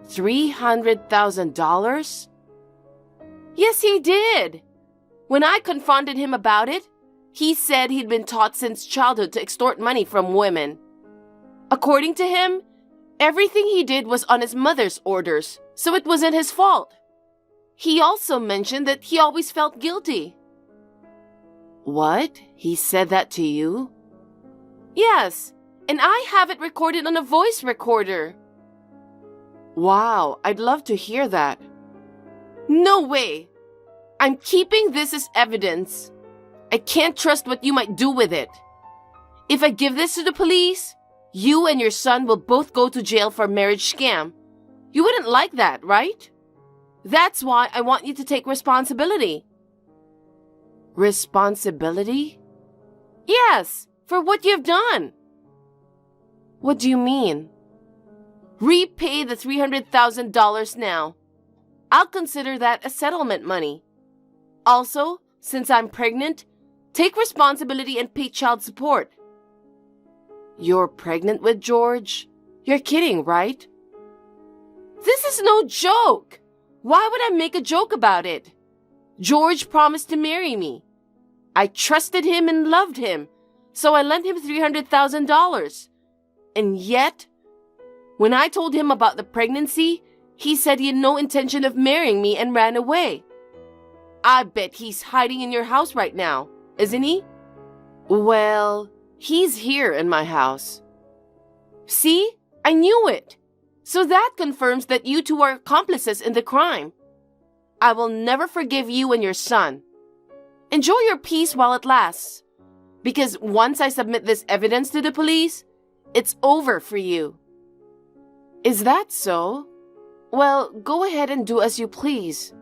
$300,000? Yes, he did. When I confronted him about it, he said he'd been taught since childhood to extort money from women. According to him, everything he did was on his mother's orders, so it wasn't his fault. He also mentioned that he always felt guilty. What? He said that to you? Yes, and I have it recorded on a voice recorder. Wow, I'd love to hear that. No way! I'm keeping this as evidence. I can't trust what you might do with it. If I give this to the police, you and your son will both go to jail for a marriage scam. You wouldn't like that, right? That's why I want you to take responsibility. Responsibility? Yes, for what you've done. What do you mean? Repay the $300,000 now. I'll consider that as settlement money. Also, since I'm pregnant, take responsibility and pay child support. You're pregnant with George? You're kidding, right? This is no joke. Why would I make a joke about it? George promised to marry me. I trusted him and loved him, so I lent him $300,000. And yet, when I told him about the pregnancy, he said he had no intention of marrying me and ran away. I bet he's hiding in your house right now, isn't he? Well, he's here in my house. See? I knew it. So that confirms that you two are accomplices in the crime. I will never forgive you and your son. Enjoy your peace while it lasts. Because once I submit this evidence to the police, it's over for you. Is that so? Well, go ahead and do as you please.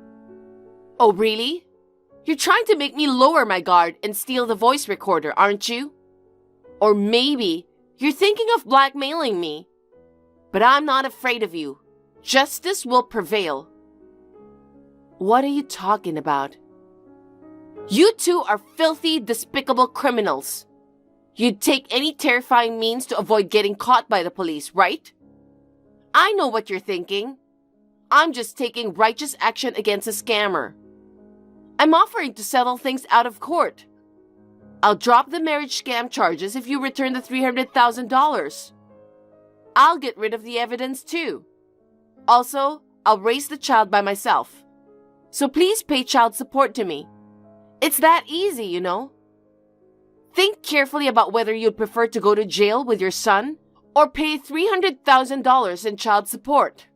Oh, really? You're trying to make me lower my guard and steal the voice recorder, aren't you? Or maybe you're thinking of blackmailing me. But I'm not afraid of you. Justice will prevail. What are you talking about? You two are filthy, despicable criminals. You'd take any terrifying means to avoid getting caught by the police, right? I know what you're thinking. I'm just taking righteous action against a scammer. I'm offering to settle things out of court. I'll drop the marriage scam charges if you return the $300,000. I'll get rid of the evidence too. Also, I'll raise the child by myself. So please pay child support to me. It's that easy, you know. Think carefully about whether you'd prefer to go to jail with your son or pay $300,000 in child support.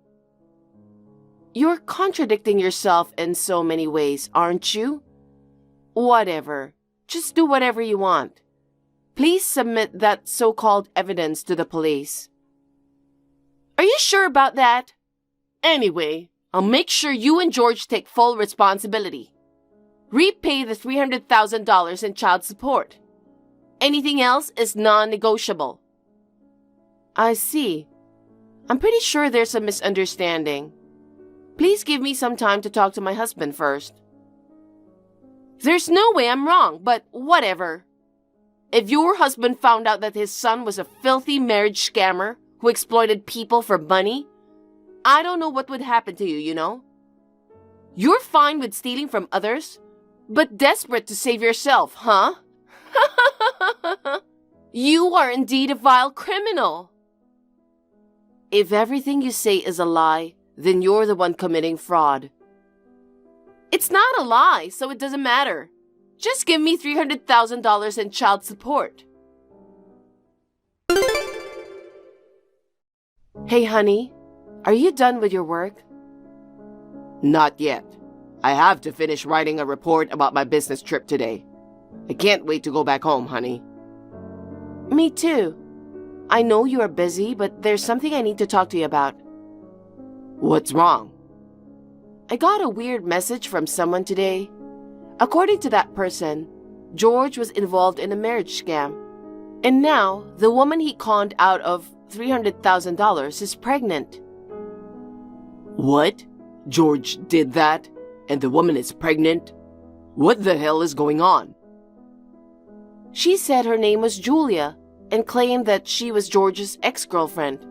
You're contradicting yourself in so many ways, aren't you? Whatever. Just do whatever you want. Please submit that so-called evidence to the police. Are you sure about that? Anyway, I'll make sure you and George take full responsibility. Repay the $300,000 in child support. Anything else is non-negotiable. I see. I'm pretty sure there's a misunderstanding. Please give me some time to talk to my husband first. There's no way I'm wrong, but whatever. If your husband found out that his son was a filthy marriage scammer who exploited people for money, I don't know what would happen to you, you know? You're fine with stealing from others, but desperate to save yourself, huh? You are indeed a vile criminal. If everything you say is a lie, then you're the one committing fraud. It's not a lie, so it doesn't matter. Just give me $300,000 in child support. Hey, honey, are you done with your work? Not yet. I have to finish writing a report about my business trip today. I can't wait to go back home, honey. Me too. I know you are busy, but there's something I need to talk to you about. What's wrong? I got a weird message from someone today. According to that person, George was involved in a marriage scam. And now, the woman he conned out of $300,000 is pregnant. What? George did that? And the woman is pregnant? What the hell is going on? She said her name was Julia and claimed that she was George's ex-girlfriend.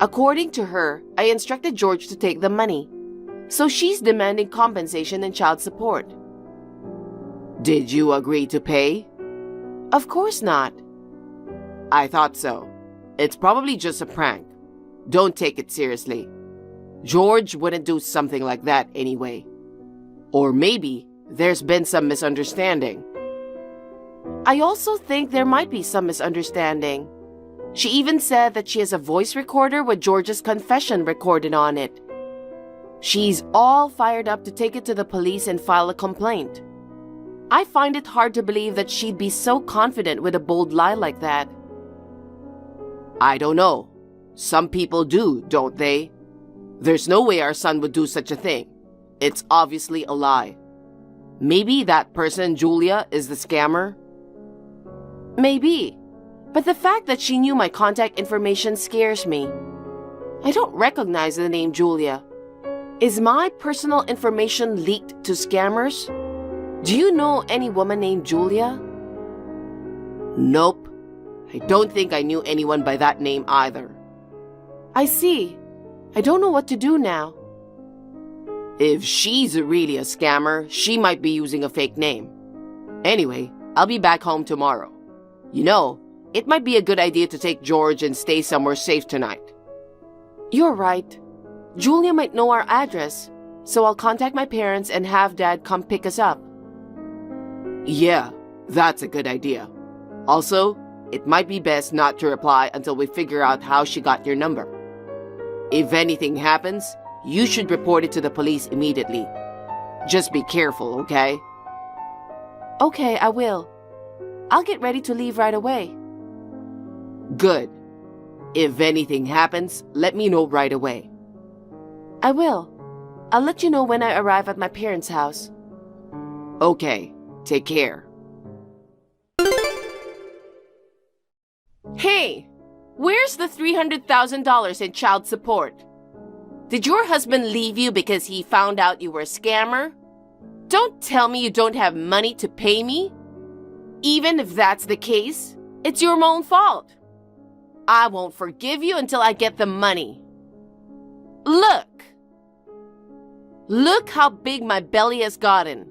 According to her, I instructed George to take the money. So she's demanding compensation and child support. Did you agree to pay? Of course not. I thought so. It's probably just a prank. Don't take it seriously. George wouldn't do something like that anyway. Or maybe there's been some misunderstanding. I also think there might be some misunderstanding. She even said that she has a voice recorder with George's confession recorded on it. She's all fired up to take it to the police and file a complaint. I find it hard to believe that she'd be so confident with a bold lie like that. I don't know. Some people do, don't they? There's no way our son would do such a thing. It's obviously a lie. Maybe that person, Julia, is the scammer? Maybe. But the fact that she knew my contact information scares me. I don't recognize the name Julia. Is my personal information leaked to scammers? Do you know any woman named Julia? Nope. I don't think I knew anyone by that name either. I see. I don't know what to do now. If she's really a scammer, she might be using a fake name. Anyway, I'll be back home tomorrow. You know, it might be a good idea to take George and stay somewhere safe tonight. You're right. Julia might know our address, so I'll contact my parents and have Dad come pick us up. Yeah, that's a good idea. Also, it might be best not to reply until we figure out how she got your number. If anything happens, you should report it to the police immediately. Just be careful, okay? Okay, I will. I'll get ready to leave right away. Good. If anything happens, let me know right away. I will. I'll let you know when I arrive at my parents' house. Okay, take care. Hey, where's the $300,000 in child support? Did your husband leave you because he found out you were a scammer? Don't tell me you don't have money to pay me. Even if that's the case, it's your own fault. I won't forgive you until I get the money. Look! Look how big my belly has gotten.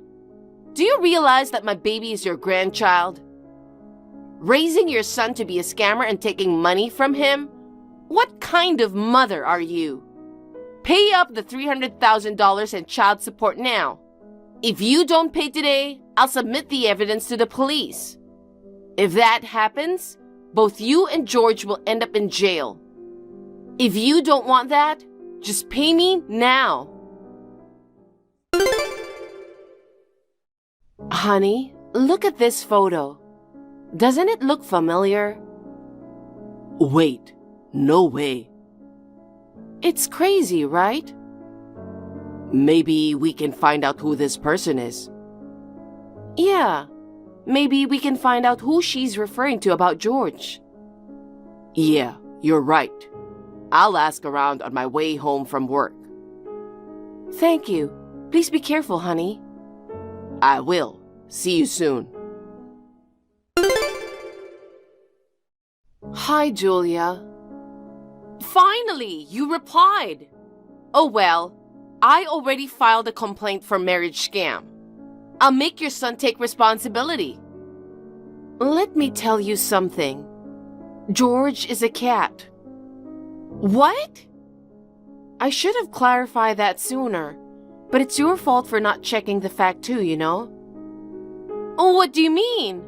Do you realize that my baby is your grandchild? Raising your son to be a scammer and taking money from him? What kind of mother are you? Pay up the $300,000 in child support now. If you don't pay today, I'll submit the evidence to the police. If that happens, both you and George will end up in jail. If you don't want that, just pay me now. Honey, look at this photo. Doesn't it look familiar? Wait, no way. It's crazy, right? Maybe we can find out who this person is. Yeah, maybe we can find out who she's referring to about George. Yeah, you're right. I'll ask around on my way home from work. Thank you. Please be careful, honey. I will. See you soon. Hi, Julia. Finally, you replied. Oh well, I already filed a complaint for marriage scam. I'll make your son take responsibility. Let me tell you something. George is a cat. What? I should have clarified that sooner, but it's your fault for not checking the fact too, you know? Oh, what do you mean?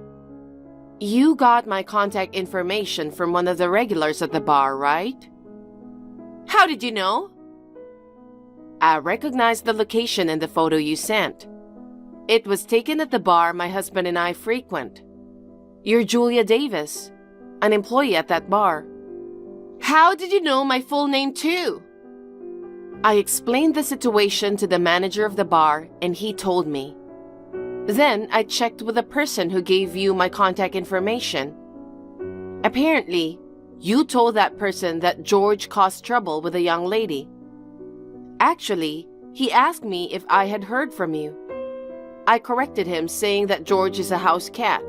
You got my contact information from one of the regulars at the bar, right? How did you know? I recognized the location in the photo you sent. It was taken at the bar my husband and I frequent. You're Julia Davis, an employee at that bar. How did you know my full name too? I explained the situation to the manager of the bar and he told me. Then I checked with the person who gave you my contact information. Apparently, you told that person that George caused trouble with a young lady. Actually, he asked me if I had heard from you. I corrected him saying that George is a house cat,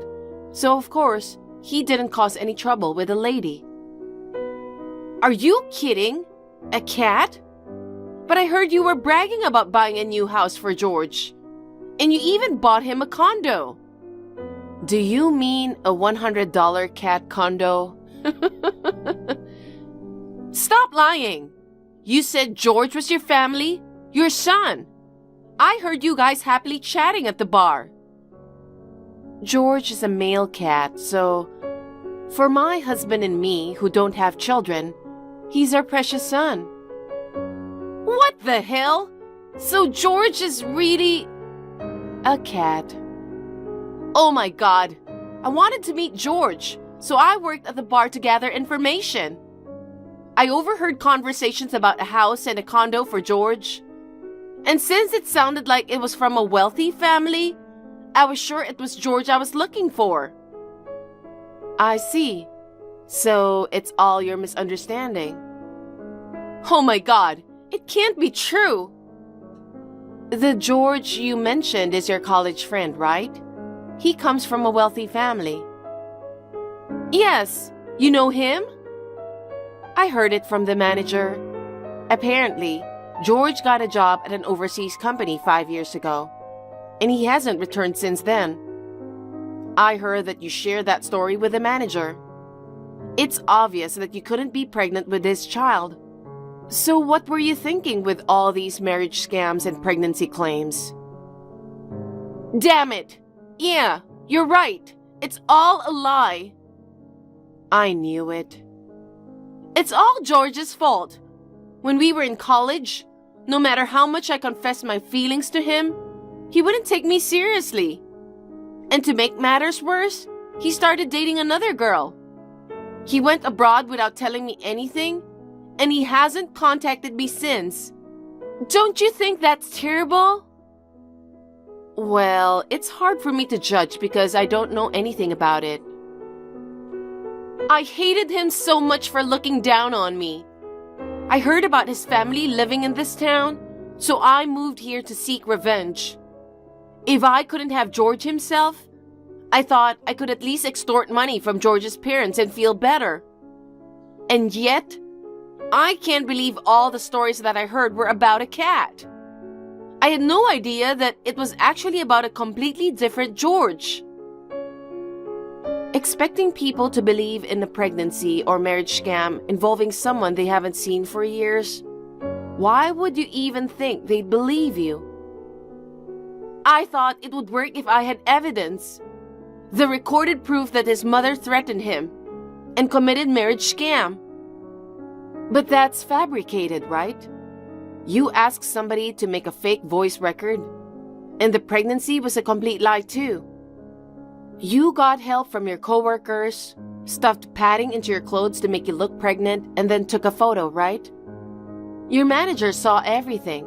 so of course, he didn't cause any trouble with the lady. Are you kidding? A cat? But I heard you were bragging about buying a new house for George. And you even bought him a condo. Do you mean a $100 cat condo? Stop lying. You said George was your family, your son. I heard you guys happily chatting at the bar. George is a male cat, so for my husband and me who don't have children, he's our precious son. What the hell? So George is really a cat. Oh my God. I wanted to meet George, so I worked at the bar to gather information. I overheard conversations about a house and a condo for George. And since it sounded like it was from a wealthy family, I was sure it was George I was looking for. I see. So it's all your misunderstanding. Oh my God, it can't be true. The George you mentioned is your college friend, right? He comes from a wealthy family. Yes, you know him? I heard it from the manager. Apparently, George got a job at an overseas company 5 years ago, and he hasn't returned since then. I heard that you shared that story with the manager. It's obvious that you couldn't be pregnant with this child. So what were you thinking with all these marriage scams and pregnancy claims? Damn it! Yeah, you're right. It's all a lie. I knew it. It's all George's fault. When we were in college, no matter how much I confessed my feelings to him, he wouldn't take me seriously. And to make matters worse, he started dating another girl. He went abroad without telling me anything, and he hasn't contacted me since. Don't you think that's terrible? Well, it's hard for me to judge because I don't know anything about it. I hated him so much for looking down on me. I heard about his family living in this town, so I moved here to seek revenge. If I couldn't have George himself, I thought I could at least extort money from George's parents and feel better. And yet, I can't believe all the stories that I heard were about a cat. I had no idea that it was actually about a completely different George. Expecting people to believe in a pregnancy or marriage scam involving someone they haven't seen for years? Why would you even think they'd believe you? I thought it would work if I had evidence. The recorded proof that his mother threatened him and committed marriage scam. But that's fabricated, right? You asked somebody to make a fake voice record, and the pregnancy was a complete lie too. You got help from your coworkers, stuffed padding into your clothes to make you look pregnant, and then took a photo, right? Your manager saw everything.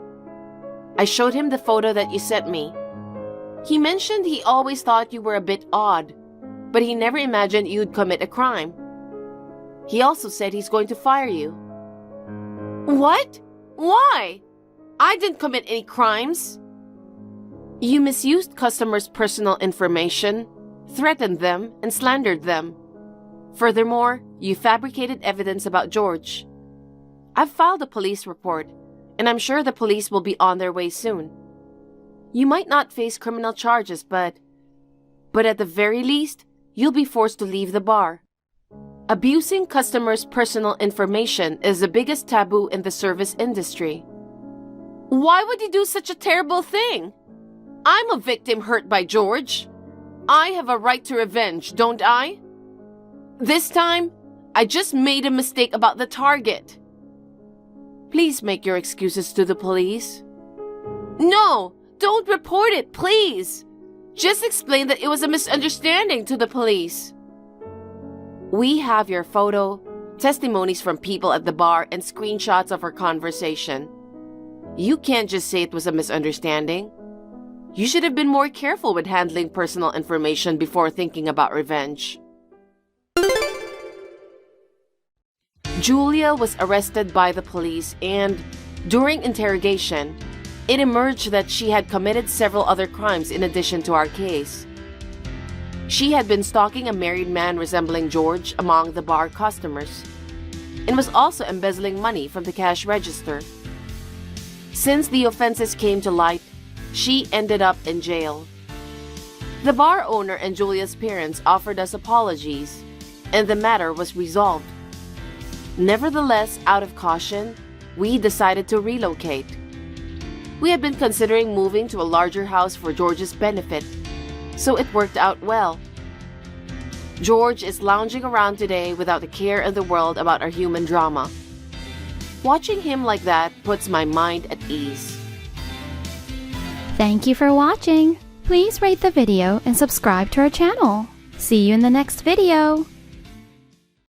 I showed him the photo that you sent me. He mentioned he always thought you were a bit odd, but he never imagined you'd commit a crime. He also said he's going to fire you. What? Why? I didn't commit any crimes. You misused customers' personal information, threatened them, and slandered them. Furthermore, you fabricated evidence about George. I've filed a police report, and I'm sure the police will be on their way soon. You might not face criminal charges, but at the very least, you'll be forced to leave the bar. Abusing customers' personal information is the biggest taboo in the service industry. Why would you do such a terrible thing? I'm a victim hurt by George. I have a right to revenge, don't I? This time, I just made a mistake about the target. Please make your excuses to the police. No, don't report it, please. Just explain that it was a misunderstanding to the police. We have your photo, testimonies from people at the bar, and screenshots of our conversation. You can't just say it was a misunderstanding. You should have been more careful with handling personal information before thinking about revenge. Julia was arrested by the police and, during interrogation, it emerged that she had committed several other crimes in addition to our case. She had been stalking a married man resembling George among the bar customers, and was also embezzling money from the cash register. Since the offenses came to light, she ended up in jail. The bar owner and Julia's parents offered us apologies, and the matter was resolved. Nevertheless, out of caution, we decided to relocate. We had been considering moving to a larger house for George's benefit, so it worked out well. George is lounging around today without a care in the world about our human drama. Watching him like that puts my mind at ease. Thank you for watching. Please rate the video and subscribe to our channel. See you in the next video.